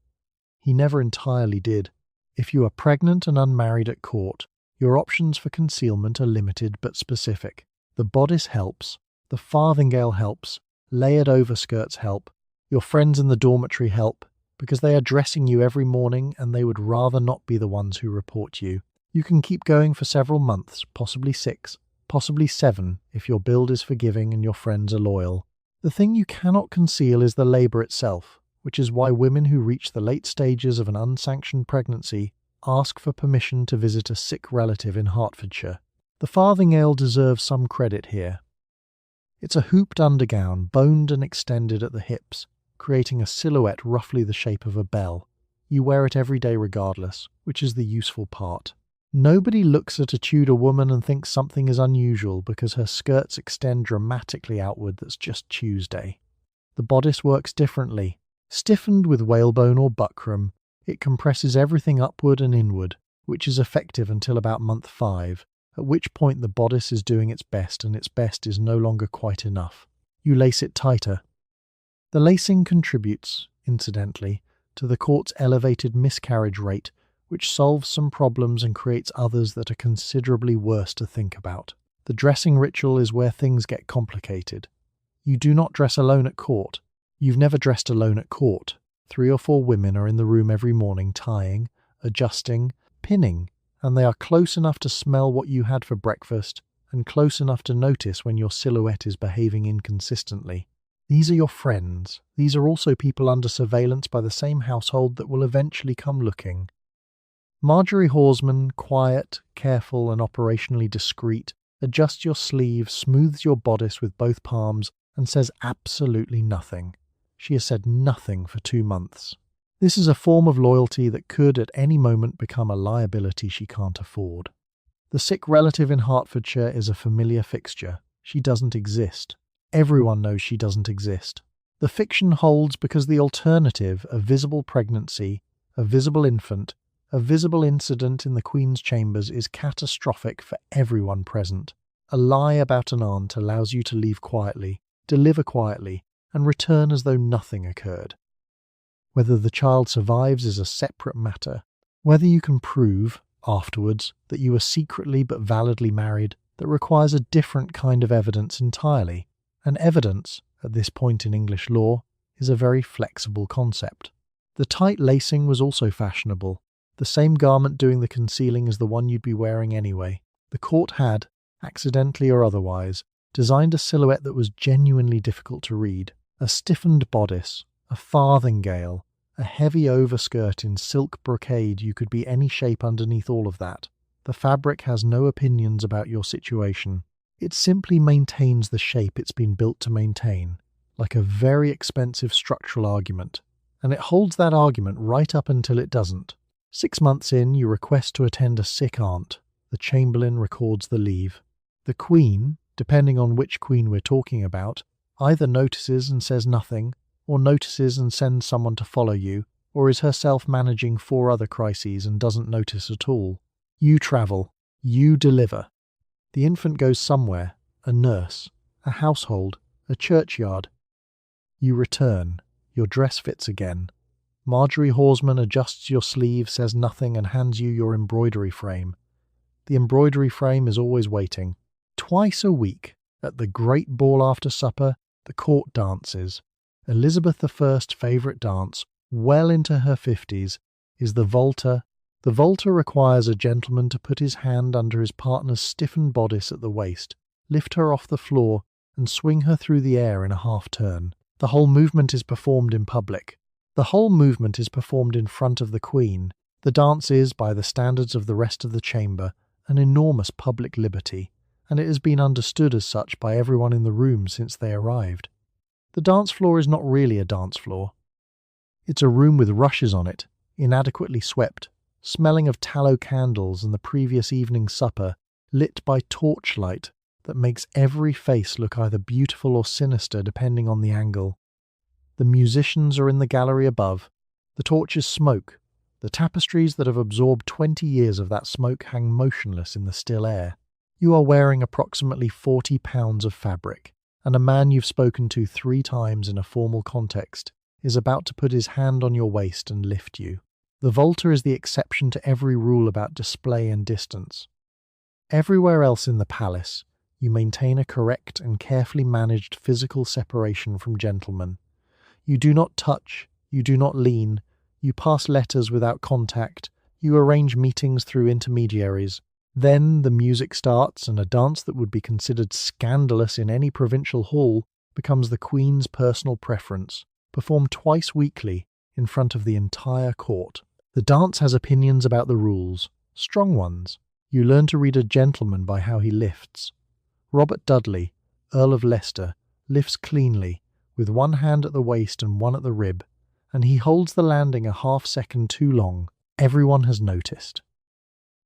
He never entirely did. If you are pregnant and unmarried at court, your options for concealment are limited but specific. The bodice helps, the farthingale helps, layered overskirts help, your friends in the dormitory help, because they are dressing you every morning and they would rather not be the ones who report you. You can keep going for several months, possibly 6, possibly 7, if your build is forgiving and your friends are loyal. The thing you cannot conceal is the labour itself, which is why women who reach the late stages of an unsanctioned pregnancy ask for permission to visit a sick relative in Hertfordshire. The farthingale deserves some credit here. It's a hooped undergown, boned and extended at the hips, creating a silhouette roughly the shape of a bell. You wear it every day regardless, which is the useful part. Nobody looks at a Tudor woman and thinks something is unusual because her skirts extend dramatically outward. That's just Tuesday. The bodice works differently. Stiffened with whalebone or buckram, it compresses everything upward and inward, which is effective until about month 5, at which point the bodice is doing its best and its best is no longer quite enough. You lace it tighter. The lacing contributes, incidentally, to the court's elevated miscarriage rate, which solves some problems and creates others that are considerably worse to think about. The dressing ritual is where things get complicated. You do not dress alone at court. You've never dressed alone at court. 3 or 4 women are in the room every morning tying, adjusting, pinning, and they are close enough to smell what you had for breakfast and close enough to notice when your silhouette is behaving inconsistently. These are your friends. These are also people under surveillance by the same household that will eventually come looking. Marjorie Horsman, quiet, careful, and operationally discreet, adjusts your sleeve, smooths your bodice with both palms, and says absolutely nothing. She has said nothing for 2 months. This is a form of loyalty that could at any moment become a liability she can't afford. The sick relative in Hertfordshire is a familiar fixture. She doesn't exist. Everyone knows she doesn't exist. The fiction holds because the alternative, a visible pregnancy, a visible infant, a visible incident in the Queen's chambers, is catastrophic for everyone present. A lie about an aunt allows you to leave quietly, deliver quietly, and return as though nothing occurred. Whether the child survives is a separate matter. Whether you can prove, afterwards, that you were secretly but validly married, that requires a different kind of evidence entirely. And evidence, at this point in English law, is a very flexible concept. The tight lacing was also fashionable, the same garment doing the concealing as the one you'd be wearing anyway. The court had, accidentally or otherwise, designed a silhouette that was genuinely difficult to read. A stiffened bodice, a farthingale, a heavy overskirt in silk brocade. You could be any shape underneath all of that. The fabric has no opinions about your situation. It simply maintains the shape it's been built to maintain, like a very expensive structural argument. And it holds that argument right up until it doesn't. 6 months in, you request to attend a sick aunt. The chamberlain records the leave. The Queen, depending on which Queen we're talking about, either notices and says nothing, or notices and sends someone to follow you, or is herself managing 4 other crises and doesn't notice at all. You travel. You deliver. The infant goes somewhere, a nurse, a household, a churchyard. You return. Your dress fits again. Marjorie Horsman adjusts your sleeve, says nothing, and hands you your embroidery frame. The embroidery frame is always waiting. Twice a week, at the great ball after supper, the court dances. Elizabeth I's favourite dance, well into her 50s, is the volta. The volta requires a gentleman to put his hand under his partner's stiffened bodice at the waist, lift her off the floor, and swing her through the air in a half-turn. The whole movement is performed in public. The whole movement is performed in front of the Queen. The dance is, by the standards of the rest of the chamber, an enormous public liberty, and it has been understood as such by everyone in the room since they arrived. The dance floor is not really a dance floor. It's a room with rushes on it, inadequately swept, smelling of tallow candles and the previous evening's supper, lit by torchlight that makes every face look either beautiful or sinister depending on the angle. The musicians are in the gallery above. The torches smoke. The tapestries that have absorbed 20 years of that smoke hang motionless in the still air. You are wearing approximately 40 pounds of fabric, and a man you've spoken to 3 times in a formal context is about to put his hand on your waist and lift you. The volta is the exception to every rule about display and distance. Everywhere else in the palace, you maintain a correct and carefully managed physical separation from gentlemen. You do not touch, you do not lean, you pass letters without contact, you arrange meetings through intermediaries. Then the music starts, and a dance that would be considered scandalous in any provincial hall becomes the Queen's personal preference, performed twice weekly in front of the entire court. The dance has opinions about the rules, strong ones. You learn to read a gentleman by how he lifts. Robert Dudley, Earl of Leicester, lifts cleanly, with one hand at the waist and one at the rib, and he holds the landing a half-second too long. Everyone has noticed.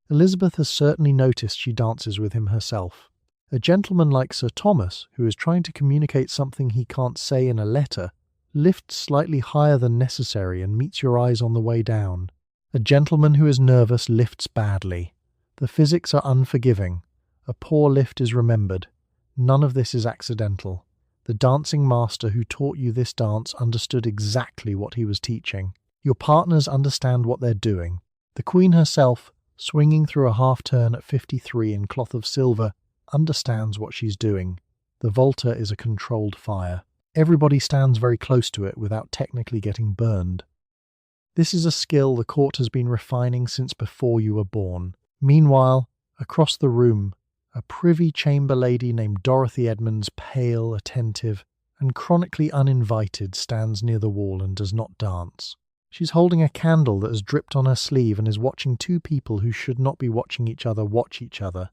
Elizabeth has certainly noticed she dances with him herself. A gentleman like Sir Thomas, who is trying to communicate something he can't say in a letter, lifts slightly higher than necessary and meets your eyes on the way down. A gentleman who is nervous lifts badly. The physics are unforgiving. A poor lift is remembered. None of this is accidental. The dancing master who taught you this dance understood exactly what he was teaching. Your partners understand what they're doing. The Queen herself, swinging through a half-turn at 53 in cloth of silver, understands what she's doing. The volta is a controlled fire. Everybody stands very close to it without technically getting burned. This is a skill the court has been refining since before you were born. Meanwhile, across the room, a privy chamber lady named Dorothy Edmonds, pale, attentive, and chronically uninvited, stands near the wall and does not dance. She's holding a candle that has dripped on her sleeve and is watching 2 people who should not be watching each other watch each other.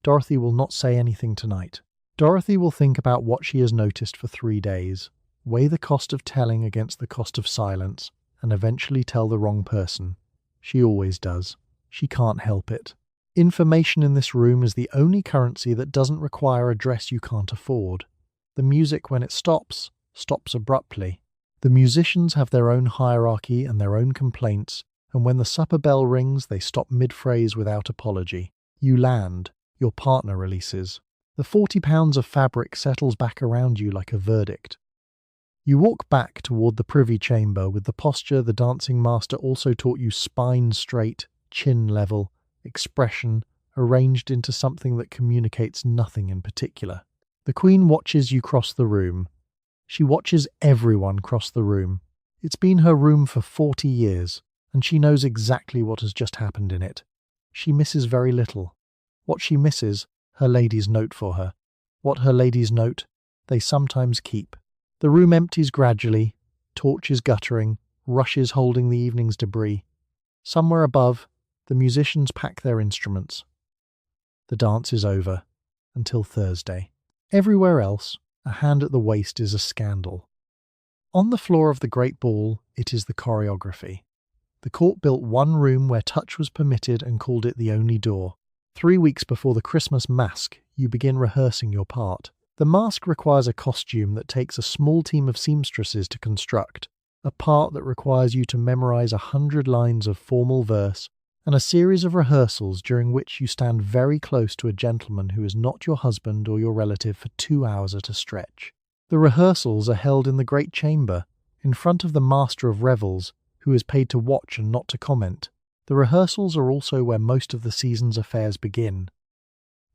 Dorothy will not say anything tonight. Dorothy will think about what she has noticed for 3 days, weigh the cost of telling against the cost of silence, and eventually tell the wrong person. She always does. She can't help it. Information in this room is the only currency that doesn't require a dress you can't afford. The music, when it stops, stops abruptly. The musicians have their own hierarchy and their own complaints, and when the supper bell rings, they stop mid-phrase without apology. You land. Your partner releases. The 40 pounds of fabric settles back around you like a verdict. You walk back toward the privy chamber with the posture the dancing master also taught you: spine straight, chin level, expression arranged into something that communicates nothing in particular. The Queen watches you cross the room. She watches everyone cross the room. It's been her room for 40 years, and she knows exactly what has just happened in it. She misses very little. What she misses, her ladies note for her. What her ladies note, they sometimes keep. The room empties gradually, torches guttering, rushes holding the evening's debris. Somewhere above, the musicians pack their instruments. The dance is over, until Thursday. Everywhere else, a hand at the waist is a scandal. On the floor of the great ball, it is the choreography. The court built one room where touch was permitted and called it the only door. 3 weeks before the Christmas masque, you begin rehearsing your part. The masque requires a costume that takes a small team of seamstresses to construct, a part that requires you to memorize 100 lines of formal verse, and a series of rehearsals during which you stand very close to a gentleman who is not your husband or your relative for 2 hours at a stretch. The rehearsals are held in the great chamber, in front of the master of revels, who is paid to watch and not to comment. The rehearsals are also where most of the season's affairs begin.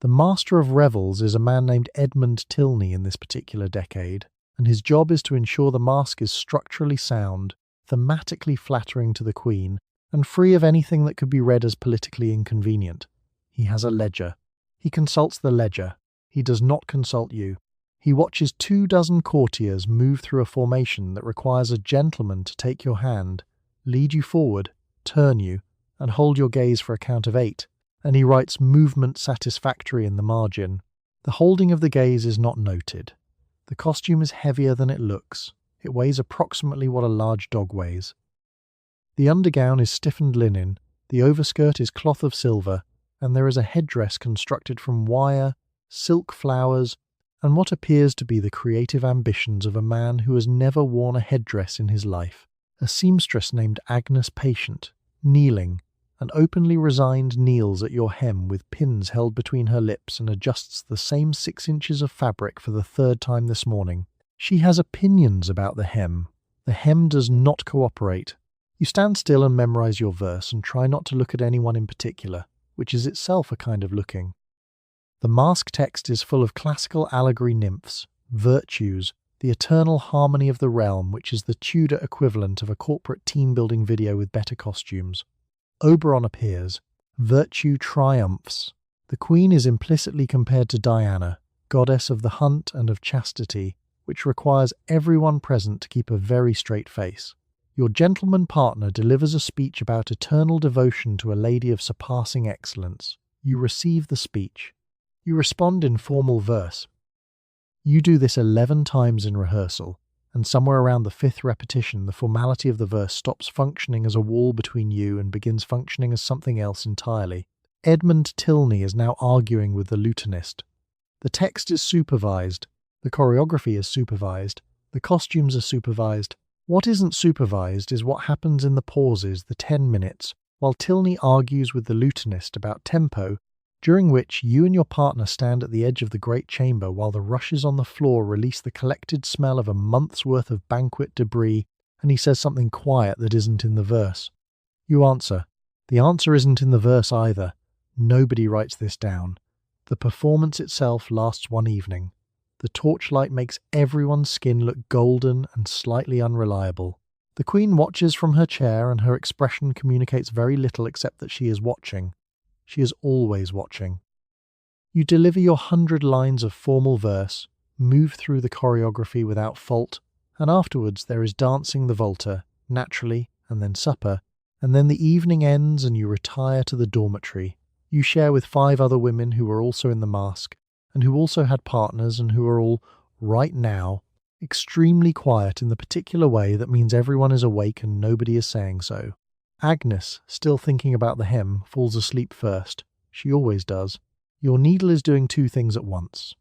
The master of revels is a man named Edmund Tilney in this particular decade, and his job is to ensure the masque is structurally sound, thematically flattering to the Queen, and free of anything that could be read as politically inconvenient. He has a ledger. He consults the ledger. He does not consult you. He watches 24 courtiers move through a formation that requires a gentleman to take your hand, lead you forward, turn you, and hold your gaze for a count of 8, and he writes movement satisfactory in the margin. The holding of the gaze is not noted. The costume is heavier than it looks. It weighs approximately what a large dog weighs. The undergown is stiffened linen, the overskirt is cloth of silver, and there is a headdress constructed from wire, silk flowers, and what appears to be the creative ambitions of a man who has never worn a headdress in his life. A seamstress named Agnes Patient, kneeling, and openly resigned, kneels at your hem with pins held between her lips and adjusts the same 6 inches of fabric for the 3rd time this morning. She has opinions about the hem. The hem does not cooperate. You stand still and memorize your verse and try not to look at anyone in particular, which is itself a kind of looking. The masque text is full of classical allegory nymphs, virtues, the eternal harmony of the realm, which is the Tudor equivalent of a corporate team-building video with better costumes. Oberon appears. Virtue triumphs. The Queen is implicitly compared to Diana, goddess of the hunt and of chastity, which requires everyone present to keep a very straight face. Your gentleman partner delivers a speech about eternal devotion to a lady of surpassing excellence. You receive the speech. You respond in formal verse. You do this 11 times in rehearsal, and somewhere around the 5th repetition the formality of the verse stops functioning as a wall between you and begins functioning as something else entirely. Edmund Tilney is now arguing with the lutenist. The text is supervised. The choreography is supervised. The costumes are supervised. What isn't supervised is what happens in the pauses, the 10 minutes, while Tilney argues with the lutenist about tempo, during which you and your partner stand at the edge of the great chamber while the rushes on the floor release the collected smell of a month's worth of banquet debris, and he says something quiet that isn't in the verse. You answer. The answer isn't in the verse either. Nobody writes this down. The performance itself lasts one evening. The torchlight makes everyone's skin look golden and slightly unreliable. The Queen watches from her chair, and her expression communicates very little except that she is watching. She is always watching. You deliver your 100 lines of formal verse, move through the choreography without fault, and afterwards there is dancing the volta, naturally, and then supper, and then the evening ends and you retire to the dormitory. You share with 5 other women who are also in the masque, and who also had partners and who are all, right now, extremely quiet in the particular way that means everyone is awake and nobody is saying so. Agnes, still thinking about the hem, falls asleep first. She always does. Your needle is doing 2 things at once.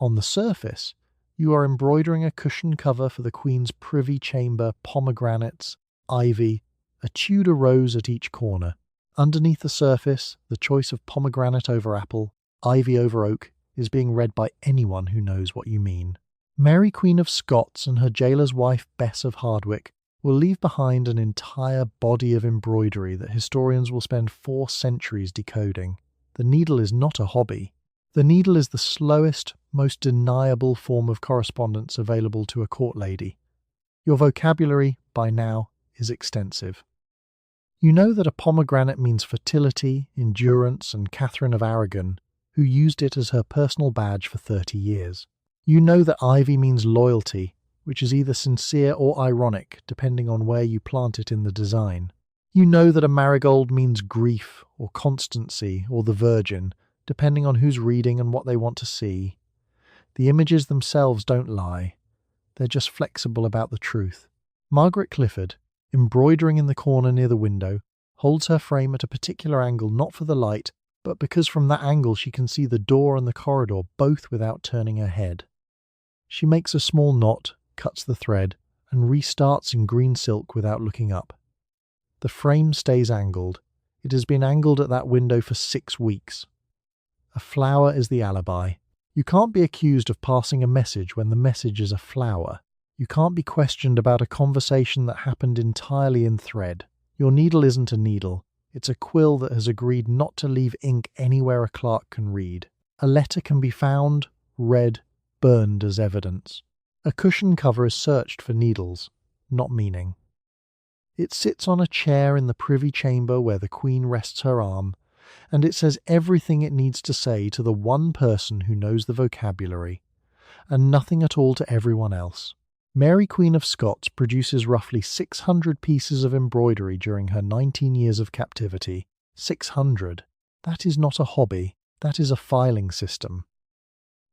On the surface, you are embroidering a cushion cover for the Queen's privy chamber, pomegranates, ivy, a Tudor rose at each corner. Underneath the surface, the choice of pomegranate over apple, ivy over oak, is being read by anyone who knows what you mean. Mary Queen of Scots and her jailer's wife Bess of Hardwicke will leave behind an entire body of embroidery that historians will spend 4 centuries decoding. The needle is not a hobby. The needle is the slowest, most deniable form of correspondence available to a court lady. Your vocabulary, by now, is extensive. You know that a pomegranate means fertility, endurance, and Catherine of Aragon, who used it as her personal badge for 30 years. You know that ivy means loyalty, which is either sincere or ironic, depending on where you plant it in the design. You know that a marigold means grief, or constancy, or the Virgin, depending on who's reading and what they want to see. The images themselves don't lie. They're just flexible about the truth. Margaret Clifford, embroidering in the corner near the window, holds her frame at a particular angle not for the light, but because from that angle she can see the door and the corridor both without turning her head. She makes a small knot, cuts the thread, and restarts in green silk without looking up. The frame stays angled. It has been angled at that window for 6 weeks. A flower is the alibi. You can't be accused of passing a message when the message is a flower. You can't be questioned about a conversation that happened entirely in thread. Your needle isn't a needle. It's a quill that has agreed not to leave ink anywhere a clerk can read. A letter can be found, read, burned as evidence. A cushion cover is searched for needles, not meaning. It sits on a chair in the privy chamber where the Queen rests her arm, and it says everything it needs to say to the one person who knows the vocabulary, and nothing at all to everyone else. Mary Queen of Scots produces roughly 600 pieces of embroidery during her 19 years of captivity. 600. That is not a hobby, that is a filing system.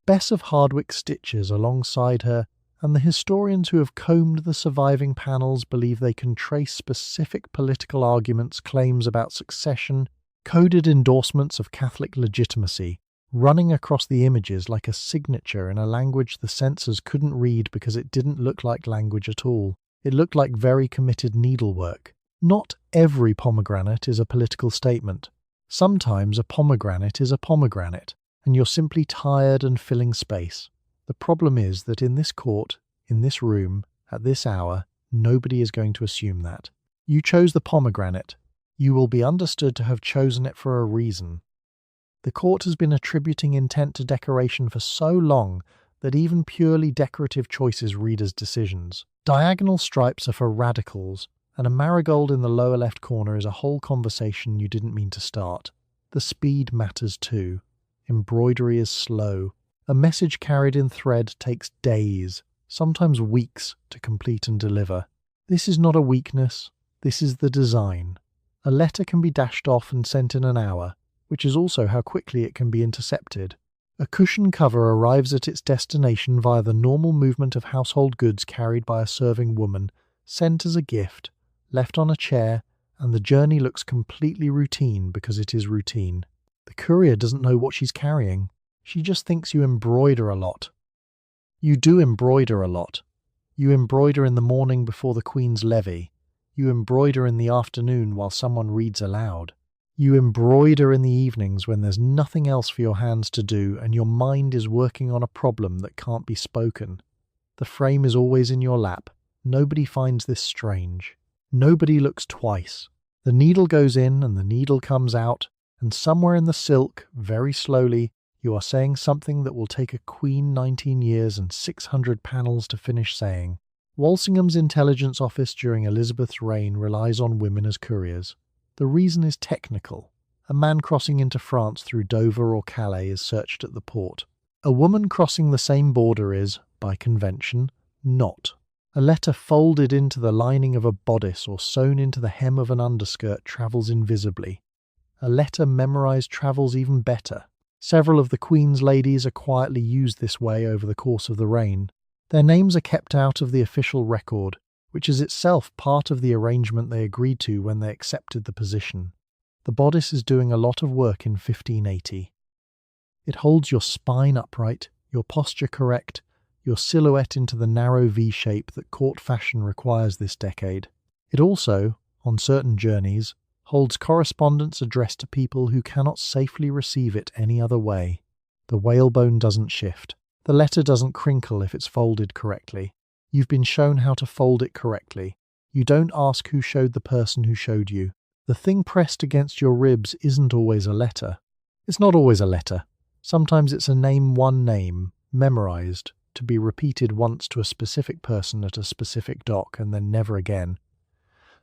Bess of Hardwicke stitches alongside her, and the historians who have combed the surviving panels believe they can trace specific political arguments, claims about succession, coded endorsements of Catholic legitimacy, running across the images like a signature in a language the censors couldn't read because it didn't look like language at all. It looked like very committed needlework. Not every pomegranate is a political statement. Sometimes a pomegranate is a pomegranate, and you're simply tired and filling space. The problem is that in this court, in this room, at this hour, nobody is going to assume that. You chose the pomegranate. You will be understood to have chosen it for a reason. The court has been attributing intent to decoration for so long that even purely decorative choices read as decisions. Diagonal stripes are for radicals, and a marigold in the lower left corner is a whole conversation you didn't mean to start. The speed matters too. Embroidery is slow. A message carried in thread takes days, sometimes weeks, to complete and deliver. This is not a weakness. This is the design. A letter can be dashed off and sent in an hour, which is also how quickly it can be intercepted. A cushion cover arrives at its destination via the normal movement of household goods carried by a serving woman, sent as a gift, left on a chair, and the journey looks completely routine because it is routine. The courier doesn't know what she's carrying. She just thinks you embroider a lot. You do embroider a lot. You embroider in the morning before the Queen's levee. You embroider in the afternoon while someone reads aloud. You embroider in the evenings when there's nothing else for your hands to do and your mind is working on a problem that can't be spoken. The frame is always in your lap. Nobody finds this strange. Nobody looks twice. The needle goes in and the needle comes out, and somewhere in the silk, very slowly, you are saying something that will take a queen 19 years and 600 panels to finish saying. Walsingham's intelligence office during Elizabeth's reign relies on women as couriers. The reason is technical. A man crossing into France through Dover or Calais is searched at the port. A woman crossing the same border is, by convention, not. A letter folded into the lining of a bodice or sewn into the hem of an underskirt travels invisibly. A letter memorized travels even better. Several of the Queen's ladies are quietly used this way over the course of the reign. Their names are kept out of the official record, which is itself part of the arrangement they agreed to when they accepted the position. The bodice is doing a lot of work in 1580. It holds your spine upright, your posture correct, your silhouette into the narrow V shape that court fashion requires this decade. It also, on certain journeys, holds correspondence addressed to people who cannot safely receive it any other way. The whalebone doesn't shift. The letter doesn't crinkle if it's folded correctly. You've been shown how to fold it correctly. You don't ask who showed the person who showed you. The thing pressed against your ribs isn't always a letter. It's not always a letter. Sometimes it's a name, one name, memorized, to be repeated once to a specific person at a specific dock and then never again.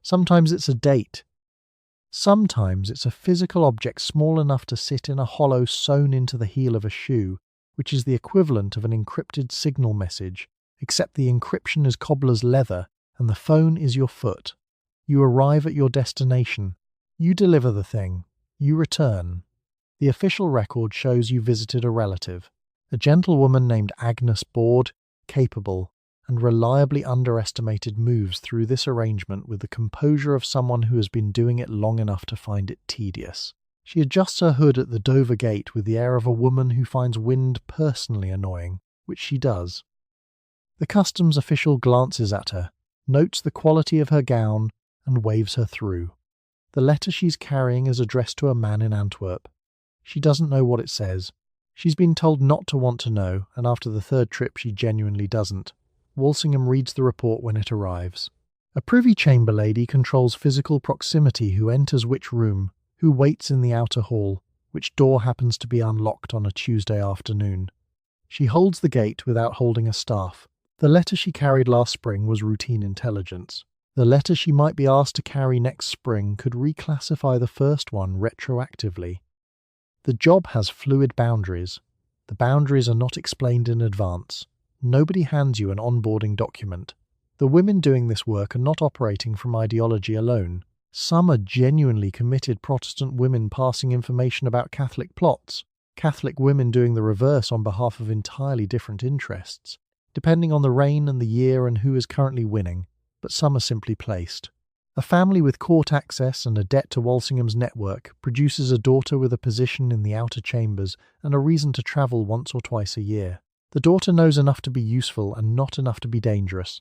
Sometimes it's a date. Sometimes it's a physical object small enough to sit in a hollow sewn into the heel of a shoe, which is the equivalent of an encrypted signal message, except the encryption is cobbler's leather and the phone is your foot. You arrive at your destination. You deliver the thing. You return. The official record shows you visited a relative, a gentlewoman named Agnes Board, capable and reliably underestimated, moves through this arrangement with the composure of someone who has been doing it long enough to find it tedious. She adjusts her hood at the Dover gate with the air of a woman who finds wind personally annoying, which she does. The customs official glances at her, notes the quality of her gown, and waves her through. The letter she's carrying is addressed to a man in Antwerp. She doesn't know what it says. She's been told not to want to know, and after the third trip she genuinely doesn't. Walsingham reads the report when it arrives. A privy chamber lady controls physical proximity, who enters which room, who waits in the outer hall, which door happens to be unlocked on a Tuesday afternoon. She holds the gate without holding a staff. The letter she carried last spring was routine intelligence. The letter she might be asked to carry next spring could reclassify the first one retroactively. The job has fluid boundaries. The boundaries are not explained in advance. Nobody hands you an onboarding document. The women doing this work are not operating from ideology alone. Some are genuinely committed Protestant women passing information about Catholic plots, Catholic women doing the reverse on behalf of entirely different interests, depending on the reign and the year and who is currently winning, but some are simply placed. A family with court access and a debt to Walsingham's network produces a daughter with a position in the outer chambers and a reason to travel once or twice a year. The daughter knows enough to be useful and not enough to be dangerous.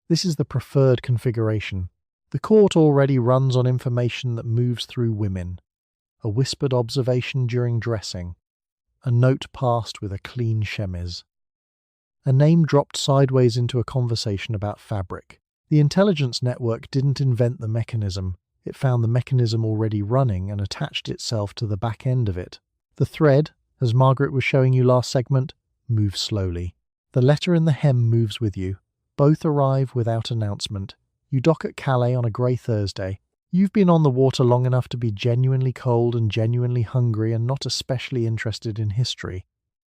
This is the preferred configuration. The court already runs on information that moves through women. A whispered observation during dressing. A note passed with a clean chemise. A name dropped sideways into a conversation about fabric. The intelligence network didn't invent the mechanism. It found the mechanism already running and attached itself to the back end of it. The thread, as Margaret was showing you last segment, moves slowly. The letter and the hem moves with you. Both arrive without announcement. You dock at Calais on a grey Thursday. You've been on the water long enough to be genuinely cold and genuinely hungry and not especially interested in history.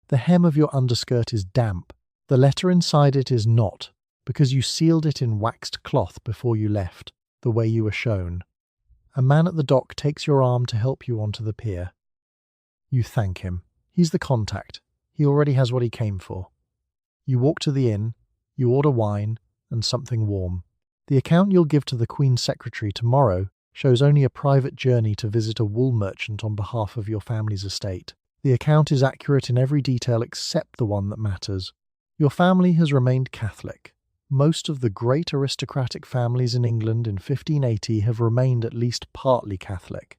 The hem of your underskirt is damp. The letter inside it is not, because you sealed it in waxed cloth before you left, the way you were shown. A man at the dock takes your arm to help you onto the pier. You thank him. He's the contact. He already has what he came for. You walk to the inn, you order wine and something warm. The account you'll give to the Queen's Secretary tomorrow shows only a private journey to visit a wool merchant on behalf of your family's estate. The account is accurate in every detail except the one that matters. Your family has remained Catholic. Most of the great aristocratic families in England in 1580 have remained at least partly Catholic.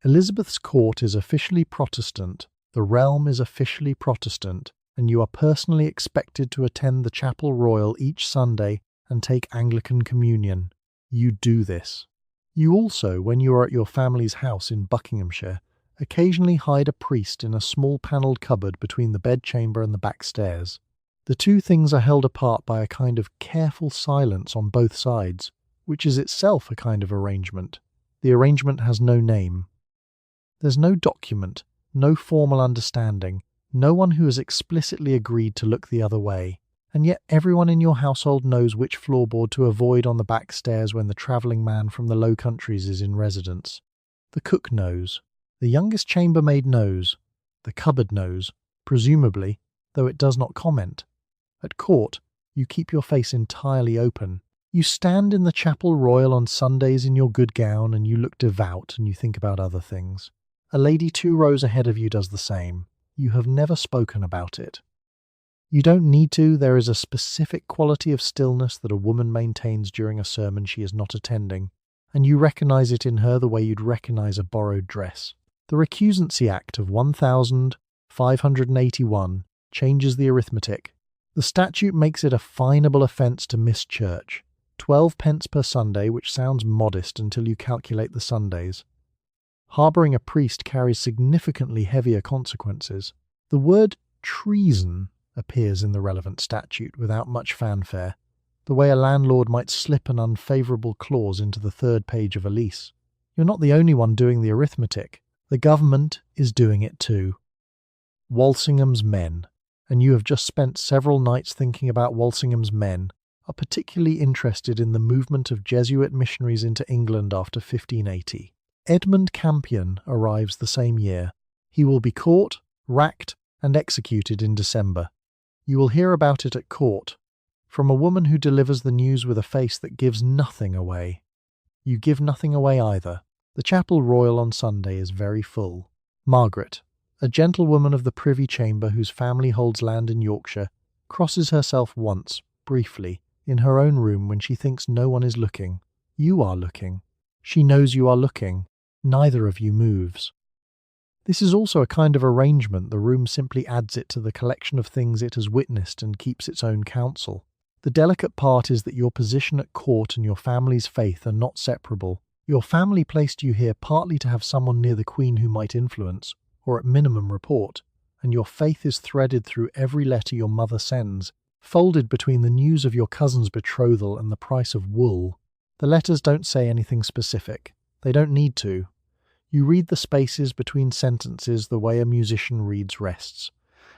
Elizabeth's court is officially Protestant, the realm is officially Protestant, and you are personally expected to attend the Chapel Royal each Sunday and take Anglican communion. You do this. You also, when you are at your family's house in Buckinghamshire, occasionally hide a priest in a small panelled cupboard between the bedchamber and the back stairs. The two things are held apart by a kind of careful silence on both sides, which is itself a kind of arrangement. The arrangement has no name. There's no document, no formal understanding, no one who has explicitly agreed to look the other way, and yet everyone in your household knows which floorboard to avoid on the back stairs when the travelling man from the Low Countries is in residence. The cook knows. The youngest chambermaid knows. The cupboard knows, presumably, though it does not comment. At court, you keep your face entirely open. You stand in the Chapel Royal on Sundays in your good gown and you look devout and you think about other things. A lady 2 rows ahead of you does the same. You have never spoken about it. You don't need to. There is a specific quality of stillness that a woman maintains during a sermon she is not attending, and you recognize it in her the way you'd recognize a borrowed dress. The Recusancy Act of 1000 581, changes the arithmetic. The statute makes it a finable offence to miss church, 12 pence per Sunday, which sounds modest until you calculate the Sundays. Harbouring a priest carries significantly heavier consequences. The word treason appears in the relevant statute without much fanfare, the way a landlord might slip an unfavourable clause into the third page of a lease. You're not the only one doing the arithmetic. The government is doing it too. Walsingham's men, and you have just spent several nights thinking about Walsingham's men, are particularly interested in the movement of Jesuit missionaries into England after 1580. Edmund Campion arrives the same year. He will be caught, racked, and executed in December. You will hear about it at court, from a woman who delivers the news with a face that gives nothing away. You give nothing away either. The Chapel Royal on Sunday is very full. Margaret, a gentlewoman of the Privy Chamber whose family holds land in Yorkshire, crosses herself once, briefly, in her own room when she thinks no one is looking. You are looking. She knows you are looking. Neither of you moves. This is also a kind of arrangement. The room simply adds it to the collection of things it has witnessed and keeps its own counsel. The delicate part is that your position at court and your family's faith are not separable. Your family placed you here partly to have someone near the Queen who might influence, or at minimum report, and your faith is threaded through every letter your mother sends, folded between the news of your cousin's betrothal and the price of wool. The letters don't say anything specific. They don't need to. You read the spaces between sentences the way a musician reads rests,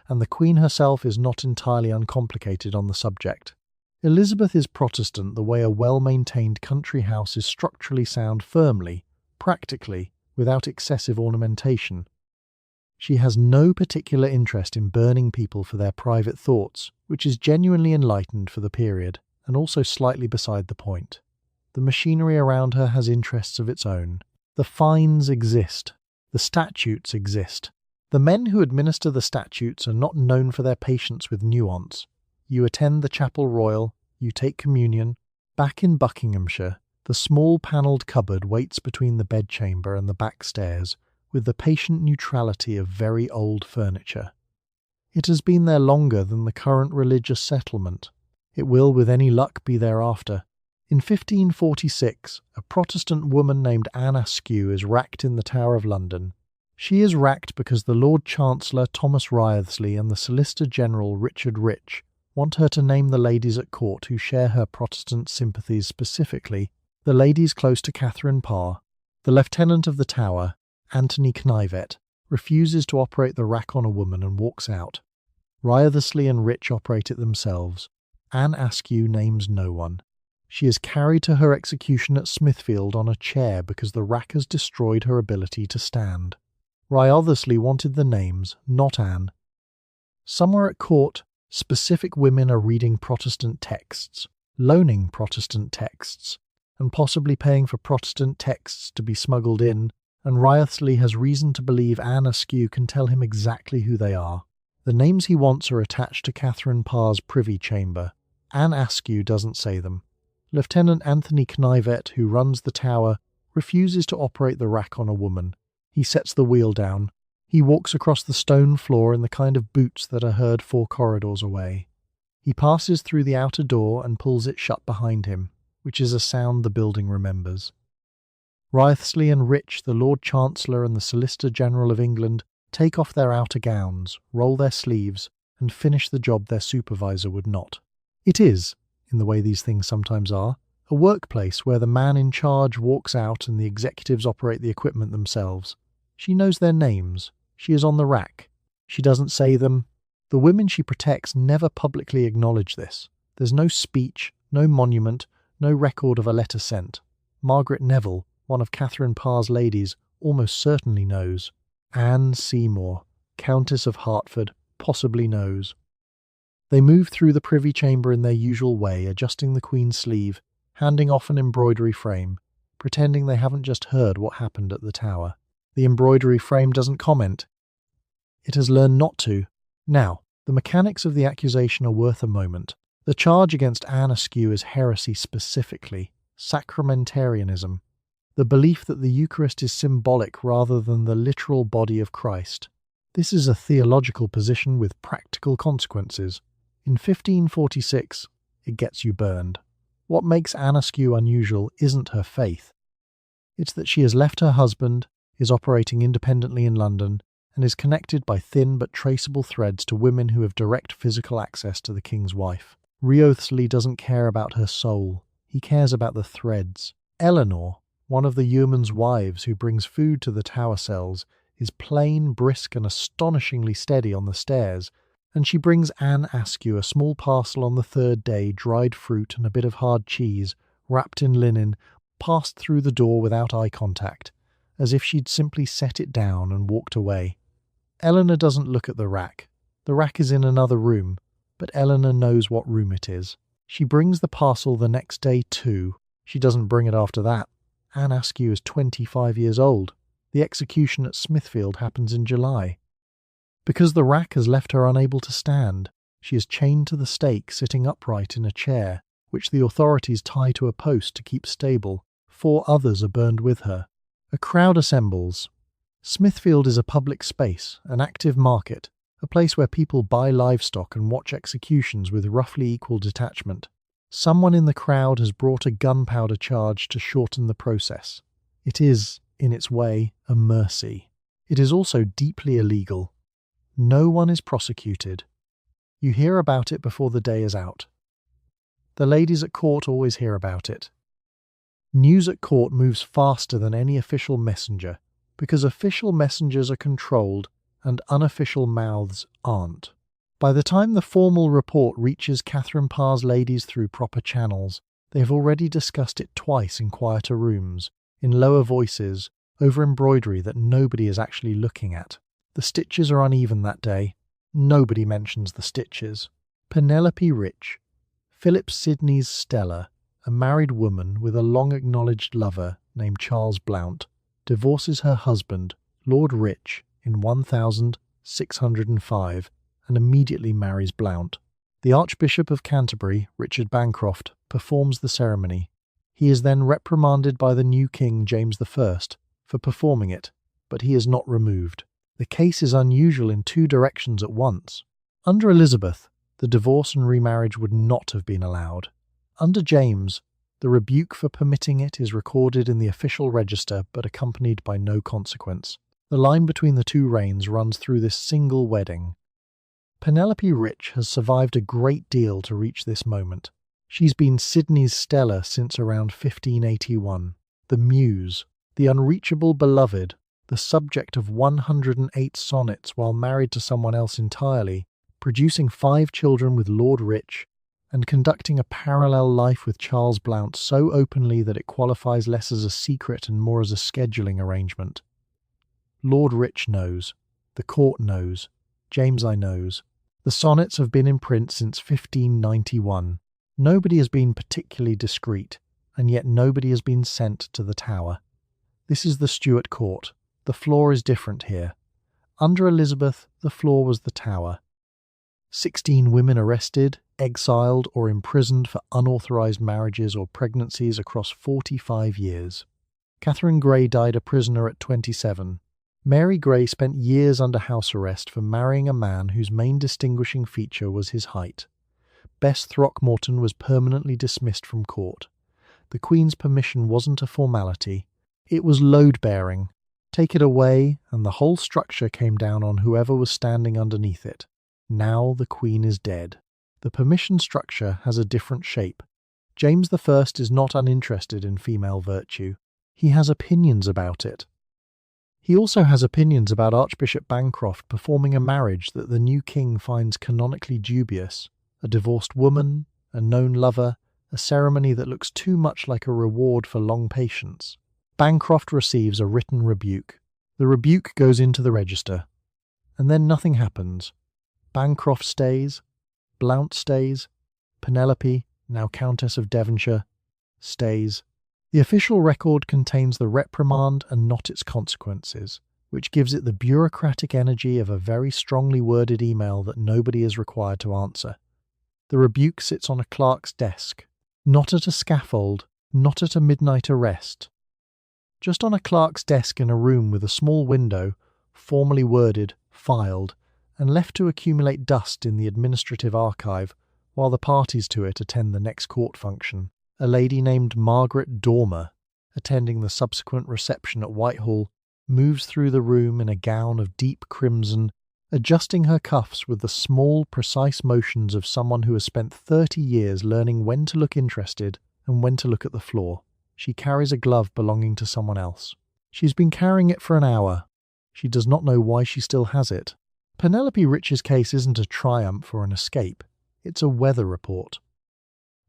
and the Queen herself is not entirely uncomplicated on the subject. Elizabeth is Protestant the way a well-maintained country house is structurally sound firmly, practically, without excessive ornamentation. She has no particular interest in burning people for their private thoughts, which is genuinely enlightened for the period, and also slightly beside the point. The machinery around her has interests of its own. The fines exist. The statutes exist. The men who administer the statutes are not known for their patience with nuance. You attend the Chapel Royal, you take communion. Back in Buckinghamshire, the small panelled cupboard waits between the bedchamber and the back stairs, with the patient neutrality of very old furniture. It has been there longer than the current religious settlement. It will, with any luck, be there after. In 1546, a Protestant woman named Anne Askew is racked in the Tower of London. She is racked because the Lord Chancellor Thomas Wriothesley and the Solicitor General Richard Rich want her to name the ladies at court who share her Protestant sympathies, specifically the ladies close to Catherine Parr. The Lieutenant of the Tower, Anthony Knivet, refuses to operate the rack on a woman and walks out. Wriothesley and Rich operate it themselves. Anne Askew names no one. She is carried to her execution at Smithfield on a chair because the rack has destroyed her ability to stand. Wriothesley wanted the names, not Anne. Somewhere at court, specific women are reading Protestant texts, loaning Protestant texts, and possibly paying for Protestant texts to be smuggled in, and Wriothesley has reason to believe Anne Askew can tell him exactly who they are. The names he wants are attached to Catherine Parr's privy chamber. Anne Askew doesn't say them. Lieutenant Anthony Knivet, who runs the tower, refuses to operate the rack on a woman. He sets the wheel down. He walks across the stone floor in the kind of boots that are heard 4 corridors away. He passes through the outer door and pulls it shut behind him, which is a sound the building remembers. Wriothesley and Rich, the Lord Chancellor and the Solicitor General of England, take off their outer gowns, roll their sleeves, and finish the job their supervisor would not. It is, in the way these things sometimes are, a workplace where the man in charge walks out and the executives operate the equipment themselves. She knows their names. She is on the rack. She doesn't say them. The women she protects never publicly acknowledge this. There's no speech, no monument, no record of a letter sent. Margaret Neville, one of Catherine Parr's ladies, almost certainly knows. Anne Seymour, Countess of Hertford, possibly knows. They move through the privy chamber in their usual way, adjusting the Queen's sleeve, handing off an embroidery frame, pretending they haven't just heard what happened at the Tower. The embroidery frame doesn't comment. It has learned not to. Now, the mechanics of the accusation are worth a moment. The charge against Anne Askew is heresy specifically, sacramentarianism, the belief that the Eucharist is symbolic rather than the literal body of Christ. This is a theological position with practical consequences. In 1546, it gets you burned. What makes Anne Askew unusual isn't her faith. It's that she has left her husband, is operating independently in London, and is connected by thin but traceable threads to women who have direct physical access to the king's wife. Wriothesley doesn't care about her soul. He cares about the threads. Eleanor, one of the yeoman's wives who brings food to the tower cells, is plain, brisk and astonishingly steady on the stairs, and she brings Anne Askew a small parcel on the third day, dried fruit and a bit of hard cheese, wrapped in linen, passed through the door without eye contact, as if she'd simply set it down and walked away. Eleanor doesn't look at the rack. The rack is in another room, but Eleanor knows what room it is. She brings the parcel the next day too. She doesn't bring it after that. Anne Askew is 25 years old. The execution at Smithfield happens in July. Because the rack has left her unable to stand, she is chained to the stake sitting upright in a chair, which the authorities tie to a post to keep stable. 4 others are burned with her. A crowd assembles. Smithfield is a public space, an active market, a place where people buy livestock and watch executions with roughly equal detachment. Someone in the crowd has brought a gunpowder charge to shorten the process. It is, in its way, a mercy. It is also deeply illegal. No one is prosecuted. You hear about it before the day is out. The ladies at court always hear about it. News at court moves faster than any official messenger, because official messengers are controlled and unofficial mouths aren't. By the time the formal report reaches Catherine Parr's ladies through proper channels, they have already discussed it twice in quieter rooms, in lower voices, over embroidery that nobody is actually looking at. The stitches are uneven that day. Nobody mentions the stitches. Penelope Rich, Philip Sidney's Stella, a married woman with a long-acknowledged lover named Charles Blount, divorces her husband, Lord Rich, in 1605, and immediately marries Blount. The Archbishop of Canterbury, Richard Bancroft, performs the ceremony. He is then reprimanded by the new king, James I, for performing it, but he is not removed. The case is unusual in 2 directions at once. Under Elizabeth, the divorce and remarriage would not have been allowed. Under James, the rebuke for permitting it is recorded in the official register but accompanied by no consequence. The line between the 2 reigns runs through this single wedding. Penelope Rich has survived a great deal to reach this moment. She's been Sidney's Stella since around 1581, the muse, the unreachable beloved, the subject of 108 sonnets while married to someone else entirely, producing 5 children with Lord Rich, and conducting a parallel life with Charles Blount so openly that it qualifies less as a secret and more as a scheduling arrangement. Lord Rich knows. The court knows. James I knows. The sonnets have been in print since 1591. Nobody has been particularly discreet, and yet nobody has been sent to the Tower. This is the Stuart court. The floor is different here. Under Elizabeth, the floor was the Tower. 16 women arrested, exiled or imprisoned for unauthorised marriages or pregnancies across 45 years. Catherine Grey died a prisoner at 27. Mary Grey spent years under house arrest for marrying a man whose main distinguishing feature was his height. Bess Throckmorton was permanently dismissed from court. The Queen's permission wasn't a formality. It was load-bearing. Take it away, and the whole structure came down on whoever was standing underneath it. Now the Queen is dead. The permission structure has a different shape. James I is not uninterested in female virtue. He has opinions about it. He also has opinions about Archbishop Bancroft performing a marriage that the new king finds canonically dubious, a divorced woman, a known lover, a ceremony that looks too much like a reward for long patience. Bancroft receives a written rebuke. The rebuke goes into the register. And then nothing happens. Bancroft stays, Blount stays, Penelope, now Countess of Devonshire, stays. The official record contains the reprimand and not its consequences, which gives it the bureaucratic energy of a very strongly worded email that nobody is required to answer. The rebuke sits on a clerk's desk, not at a scaffold, not at a midnight arrest. Just on a clerk's desk in a room with a small window, formally worded, filed, and left to accumulate dust in the administrative archive while the parties to it attend the next court function. A lady named Margaret Dormer, attending the subsequent reception at Whitehall, moves through the room in a gown of deep crimson, adjusting her cuffs with the small, precise motions of someone who has spent 30 years learning when to look interested and when to look at the floor. She carries a glove belonging to someone else. She's been carrying it for an hour. She does not know why she still has it. Penelope Rich's case isn't a triumph or an escape. It's a weather report.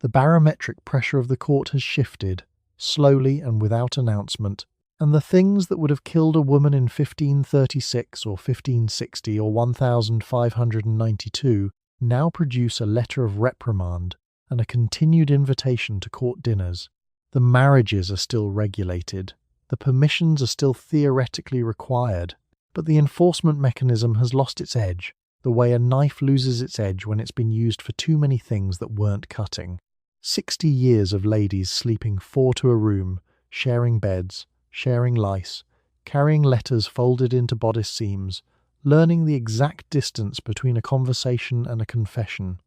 The barometric pressure of the court has shifted, slowly and without announcement, and the things that would have killed a woman in 1536 or 1560 or 1592 now produce a letter of reprimand and a continued invitation to court dinners. The marriages are still regulated. The permissions are still theoretically required. But the enforcement mechanism has lost its edge, the way a knife loses its edge when it's been used for too many things that weren't cutting. 60 years of ladies sleeping 4 to a room, sharing beds, sharing lice, carrying letters folded into bodice seams, learning the exact distance between a conversation and a confession.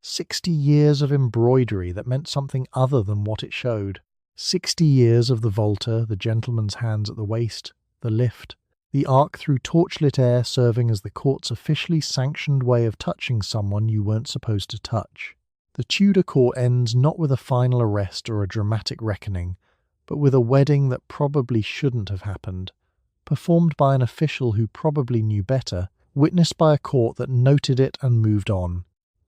60 years of embroidery that meant something other than what it showed. 60 years of the volta, the gentleman's hands at the waist, the lift, the arc through torchlit air serving as the court's officially sanctioned way of touching someone you weren't supposed to touch. The Tudor court ends not with a final arrest or a dramatic reckoning, but with a wedding that probably shouldn't have happened, performed by an official who probably knew better, witnessed by a court that noted it and moved on.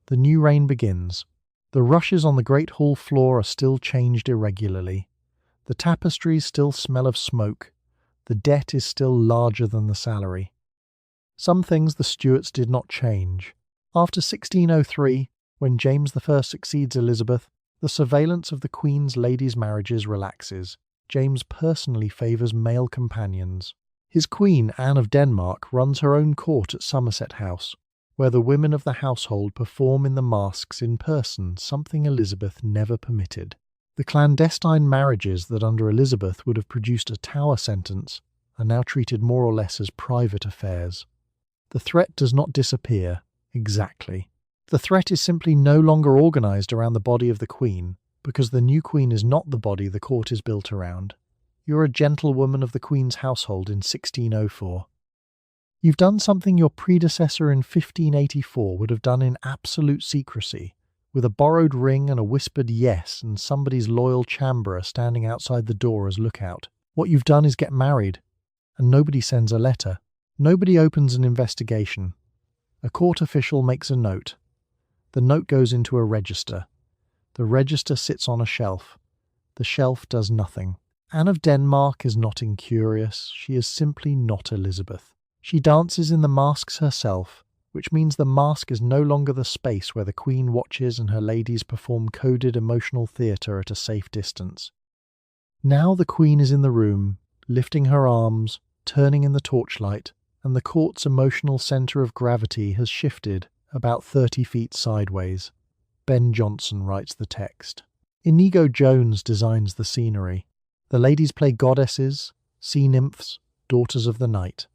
The new reign begins. The rushes on the great hall floor are still changed irregularly. The tapestries still smell of smoke. The debt is still larger than the salary. Some things the Stuarts did not change. After 1603, when James I succeeds Elizabeth, the surveillance of the Queen's ladies' marriages relaxes. James personally favours male companions. His queen, Anne of Denmark, runs her own court at Somerset House, where the women of the household perform in the masques in person, something Elizabeth never permitted. The clandestine marriages that under Elizabeth would have produced a Tower sentence are now treated more or less as private affairs. The threat does not disappear, exactly. The threat is simply no longer organised around the body of the Queen, because the new Queen is not the body the court is built around. You're a gentlewoman of the Queen's household in 1604. You've done something your predecessor in 1584 would have done in absolute secrecy, with a borrowed ring and a whispered yes and somebody's loyal chamberer standing outside the door as lookout. What you've done is get married, and nobody sends a letter. Nobody opens an investigation. A court official makes a note. The note goes into a register. The register sits on a shelf. The shelf does nothing. Anne of Denmark is not incurious. She is simply not Elizabeth. She dances in the masks herself, which means the mask is no longer the space where the Queen watches and her ladies perform coded emotional theatre at a safe distance. Now the Queen is in the room, lifting her arms, turning in the torchlight, and the court's emotional centre of gravity has shifted about 30 feet sideways. Ben Jonson writes the text. Inigo Jones designs the scenery. The ladies play goddesses, sea nymphs, daughters of the night.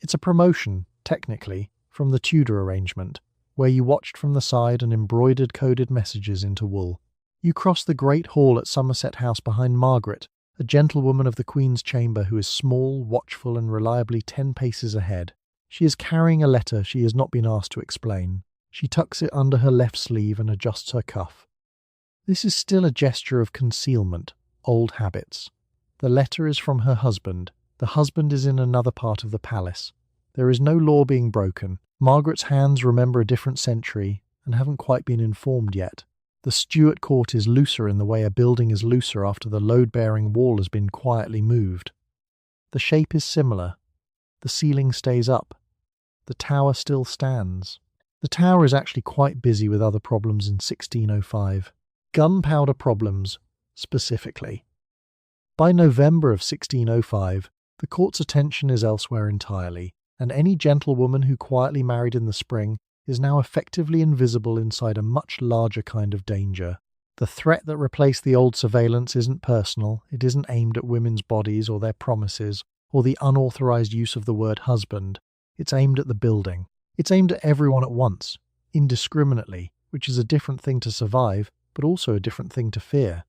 It's a promotion, technically, from the Tudor arrangement, where you watched from the side and embroidered coded messages into wool. You cross the great hall at Somerset House behind Margaret, a gentlewoman of the Queen's chamber who is small, watchful, and reliably 10 paces ahead. She is carrying a letter she has not been asked to explain. She tucks it under her left sleeve and adjusts her cuff. This is still a gesture of concealment, old habits. The letter is from her husband. The husband is in another part of the palace. There is no law being broken. Margaret's hands remember a different century and haven't quite been informed yet. The Stuart court is looser in the way a building is looser after the load-bearing wall has been quietly moved. The shape is similar. The ceiling stays up. The tower still stands. The tower is actually quite busy with other problems in 1605. Gunpowder problems, specifically. By November of 1605, the court's attention is elsewhere entirely, and any gentlewoman who quietly married in the spring is now effectively invisible inside a much larger kind of danger. The threat that replaced the old surveillance isn't personal, it isn't aimed at women's bodies or their promises, or the unauthorized use of the word husband. It's aimed at the building. It's aimed at everyone at once, indiscriminately, which is a different thing to survive, but also a different thing to fear.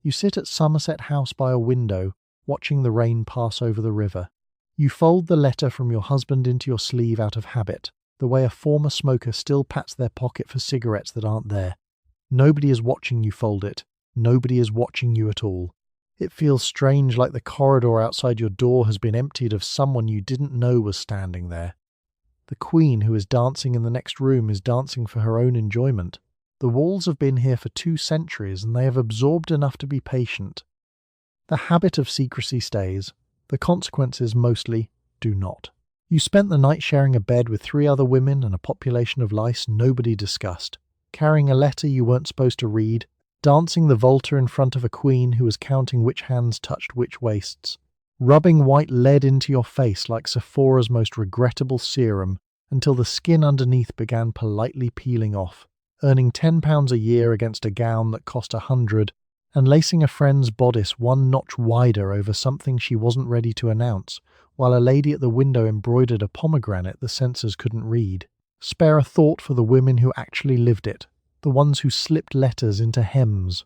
You sit at Somerset House by a window, watching the rain pass over the river. You fold the letter from your husband into your sleeve out of habit, the way a former smoker still pats their pocket for cigarettes that aren't there. Nobody is watching you fold it. Nobody is watching you at all. It feels strange, like the corridor outside your door has been emptied of someone you didn't know was standing there. The Queen, who is dancing in the next room, is dancing for her own enjoyment. The walls have been here for 2 centuries, and they have absorbed enough to be patient. The habit of secrecy stays. The consequences mostly do not. You spent the night sharing a bed with 3 other women and a population of lice nobody discussed, carrying a letter you weren't supposed to read, dancing the volta in front of a queen who was counting which hands touched which waists, rubbing white lead into your face like Sephora's most regrettable serum until the skin underneath began politely peeling off, earning £10 a year against a gown that cost £100, and lacing a friend's bodice 1 notch wider over something she wasn't ready to announce, while a lady at the window embroidered a pomegranate the censors couldn't read. Spare a thought for the women who actually lived it, the ones who slipped letters into hems,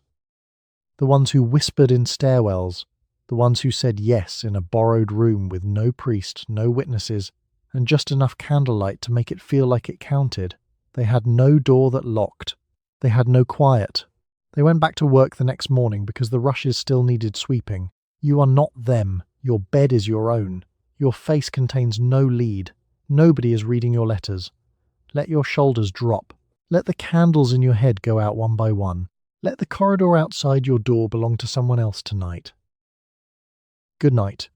the ones who whispered in stairwells, the ones who said yes in a borrowed room with no priest, no witnesses, and just enough candlelight to make it feel like it counted. They had no door that locked. They had no quiet. They went back to work the next morning because the rushes still needed sweeping. You are not them. Your bed is your own. Your face contains no lead. Nobody is reading your letters. Let your shoulders drop. Let the candles in your head go out one by one. Let the corridor outside your door belong to someone else tonight. Good night.